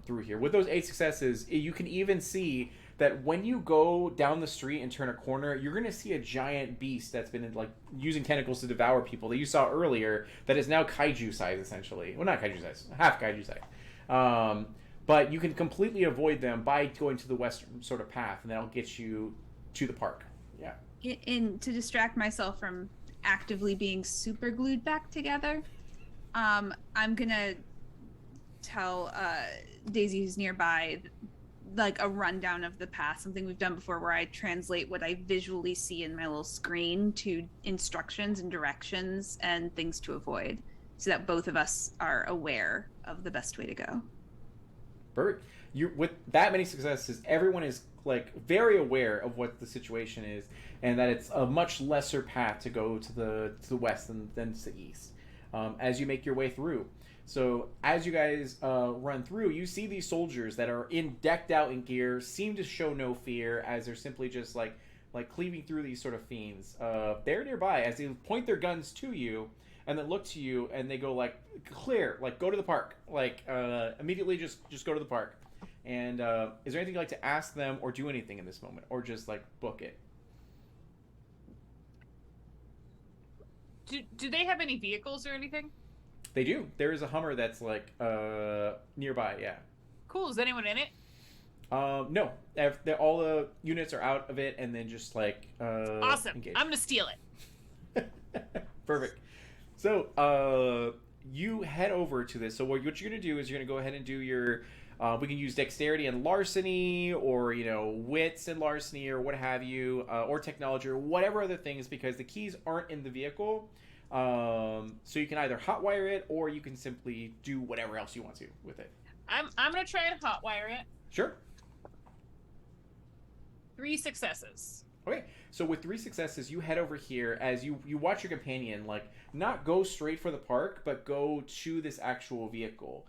through here. With those 8 successes, you can even see that when you go down the street and turn a corner, you're going to see a giant beast that's been like using tentacles to devour people that you saw earlier, that is now kaiju size, essentially. Well, not kaiju size, half kaiju size. But you can completely avoid them by going to the west sort of path, and that'll get you to the park. Yeah. In to distract myself from actively being super glued back together, I'm gonna tell Daisy, who's nearby, like a rundown of the path, something we've done before, where I translate what I visually see in my little screen to instructions and directions and things to avoid, so that both of us are aware of the best way to go. Perfect. You with that many successes, everyone is like very aware of what the situation is, and that it's a much lesser path to go to the west than to the east. As you make your way through. So as you guys run through, you see these soldiers that are decked out in gear, seem to show no fear, as they're simply just like cleaving through these sort of fiends. They're nearby as they point their guns to you, and then look to you, and they go like, clear, like go to the park, like immediately just go to the park. And is there anything you'd like to ask them or do anything in this moment, or just like book it? Do they have any vehicles or anything? They do. There is a Hummer that's like nearby. Yeah. Cool. Is anyone in it? No. All the units are out of it, and then just like awesome. Engaged. I'm gonna steal it. Perfect. So you head over to this. So what you're gonna do is you're gonna go ahead and do your. We can use dexterity and larceny, or wits and larceny, or what have you, or technology, or whatever other things, because the keys aren't in the vehicle. So you can either hotwire it, or you can simply do whatever else you want to with it. I'm gonna try and hotwire it. Sure. 3 successes. Okay, so with 3 successes, you head over here as you watch your companion not go straight for the park, but go to this actual vehicle.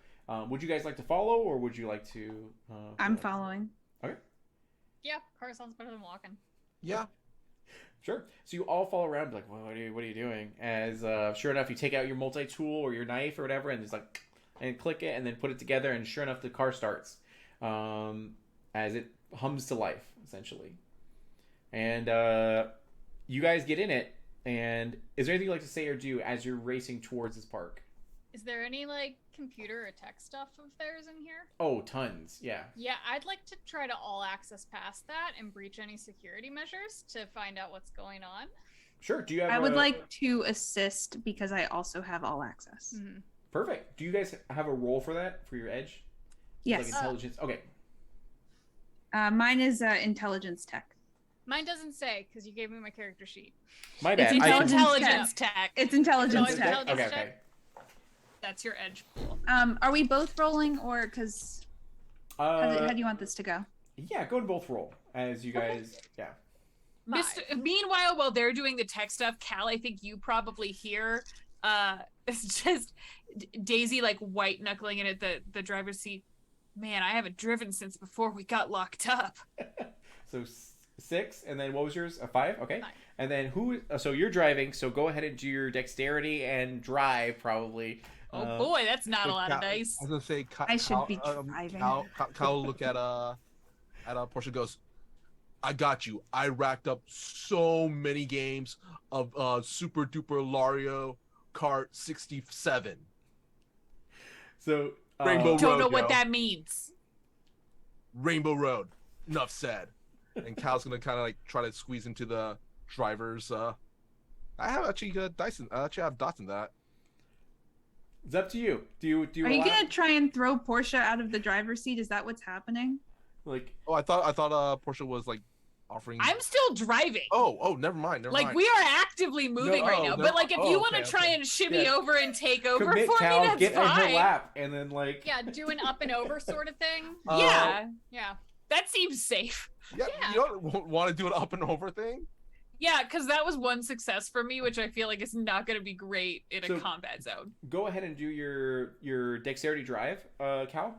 Would you guys like to follow, or would you like to? I'm following. Okay. Yeah, car sounds better than walking. Yeah. Sure. So you all follow around, like, well, what are you doing? As sure enough, you take out your multi-tool or your knife or whatever, and just and click it, and then put it together, and sure enough, the car starts as it hums to life, essentially. And you guys get in it. And is there anything you'd like to say or do as you're racing towards this park? Is there any computer or tech stuff of theirs in here? Oh, tons. Yeah. Yeah, I'd like to try to all access past that and breach any security measures to find out what's going on. Sure. Do you have? I would like to assist because I also have all access. Mm-hmm. Perfect. Do you guys have a role for that, for your edge? Yes. Like intelligence. Okay. Mine is intelligence tech. Mine doesn't say because you gave me my character sheet. My It's bad. intelligence tech. It's intelligence Intelligence check. check. Okay, okay. That's your edge pool. Are we both rolling, or because how do you want this to go? Yeah, go and both roll as you guys. Yeah. Meanwhile, while they're doing the tech stuff, Cal, I think you probably hear it's just Daisy like white knuckling it at the driver's seat. Man, I haven't driven since before we got locked up. So 6, and then what was yours? A 5? Okay. 5. And then who? So you're driving. So go ahead and do your dexterity and drive probably. Oh boy, that's not a lot of dice. I was gonna say, I should be driving. Kyle will look at Portia. Goes, I got you. I racked up so many games of Super Duper Mario Kart 67. So Rainbow Don't Road, know what yo. that means. Rainbow Road. Enough said. And Cal's gonna kind of like try to squeeze into the driver's. I have actually Dyson. I actually have dots in that. It's up to you. Do you Are you allow- gonna try and throw Portia out of the driver's seat? Is that what's happening? like? Oh, I thought Portia was like offering. I'm still driving. Oh, never mind. Like we are actively moving right now. But like if you want to try and shimmy over and take over Commit, for Cal, me, that's get in her fine. lap, and then like. Yeah, do an up and over sort of thing. Yeah, Yeah. that seems safe. Yeah, Yeah. you don't want to do an up and over thing. Yeah, because that was one success for me, which I feel like is not going to be great in So- a combat zone. Go ahead and do your dexterity drive, Cal.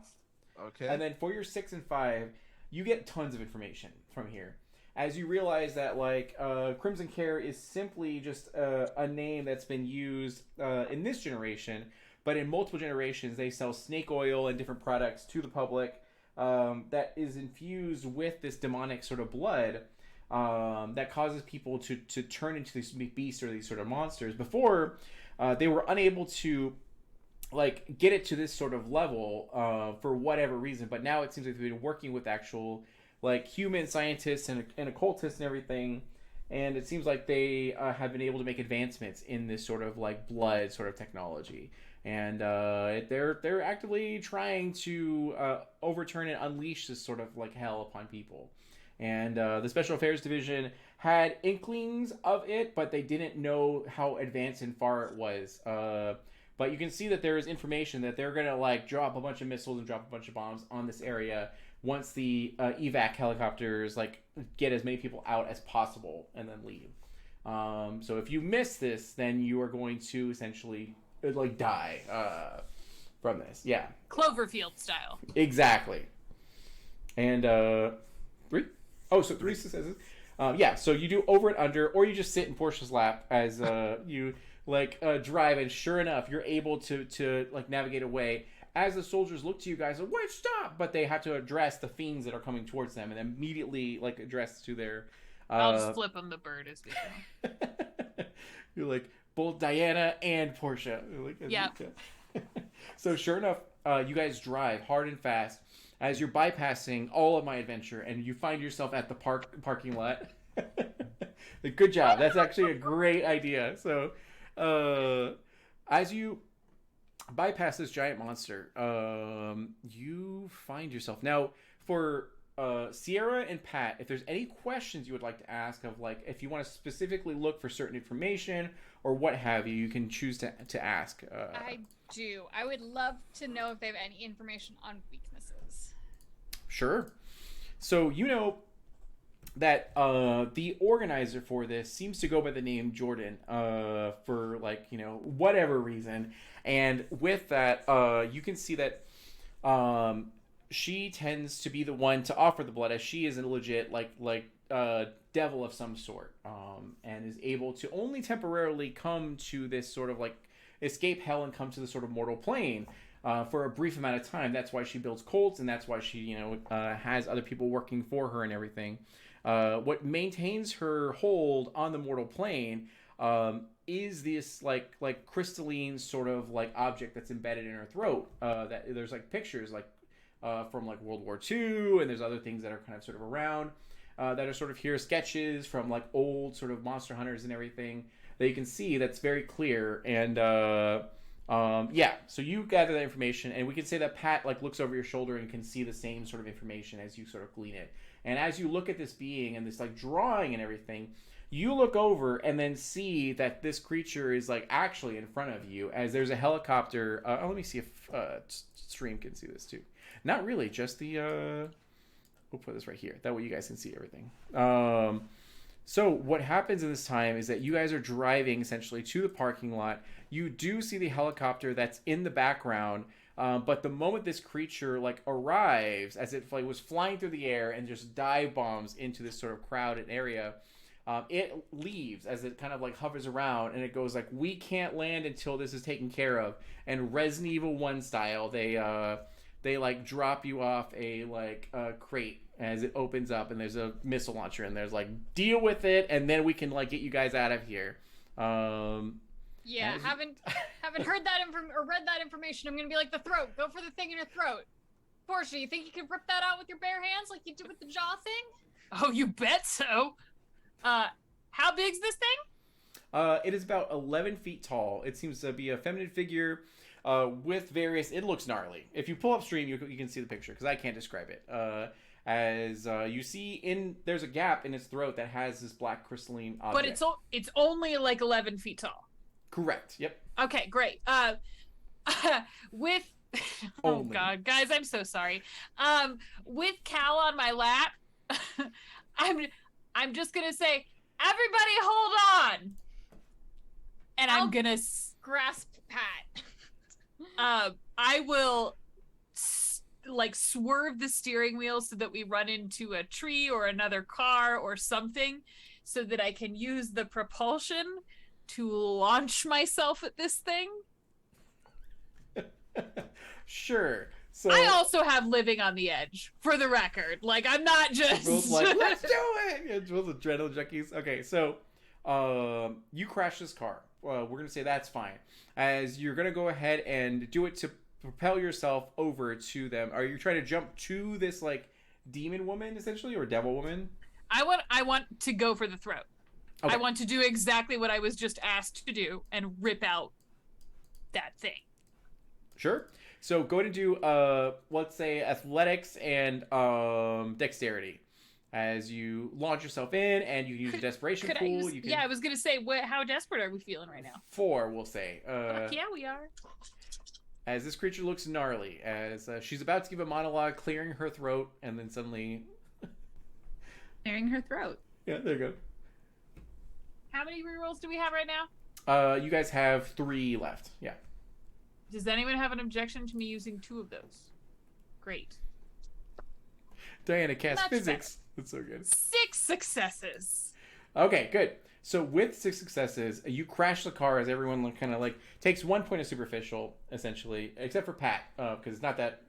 Okay. And then for your 6 and 5, you get tons of information from here. As you realize that, like, Crimson Care is simply just a name that's been used in this generation, but in multiple generations, they sell snake oil and different products to the public that is infused with this demonic sort of blood that causes people to turn into these beasts or these sort of monsters. Before, they were unable to like get it to this sort of level for whatever reason, but now it seems like they've been working with actual like human scientists and occultists and everything, and it seems like they have been able to make advancements in this sort of like blood sort of technology, and they're actively trying to overturn and unleash this sort of like hell upon people. And the Special Affairs Division had inklings of it, but they didn't know how advanced and far it was. But you can see that there is information that they're going to like drop a bunch of missiles and drop a bunch of bombs on this area once the evac helicopters like get as many people out as possible and then leave. So if you miss this, then you are going to essentially like die from this. Yeah, Cloverfield style. exactly. And 3? Oh, so 3 successes. Yeah, so you do over and under, or you just sit in Portia's lap as you like drive, and sure enough, you're able to like navigate away as the soldiers look to you guys like, wait, stop! But they have to address the fiends that are coming towards them, and immediately like address to their. I'll just flip them the bird as we go. You're like both Diana and Portia. Like, Yeah. So sure enough, you guys drive hard and fast as you're bypassing all of my adventure, and you find yourself at the parking lot. Good job. That's actually a great idea. So, as you bypass this giant monster, you find yourself now for Sierra and Pat. If there's any questions you would like to ask of, like, if you want to specifically look for certain information or what have you, you can choose to ask. I do. I would love to know if they have any information on weaknesses. Sure. So you know that the organizer for this seems to go by the name Jordan for like, you know, whatever reason. And with that, you can see that she tends to be the one to offer the blood, as she is a legit like devil of some sort, and is able to only temporarily come to this sort of like escape hell and come to the sort of mortal plane for a brief amount of time. That's why she builds cults, and that's why she, you know, has other people working for her and everything. What maintains her hold on the mortal plane is this like crystalline sort of like object that's embedded in her throat. That there's like pictures like from like World War II, and there's other things that are kind of sort of around that are sort of here, sketches from like old sort of monster hunters and everything that you can see that's very clear. And Yeah, so you gather that information, and we can say that Pat like looks over your shoulder and can see the same sort of information as you sort of glean it. And as you look at this being and this like drawing and everything, you look over and then see that this creature is like actually in front of you. As there's a helicopter. Let me see if stream can see this too. Not really, just the. We'll put this right here. That way you guys can see everything. So what happens in this time is that you guys are driving essentially to the parking lot. You do see the helicopter that's in the background, but the moment this creature like arrives, as it like was flying through the air and just dive bombs into this sort of crowded area, it leaves as it kind of like hovers around, and it goes like, "We can't land until this is taken care of." And Resident Evil 1 style, they like drop you off a like crate as it opens up, and there's a missile launcher, and there's like, deal with it, and then we can like get you guys out of here. Yeah, haven't heard that or read that information. I'm gonna be like, the throat. Go for the thing in your throat. Portia, you think you can rip that out with your bare hands like you did with the jaw thing? Oh, you bet so. How big's this thing? It is about 11 feet tall. It seems to be a feminine figure with various. It looks gnarly. If you pull up stream, you can see the picture because I can't describe it. As you see, there's a gap in its throat that has this black crystalline object. But it's only like 11 feet tall. Correct. Yep. Okay, great. With oh god, guys, I'm so sorry. With Cal on my lap, I'm just gonna say, everybody hold on, and I'm gonna grasp Pat. I will like swerve the steering wheel so that we run into a tree or another car or something, so that I can use the propulsion to launch myself at this thing. Sure. So I also have living on the edge, for the record. Like, I'm not just Jules like, let's do it. Yeah, Jules adrenaline junkies. Okay, so you crash this car. We're gonna say that's fine. As you're gonna go ahead and do it to propel yourself over to them. Are you trying to jump to this like demon woman essentially, or devil woman? I want to go for the throat. Okay. I want to do exactly what I was just asked to do and rip out that thing. Sure. So go ahead and do let's say athletics and dexterity. As you launch yourself in, and you use a desperation pool. Yeah, I was gonna say, how desperate are we feeling right now? 4, we'll say. Yeah, we are. As this creature looks gnarly, as she's about to give a monologue, clearing her throat, and then suddenly clearing her throat. Yeah, there you go. How many rerolls do we have right now? You guys have 3 left. Yeah. Does anyone have an objection to me using 2 of those? Great. Diana cast physics. That's so good. 6 successes. Okay, good. So with 6 successes, you crash the car as everyone kind of like takes 1 point of superficial, essentially, except for Pat, because it's not that.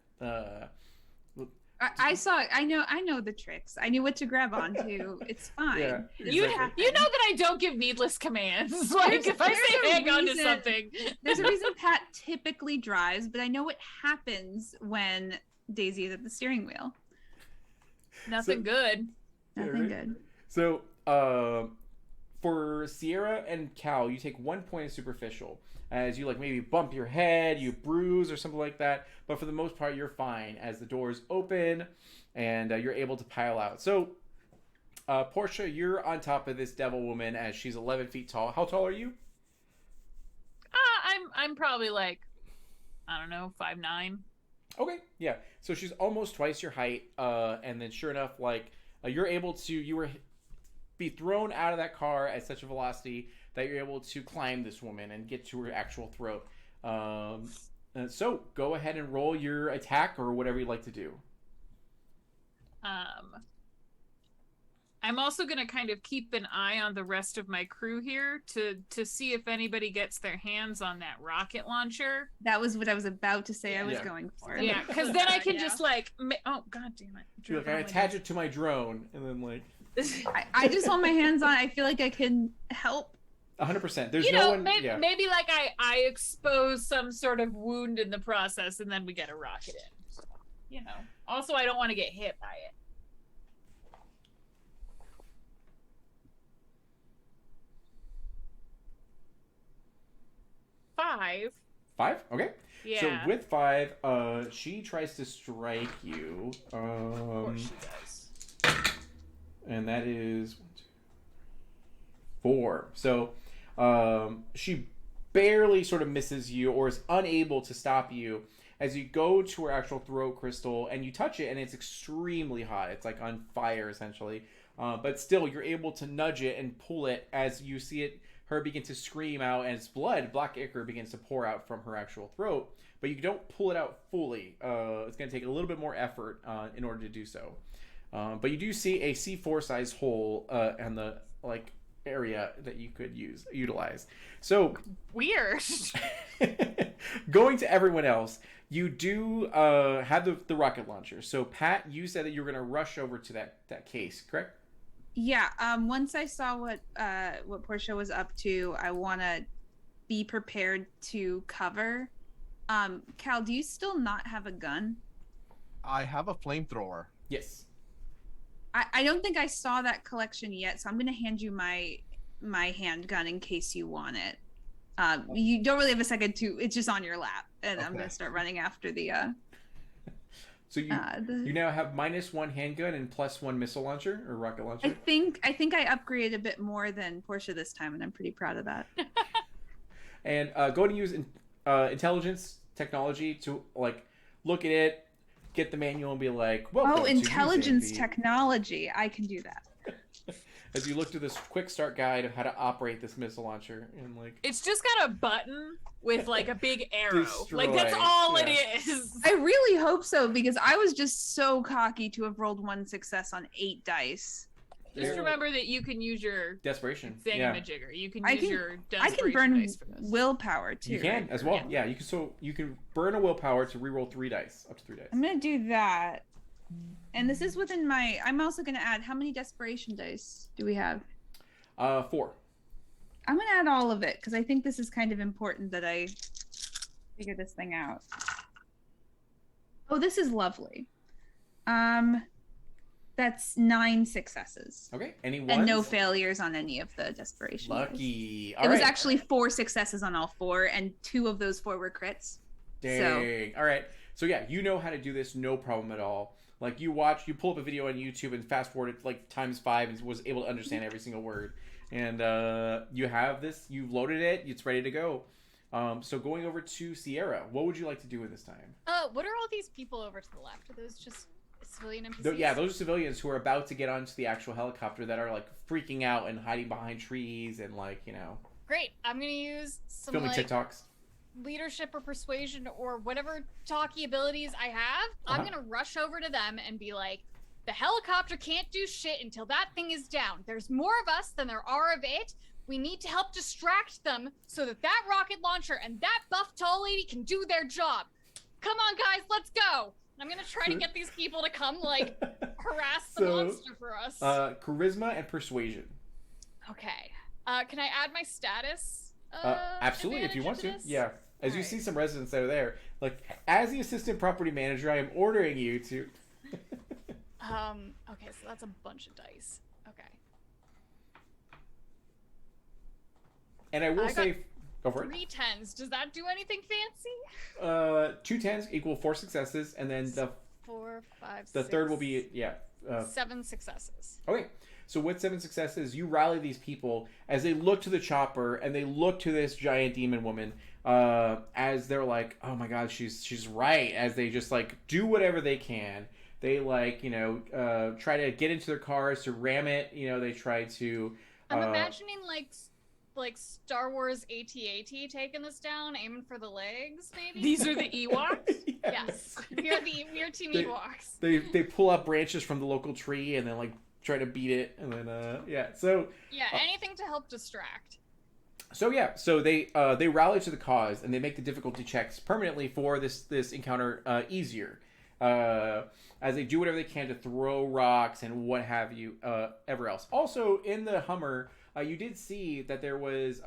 I know the tricks. I knew what to grab onto. It's fine. Yeah, exactly. You know that I don't give needless commands. Like, if I say hang on to something. There's a reason Pat typically drives, but I know what happens when Daisy is at the steering wheel. Nothing good. Nothing good. So, for Sierra and Cal, you take 1 point of superficial. As you like maybe bump your head, you bruise or something like that. But for the most part, you're fine as the doors open and you're able to pile out. So, Portia, you're on top of this devil woman as she's 11 feet tall. How tall are you? I'm probably like, I don't know, 5'9". Okay, yeah. So she's almost twice your height, and then sure enough, like you're able to be thrown out of that car at such a velocity that you're able to climb this woman and get to her actual throat. So go ahead and roll your attack or whatever you'd like to do. I'm also going to kind of keep an eye on the rest of my crew here to see if anybody gets their hands on that rocket launcher. That was what I was about to say I was going for. Yeah, because then I can just like, oh, God damn it. Like, I attach it to my drone and then like... I just want my hands on. I feel like I can help. 100%. There's no one... Maybe like I expose some sort of wound in the process and then we get a rocket in. So, Also, I don't want to get hit by it. 5 5? Okay. Yeah. So with 5, she tries to strike you. Of course she does. And that is 1, 2, 4. So she barely sort of misses you or is unable to stop you as you go to her actual throat crystal and you touch it, and it's extremely hot. It's like on fire essentially. But still, you're able to nudge it and pull it as you see her begin to scream out, and its blood, black ichor, begins to pour out from her actual throat. But you don't pull it out fully. It's going to take a little bit more effort in order to do so. But you do see a C4 size hole in the area that you could utilize. So weird. Going to everyone else, you do have the rocket launcher. So Pat, you said that you were going to rush over to that case, correct? Yeah. Once I saw what Portia was up to, I want to be prepared to cover. Cal, do you still not have a gun? I have a flamethrower. Yes. I don't think I saw that collection yet, so I'm going to hand you my handgun in case you want it. You don't really have a second to. It's just on your lap, and I'm going to start running after the. So you now have -1 handgun and +1 missile launcher or rocket launcher. I think I upgraded a bit more than Portia this time, and I'm pretty proud of that. And go to use intelligence technology to look at it, get the manual, and be like, "Welcome to intelligence using technology! I can do that." As you look through this quick start guide of how to operate this missile launcher, and it's just got a button with a big arrow. Destroy. That's all Yeah. it is. I really hope so, because I was just so cocky to have rolled 1 success on 8 dice. Just remember that you can use your desperation thingamajigger. You can I use can- your I desperation can burn dice for this. willpower too. You can right? as well. Yeah, you can. So you can burn a willpower to reroll 3 dice, up to 3 dice. I'm gonna do that. And this is within my. I'm also gonna add. How many desperation dice do we have? 4. I'm gonna add all of it because I think this is kind of important that I figure this thing out. Oh, this is lovely. That's 9 successes. Okay. Any ones? And no failures on any of the desperation dice. Lucky. It was actually 4 successes on all 4, and 2 of those 4 were crits. Dang. All right. So yeah, you know how to do this, no problem at all. You pull up a video on YouTube and fast forward it ×5 and was able to understand every single word. And you have this, you've loaded it, it's ready to go. So going over to Sierra, what would you like to do in this time? What are all these people over to the left? Are those just civilian NPCs? Yeah, those are civilians who are about to get onto the actual helicopter that are freaking out and hiding behind trees and Great. I'm gonna use some filming TikToks. leadership or persuasion or whatever talky abilities I have. I'm gonna rush over to them and be like, the helicopter can't do shit until that thing is down. There's more of us than there are of it. We need to help distract them so that rocket launcher and that buff tall lady can do their job. Come on, guys, let's go. I'm gonna try to get these people to come harass the monster for us. Charisma and persuasion. Okay. Can I add my status? Absolutely, if you want to. this? Yeah. As you see some residents that are there, as the assistant property manager, I am ordering you to. Okay, so that's a bunch of dice. Okay. And I will say, go for it. 3 10s. Does that do anything fancy? 2 10s equal 4 successes, and then the 4, 5, the 6, third will be 7 successes. Okay. So with 7 successes, you rally these people as they look to the chopper and they look to this giant demon woman as they're like, oh my god, she's right. As they just do whatever they can. They try to get into their cars to ram it. They try to. I'm imagining like Star Wars AT-AT taking this down, aiming for the legs, maybe. These are the Ewoks? Yes. We are Team Ewoks. They pull up branches from the local tree and then try to beat it, and then so anything to help distract. So they rally to the cause and they make the difficulty checks permanently for this encounter easier, as they do whatever they can to throw rocks and what have you ever else. Also in the Hummer, you did see that there was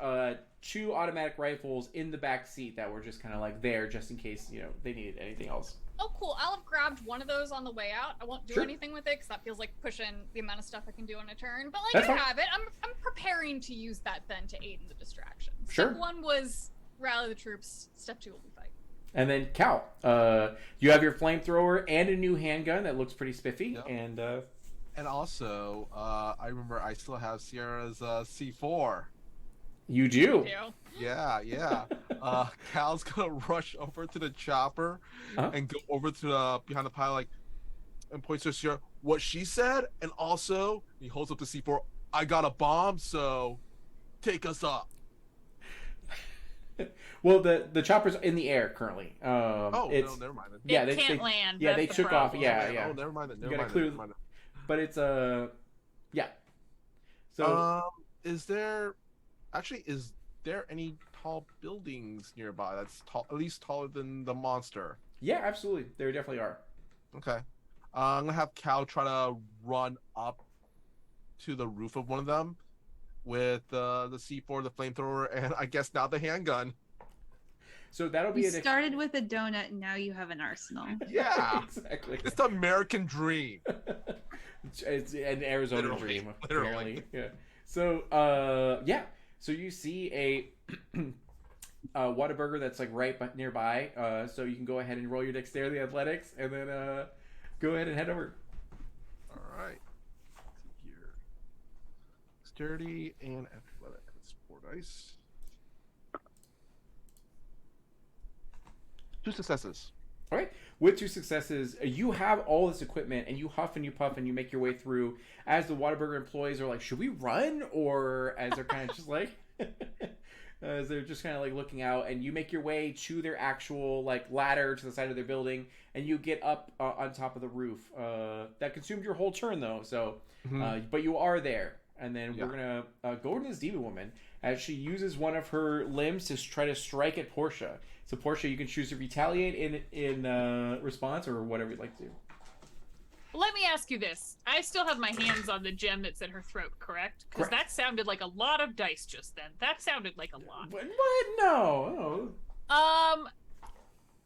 2 automatic rifles in the back seat that were just kind of there just in case they needed anything else. Oh, cool. I'll have grabbed one of those on the way out. I won't do anything with it because that feels like pushing the amount of stuff I can do on a turn. But I have it. I'm preparing to use that then to aid in the distractions. Sure. One was rally the troops. Step 2 will be fight. And then Cal, you have your flamethrower and a new handgun that looks pretty spiffy. Yep. And also, I remember I still have Sierra's C4. you do. Yeah. Cal's gonna rush over to the chopper and go over to the behind the pile, like, and points to Sierra. What she said, and also he holds up the C4. I got a bomb, so take us up. Well, the chopper's in the air currently. No, it's never mind. yeah, It they can't land. Yeah, That's they the took off. problem. Yeah. Oh, never mind. You gotta clear. But it's yeah. So is there any tall buildings nearby that's tall, at least taller than the monster? yeah, absolutely, there definitely are. Okay. I'm gonna have Cal try to run up to the roof of one of them with the C4, the flamethrower, and I guess now the handgun. So that'll be You an started with a donut, and now you have an arsenal. Yeah, exactly. it's the American dream. It's an Arizona Literally, dream, literally. apparently. Yeah. So yeah. So you see a Whataburger that's like nearby. So you can go ahead and roll your dexterity athletics, and then go ahead and head over. All right. Let's see here. Dexterity and athletics. 4 dice. 2 successes. All right. With 2 successes, you have all this equipment, and you huff and you puff, and you make your way through. As the Whataburger employees are like, "Should we run?" Or as they're kind of just like, as they're just kind of like looking out, and you make your way to their actual like ladder to the side of their building, and you get up on top of the roof. That consumed your whole turn though, so but you are there, and then we're gonna go over to this demon woman as she uses one of her limbs to try to strike at Portia. So Portia, you can choose to retaliate in response or whatever you'd like to do. Let me ask you this. I still have my hands on the gem that's in her throat, correct? Because Correct. that sounded like a lot of dice just then. That sounded like a lot. What? No.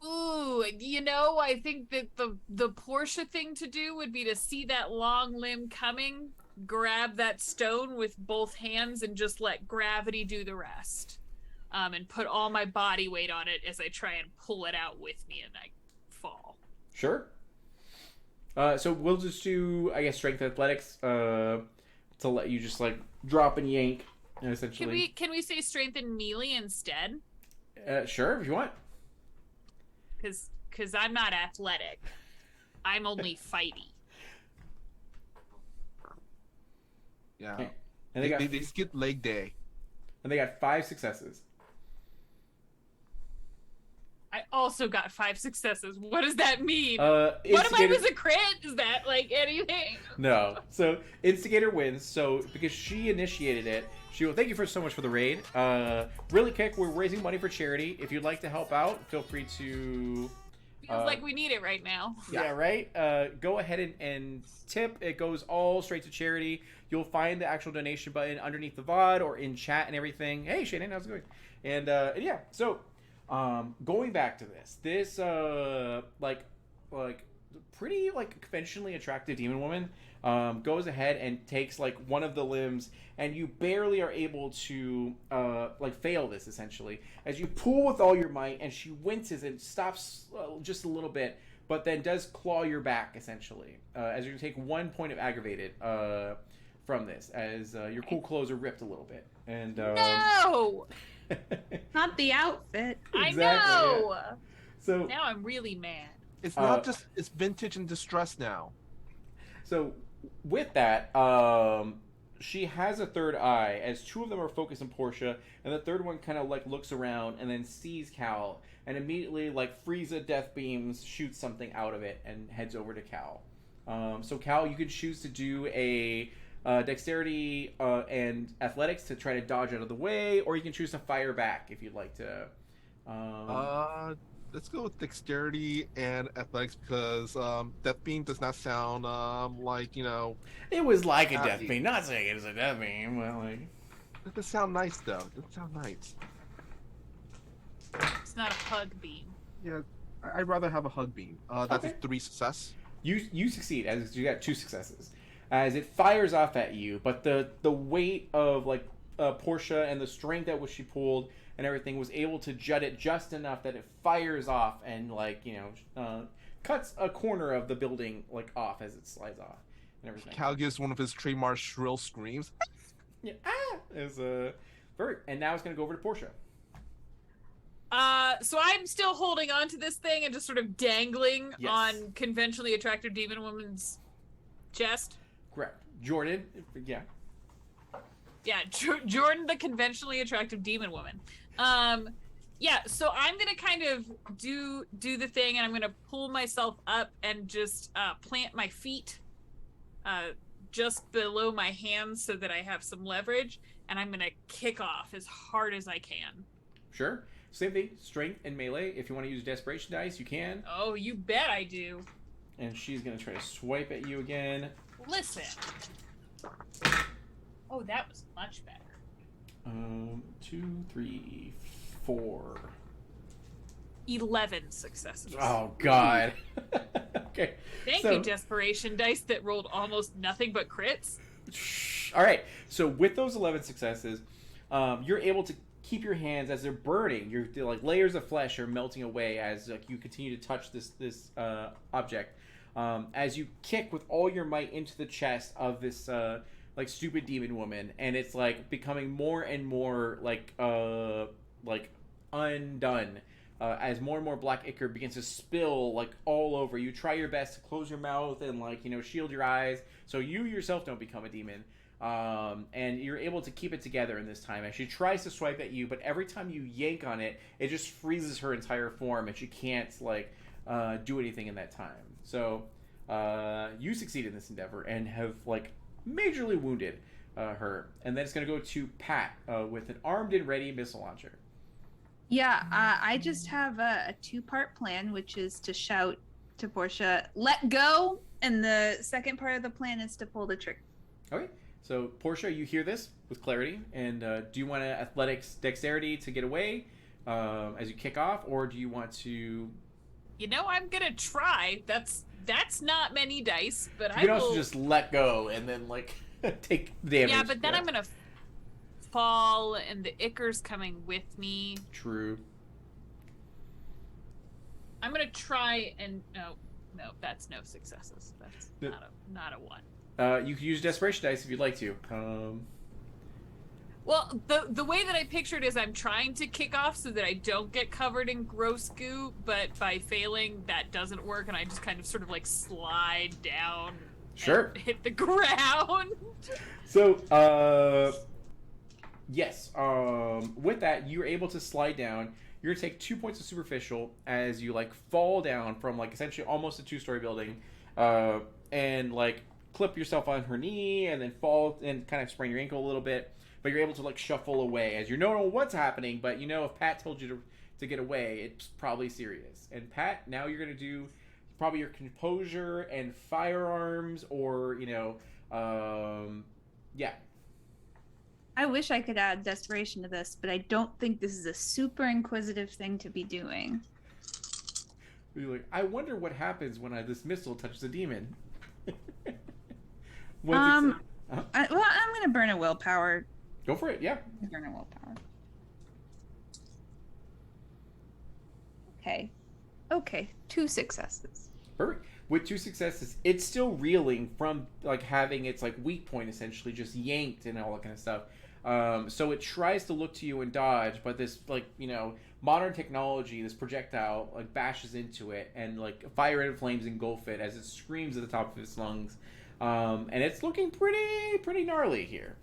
Ooh, I think that the Portia thing to do would be to see that long limb coming, grab that stone with both hands, and just let gravity do the rest. And put all my body weight on it as I try and pull it out with me, and I fall. Sure. So we'll just do, I guess, strength athletics to let you just like drop and yank, essentially. Can we say strength and melee instead? Sure, if you want. Because I'm not athletic. I'm only fighty. Yeah. Okay. And they skipped leg day. And they got 5 successes. I also got 5 successes. What does that mean? What if I was a crit? Is that like anything? No. So Instigator wins. So because she initiated it, she will thank you so much for the raid. Really quick, we're raising money for charity. If you'd like to help out, feel free to. Feels like we need it right now. Yeah, right. Go ahead and tip. It goes all straight to charity. You'll find the actual donation button underneath the VOD or in chat and everything. Hey, Shannon, how's it going? And yeah, so. Going back to this like pretty like conventionally attractive demon woman goes ahead and takes like one of the limbs, and you barely are able to like fail this essentially as you pull with all your might, and she winces and stops just a little bit, but then does claw your back essentially as you take 1 point of aggravated from this as your cool clothes are ripped a little bit. And No! Not the outfit. I Exactly, know! yeah. So Now I'm really mad. It's not just, it's vintage and distress now. So with that, she has a third eye as 2 of them are focused on Portia, and the third one kind of like looks around and then sees Cal, and immediately like Frieza death beams, shoots something out of it, and heads over to Cal. So Cal, you could choose to do a dexterity and athletics to try to dodge out of the way, or you can choose to fire back if you'd like to. Let's go with dexterity and athletics because death beam does not sound like It was like a happy. death beam, not saying it was a death beam. Well, like It does sound nice though. It does sound nice. It's not a hug beam. Yeah, I'd rather have a hug beam. That's Okay. a 3 success. you succeed as you got 2 successes as it fires off at you, but the weight of like Portia and the strength at which she pulled and everything, was able to jut it just enough that it fires off and cuts a corner of the building off as it slides off and everything. Cal gives one of his trademark shrill screams. Yeah, is and now it's gonna go over to Portia. So I'm still holding on to this thing and just sort of dangling Yes. on conventionally attractive demon woman's chest. Correct. Jordan, yeah. Yeah, Jordan, the conventionally attractive demon woman. Yeah, so I'm gonna kind of do the thing, and I'm gonna pull myself up and just plant my feet just below my hands so that I have some leverage, and I'm gonna kick off as hard as I can. Sure. Same thing, strength and melee. If you want to use desperation dice, you can. Oh, you bet I do. And she's gonna try to swipe at you again. Listen. Oh, that was much better. 2, 3, 4. 11 successes. Oh God. Okay. Thank you, desperation dice that rolled almost nothing but crits. All right. So with those 11 successes, you're able to keep your hands as they're burning. You're like layers of flesh are melting away as you continue to touch this object. As you kick with all your might into the chest of this stupid demon woman, and it's becoming more and more undone. As more and more black ichor begins to spill all over. You try your best to close your mouth and shield your eyes so you yourself don't become a demon. And you're able to keep it together in this time as she tries to swipe at you, but every time you yank on it, it just freezes her entire form and she can't do anything in that time. So you succeed in this endeavor and have majorly wounded her. And then it's going to go to Pat with an armed and ready missile launcher. Yeah, I just have a two-part plan, which is to shout to Portia, "Let go!" And the second part of the plan is to pull the trigger. Okay, so Portia, you hear this with clarity, and do you want athletics dexterity to get away as you kick off, or do you want to? I'm gonna try. That's not many dice, but you can also just let go and then take damage. Yeah, but then I'm gonna fall, and the ichor's coming with me. True. I'm gonna try and no, that's no successes. That's not a 1. You could use desperation dice if you'd like to. Well, the way that I pictured is I'm trying to kick off so that I don't get covered in gross goo, but by failing that doesn't work, and I just kind of sort of slide down. Sure. And hit the ground. So, yes. With that, you're able to slide down. You're gonna take 2 points of superficial as you fall down from essentially almost a 2-story building, and clip yourself on her knee, and then fall and kind of sprain your ankle a little bit. But you're able to shuffle away as you don't know what's happening. But if Pat told you to get away, it's probably serious. And Pat, now you're gonna do probably your composure and firearms, or yeah. I wish I could add desperation to this, but I don't think this is a super inquisitive thing to be doing. You're I wonder what happens when this missile touches a demon. I'm gonna burn a willpower. Go for it, yeah. Burn a willpower. Okay, 2 successes. Perfect. With 2 successes, it's still reeling from having its weak point essentially just yanked and all that kind of stuff. So it tries to look to you and dodge, but this modern technology, this projectile bashes into it, and fire and flames engulf it as it screams at the top of its lungs. And it's looking pretty gnarly here.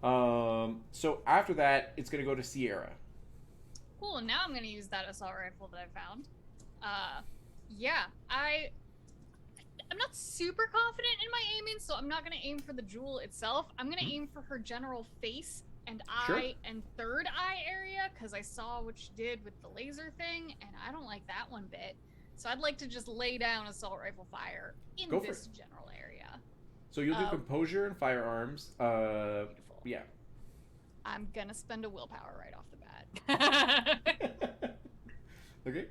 So after that, it's gonna go to Sierra. Cool, and now I'm gonna use that assault rifle that I found. I'm not super confident in my aiming, so I'm not gonna aim for the jewel itself. I'm gonna aim for her general face and eye and third eye area, because I saw what she did with the laser thing, and I don't like that one bit. So I'd like to just lay down assault rifle fire in this general area. So you'll do composure and firearms. Beautiful. Yeah. I'm gonna spend a willpower right off the bat. Okay.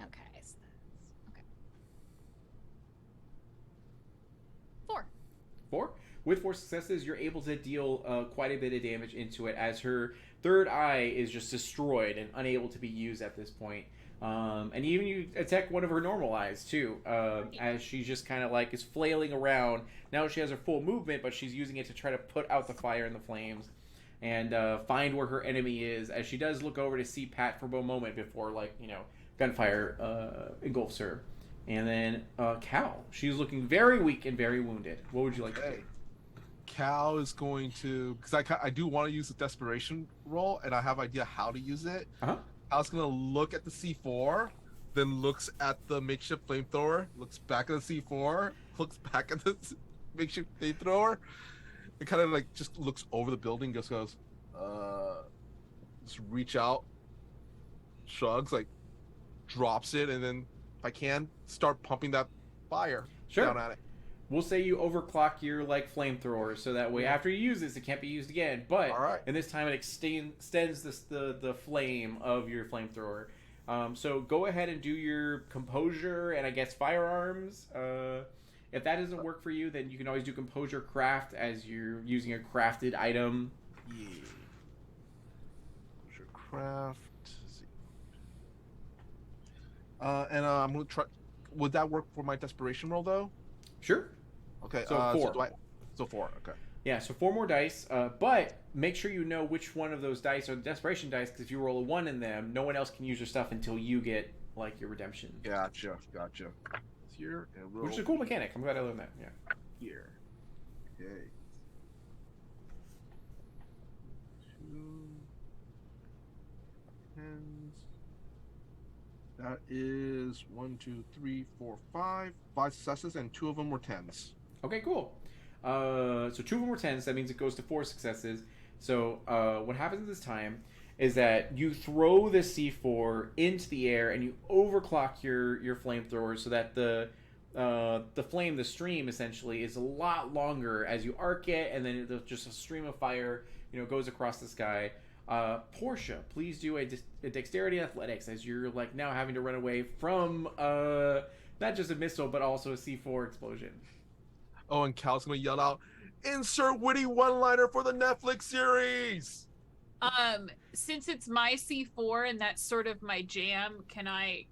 Okay, so that's... Okay. 4. with 4 successes, you're able to deal quite a bit of damage into it as her third eye is just destroyed and unable to be used at this point. And even you attack one of her normal eyes too, as she's just kind of like is flailing around. Now she has her full movement, but she's using it to try to put out the fire and the flames and find where her enemy is, as she does look over to see Pat for a moment before, like, you know, gunfire engulfs her. And then Cal, she's looking very weak and very wounded. What would you like to do? Cal is going to, because I do want to use the desperation roll, and I have idea how to use it. Cal's going to look at the C4, then looks at the makeshift flamethrower, looks back at the C4, looks back at the makeshift flamethrower, and kind of like just looks over the building, just goes, just reach out, shrugs, like drops it, and then if I can, start pumping that fire down at it. We'll say you overclock your like flamethrower, so that way after you use this, it can't be used again. But and this time it extends the flame of your flamethrower. So go ahead and do your composure and I guess firearms. If that doesn't work for you, then you can always do composure craft as you're using a crafted item. Yeah. Composure craft. And I'm gonna try. Would that work for my desperation roll though? Sure. Okay. So 4. So 4. Okay. Yeah. So 4 more dice. But make sure you know which one of those dice are the desperation dice, because if you roll a 1 in them, no one else can use your stuff until you get like your redemption. Gotcha. Here and roll. Which is a cool mechanic. I'm glad I learned that. Yeah. Here. Okay. 2 tens. That is 1, 2, 3, 4, 5. 5 successes, and 2 of them were 10s. Okay, cool. So 2 of them were 10s. That means it goes to 4 successes. So what happens this time is that you throw the C4 into the air and you overclock your flamethrower so that the flame, the stream essentially, is a lot longer as you arc it, and then just a stream of fire, you know, goes across the sky. Portia, please do a dexterity athletics as you're like now having to run away from not just a missile but also a C4 explosion. Oh, and Cal's gonna yell out, "Insert witty one-liner for the Netflix series!" Since it's my C4 and that's sort of my jam, can I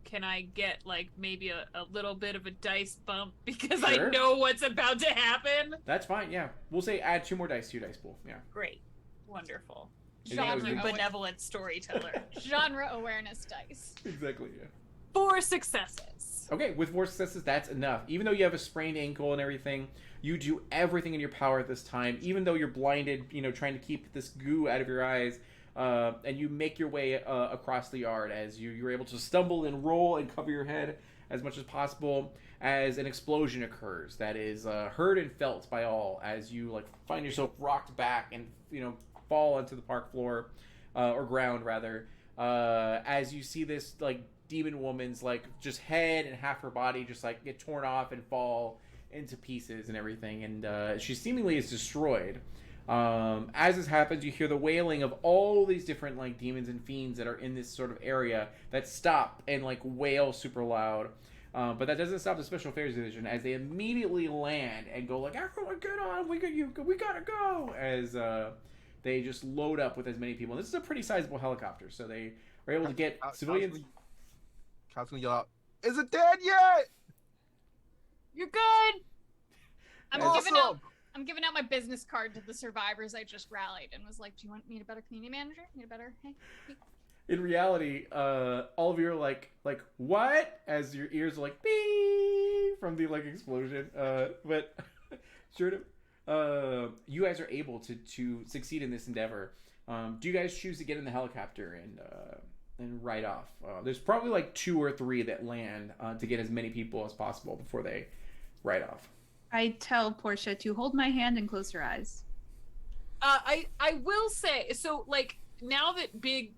get like maybe a little bit of a dice bump because Sure. I know what's about to happen? That's fine, yeah. We'll say add 2 more dice to your dice pool, yeah. Great. Wonderful. And that was Genre good. benevolent storyteller. Genre awareness dice. Exactly, yeah. 4 successes. Okay, with 4 successes, that's enough. Even though you have a sprained ankle and everything, you do everything in your power at this time, even though you're blinded, you know, trying to keep this goo out of your eyes, and you make your way across the yard as you're able to stumble and roll and cover your head as much as possible as an explosion occurs that is heard and felt by all as you like find yourself rocked back and, you know, fall onto the park floor or ground rather, as you see this like demon woman's like just head and half her body just like get torn off and fall into pieces and everything, and she seemingly is destroyed. As this happens, you hear the wailing of all these different like demons and fiends that are in this sort of area that stop and like wail super loud. But that doesn't stop the Special Affairs Division as they immediately land and go like, "Everyone get on, we gotta go!" As they just load up with as many people. And this is a pretty sizable helicopter, so they are able to get civilians. Cal's gonna yell out, "Is it dead yet?" You're good. I'm giving out my business card to the survivors I just rallied and was like, "Do you need a better community manager? Need a better hey?" In reality, all of you are like what? As your ears are like beep from the like explosion. But sure to, you guys are able to succeed in this endeavor. Do you guys choose to get in the helicopter and ride off? There's probably like 2 or 3 that land to get as many people as possible before they ride off. I tell Portia to hold my hand and close her eyes. I will say, so like now that big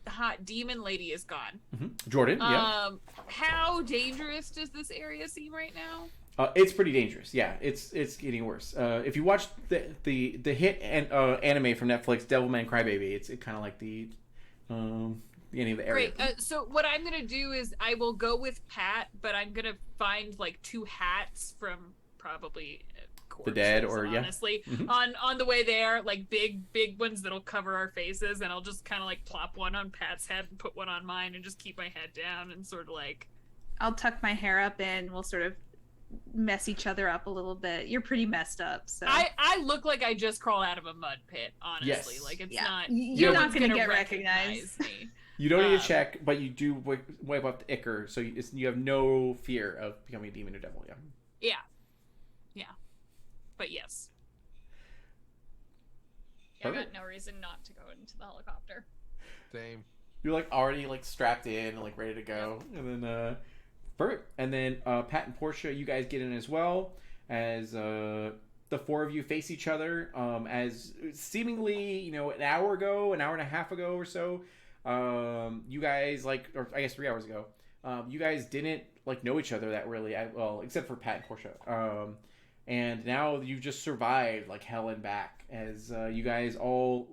hot demon lady is gone, Jordan, yeah. How dangerous does this area seem right now? It's pretty dangerous. Yeah, it's getting worse. If you watch the hit anime from Netflix, Devilman Crybaby, it's kind of like the beginning of the area. Great. So what I'm gonna do is I will go with Pat, but I'm gonna find like 2 hats from probably corpses, dead, or honestly. Mhm. On the way there, like big ones that'll cover our faces, and I'll just kind of like plop one on Pat's head and put one on mine and just keep my head down and sort of like I'll tuck my hair up and we'll sort of mess each other up a little bit. You're pretty messed up, so I look like I just crawled out of a mud pit, honestly. Yes. Like it's Yeah. not You're no not one's gonna gonna get recognize me. You don't need Um, to check, but you do wipe up the ichor, so you have no fear of becoming a demon or devil. Yeah. But yes. Yeah, I got Perfect. no reason not to go into the helicopter. Same. You're like already like strapped in and like ready to go, and then perfect. And then Pat and Portia, you guys get in as well as the four of you face each other. As seemingly an hour and a half ago or so, you guys or I guess 3 hours ago, you guys didn't like know each other that really well, except for Pat and Portia. And now you've just survived like hell and back as you guys all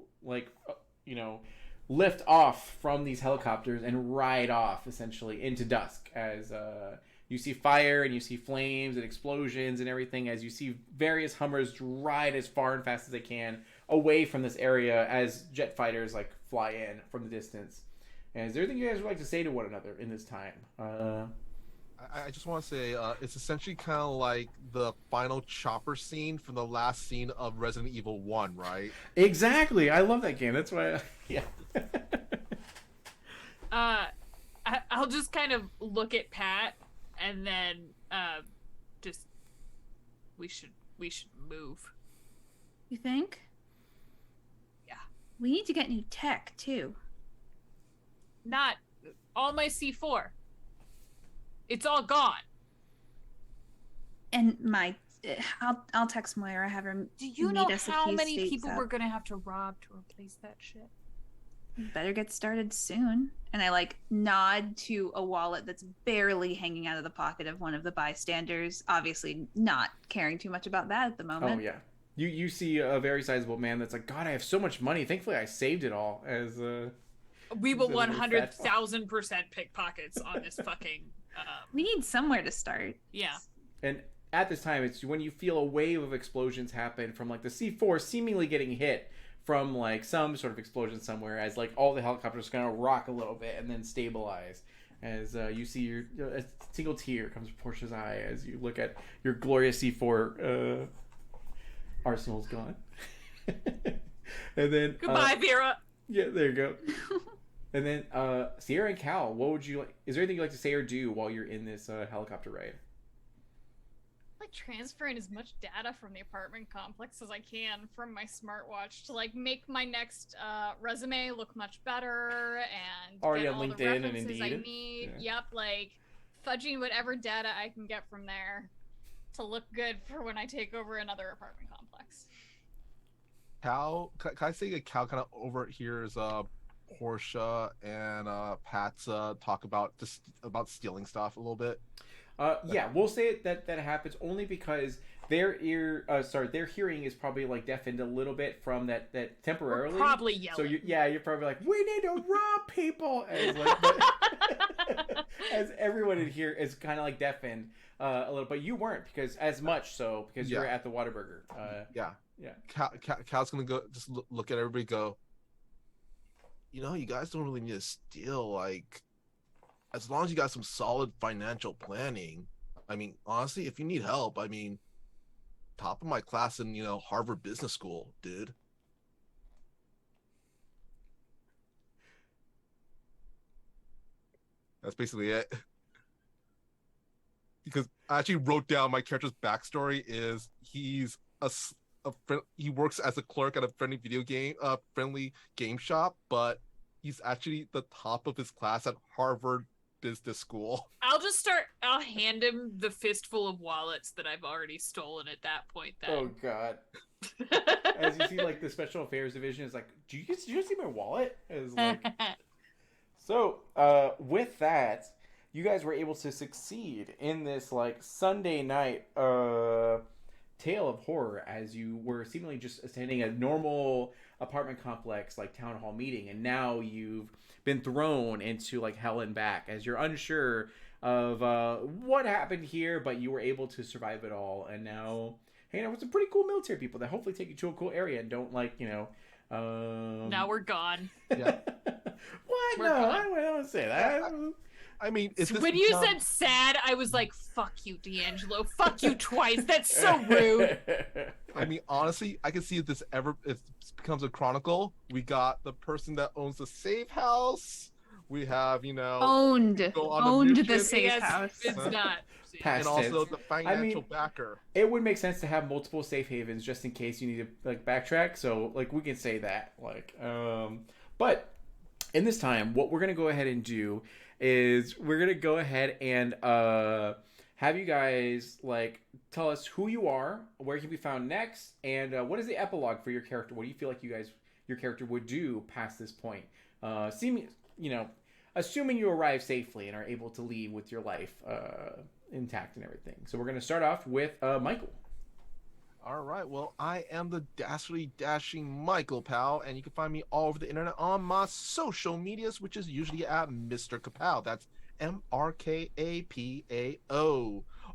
lift off from these helicopters and ride off essentially into dusk as you see fire and you see flames and explosions and everything, as you see various Hummers ride as far and fast as they can away from this area as jet fighters like fly in from the distance. And is there anything you guys would like to say to one another in this time? I just want to say it's essentially kind of like the final chopper scene from the last scene of Resident Evil 1, right? Exactly. I love that game. That's why. Yeah. I'll just kind of look at Pat and then just we should move. You think? Yeah. We need to get new tech too. Not all my C4. It's all gone. And I'll text Moira, have her Do you meet know us how if he many stays people up. we're gonna have to rob to replace that shit? Better get started soon. And I like nod to a wallet that's barely hanging out of the pocket of one of the bystanders, obviously not caring too much about that at the moment. Oh yeah. You see a very sizable man that's like, God, I have so much money. Thankfully, I saved it all. As We will Is that a very fat 100,000% pickpockets on this fucking. We need somewhere to start. Yeah. and at this time, it's when you feel a wave of explosions happen from like the C4 seemingly getting hit from like some sort of explosion somewhere, as like all the helicopters kind of rock a little bit and then stabilize. As you see a single tear comes to Portia's eye as you look at your glorious C4 arsenal's gone. And then Goodbye, Vera. yeah, there you go. And then Sierra and Cal, what would you like? Is there anything you'd like to say or do while you're in this helicopter ride? Like transferring as much data from the apartment complex as I can from my smartwatch to like make my next resume look much better and Already get on all the LinkedIn and references I Indeed. need. Yeah. Yep, like fudging whatever data I can get from there to look good for when I take over another apartment complex. Cal, can I say that Cal kind of overhears Portia and Pat's talk about stealing stuff a little bit? Yeah, we'll say that happens only because their hearing is probably like deafened a little bit from that temporarily. We're probably yelling. So you're probably like, we need to rob people, as like, as everyone in here is kind of like deafened a little, but you weren't because you were at the Whataburger. Yeah. Yeah. Cal's gonna go just look at everybody. Go. You guys don't really need to steal. Like, as long as you got some solid financial planning. I mean, honestly, if you need help, I mean, top of my class in Harvard Business School, dude. That's basically it. Because I actually wrote down my character's backstory is he's he works as a clerk at a friendly game shop, but he's actually the top of his class at Harvard Business School. I'll hand him the fistful of wallets that I've already stolen at that point then. Oh God. As you see, like the special affairs division is like, did you just see my wallet? As like, so with that, you guys were able to succeed in this like Sunday night tale of horror, as you were seemingly just attending a normal apartment complex like town hall meeting, and now you've been thrown into like hell and back as you're unsure of what happened here, but you were able to survive it all, and now hanging out with some pretty cool military people that hopefully take you to a cool area and don't Now we're gone. Yeah. What? We're No, gone. I don't say that. I mean, is this When you become- said sad, I was like, fuck you, D'Angelo. Fuck you twice. That's so rude. I mean, honestly, I can see if this becomes a chronicle. We got the person that owns the safe house. We have, Owned go on a owned the mission. safe Yes, house. It's not. Past and also tense. the financial backer. It would make sense to have multiple safe havens just in case you need to backtrack. So we can say that but in this time, what we're gonna go ahead and do is we're gonna go ahead and have you guys tell us who you are, where you can be found next, and what is the epilogue for your character. What do you feel like your character would do past this point? Assuming you arrive safely and are able to leave with your life intact and everything. So we're going to start off with Michael. All right. Well, I am the dastardly dashing Michael Pal, and you can find me all over the internet on my social medias, which is usually at Mr. Kapow. That's MrKapao.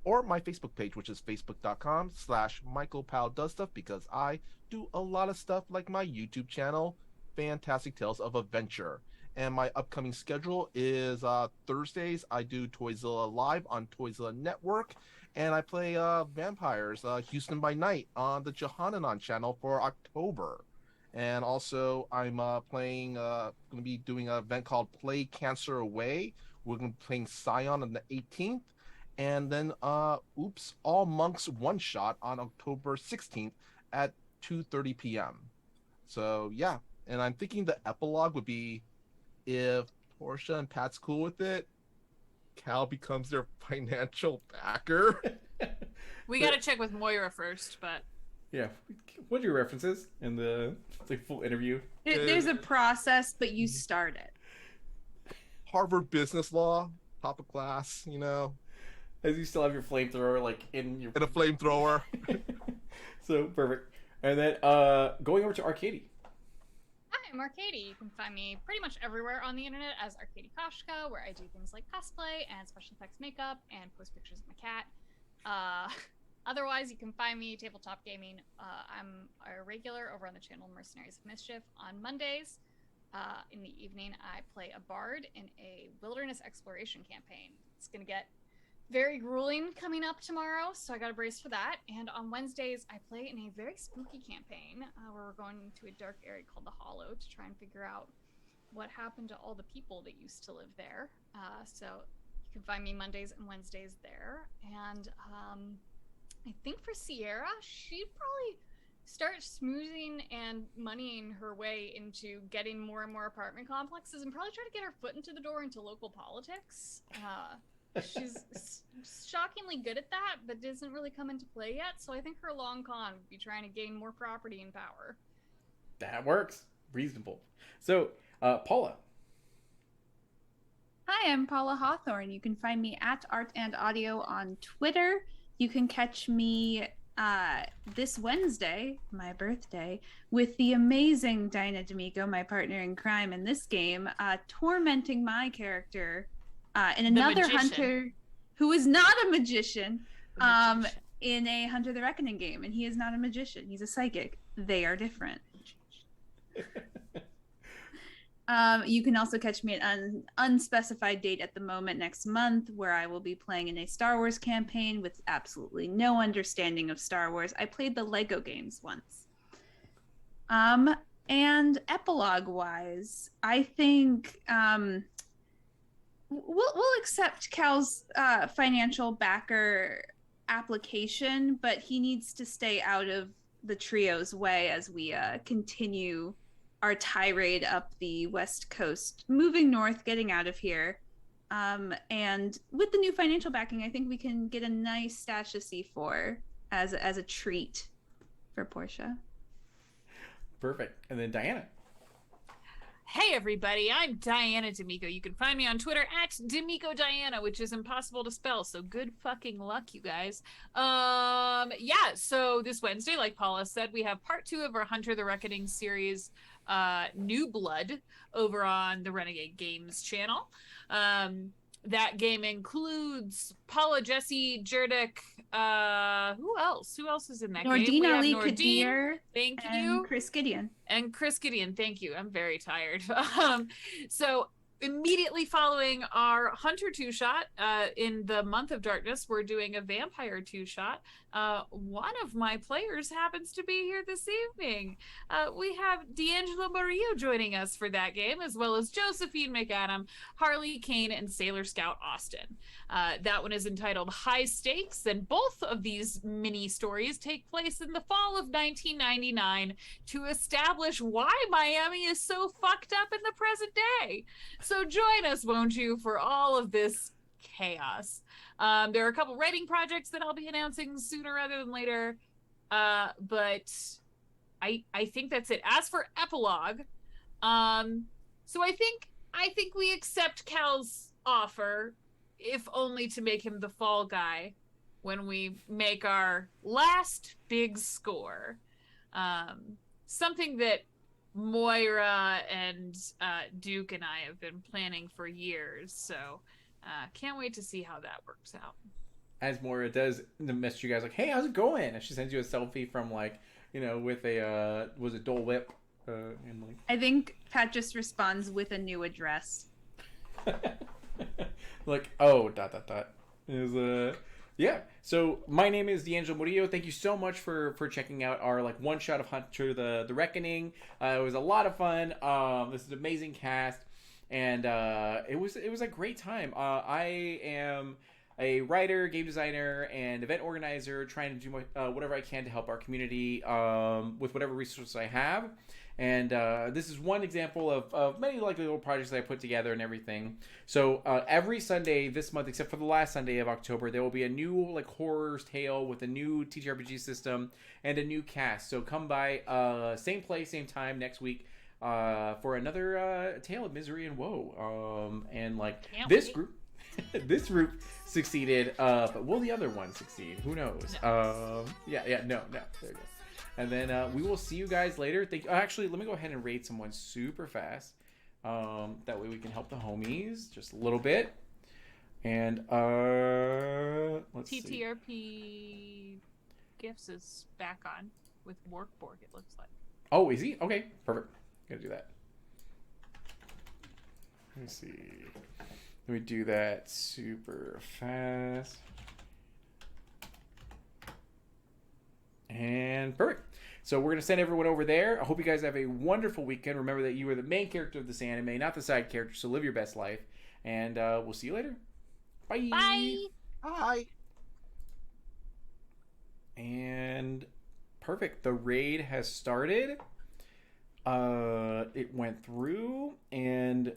Or my Facebook page, which is facebook.com/Michael Pal Does Stuff, because I do a lot of stuff like my YouTube channel, Fantastic Tales of Adventure. And my upcoming schedule is Thursdays, I do Toyzilla Live on Toyzilla Network, and I play Vampires, Houston by Night on the Johananon channel for October. And also, I'm going to be doing an event called Play Cancer Away. We're going to be playing Scion on the 18th. And then, All Monks One Shot on October 16th at 2:30 p.m. So, yeah. And I'm thinking the epilogue would be, if Portia and Pat's cool with it, Cal becomes their financial backer. We got to check with Moira first, but... Yeah. What are your references in the full interview? There's a process, but you start it. Harvard Business Law, top of class, As you still have your flamethrower in your... and a flamethrower. So, perfect. And then going over to Arcady. Hi, I'm Arcady. You can find me pretty much everywhere on the internet as Arcady Koshka, where I do things like cosplay and special effects makeup and post pictures of my cat. Otherwise, you can find me tabletop gaming. I'm a regular over on the channel Mercenaries of Mischief. On Mondays in the evening, I play a bard in a wilderness exploration campaign. It's going to get very grueling coming up tomorrow, so I got to brace for that. And on Wednesdays, I play in a very spooky campaign where we're going to a dark area called the Hollow to try and figure out what happened to all the people that used to live there. So you can find me Mondays and Wednesdays there. And I think for Sierra, she'd probably start smoozing and moneying her way into getting more and more apartment complexes and probably try to get her foot into the door into local politics. She's shockingly good at that, but doesn't really come into play yet. So I think her long con would be trying to gain more property and power. That works. Reasonable. So, Paula. Hi, I'm Paula Hawthorne. You can find me at Art and Audio on Twitter. You can catch me this Wednesday, my birthday, with the amazing Dinah D'Amico, my partner in crime in this game, tormenting my character in another magician. hunter who is not a magician, in a Hunter the Reckoning game. And he is not a magician. He's a psychic. They are different. You can also catch me at an unspecified date at the moment next month, where I will be playing in a Star Wars campaign with absolutely no understanding of Star Wars. I played the Lego games once. And epilogue-wise, I think we'll accept Cal's financial backer application, but he needs to stay out of the trio's way as we continue our tirade up the West Coast, moving north, getting out of here. And with the new financial backing, I think we can get a nice stash of C4 as a treat for Portia. Perfect. And then Diana. Hey everybody, I'm Diana D'Amico. You can find me on Twitter at D'Amico Diana, which is impossible to spell, so good fucking luck, you guys. Yeah, so this Wednesday, like Paula said, we have part 2 of our Hunter the Reckoning series, New Blood, over on the Renegade Games channel. That game includes Paula, Jesse, Jurdik. Who else? Who else is in that game? Nordine We have Ali Nordine. Kadir Thank and you. Chris Gideon. And Chris Gideon, thank you. I'm very tired. So immediately following our Hunter two-shot, in the month of darkness, we're doing a vampire two-shot. One of my players happens to be here this evening. We have D'Angelo Murillo joining us for that game, as well as Josephine McAdam, Harley Kane, and Sailor Scout Austin. That one is entitled High Stakes, and both of these mini stories take place in the fall of 1999 to establish why Miami is so fucked up in the present day. So join us, won't you, for all of this chaos. There are a couple writing projects that I'll be announcing sooner rather than later, but I think that's it. As for epilogue, so I think we accept Cal's offer, if only to make him the fall guy when we make our last big score. Something that Moira and Duke and I have been planning for years, so can't wait to see how that works out. As Moira does message you guys like, hey, how's it going? And she sends you a selfie from like, you know, with a was it Dole Whip, and like. I think Pat just responds with a new address. Like, oh, ... Is yeah. So my name is D'Angelo Murillo. Thank you so much for checking out our like one shot of Hunter the Reckoning. It was a lot of fun. This is an amazing cast, and it was a great time. I am a writer, game designer, and event organizer, trying to do whatever I can to help our community with whatever resources I have. And this is one example of many like little projects that I put together and everything. So every Sunday this month, except for the last Sunday of October, there will be a new like horror tale with a new TTRPG system and a new cast. So come by, same place, same time next week for another tale of misery and woe. And like this group, this group succeeded, but will the other one succeed? Who knows? No. No. There you go. And then we will see you guys later. Actually, let me go ahead and raid someone super fast. That way we can help the homies just a little bit. And let's see. TTRP Gifts is back on with Workborg, it looks like. Oh, is he? Okay, perfect. Gonna do that. Let me see. Let me do that super fast. And perfect. So we're going to send everyone over there. I hope you guys have a wonderful weekend. Remember that you are the main character of this anime, not the side character, so live your best life. And we'll see you later. Bye. Bye. Hi. And perfect. The raid has started. It went through, and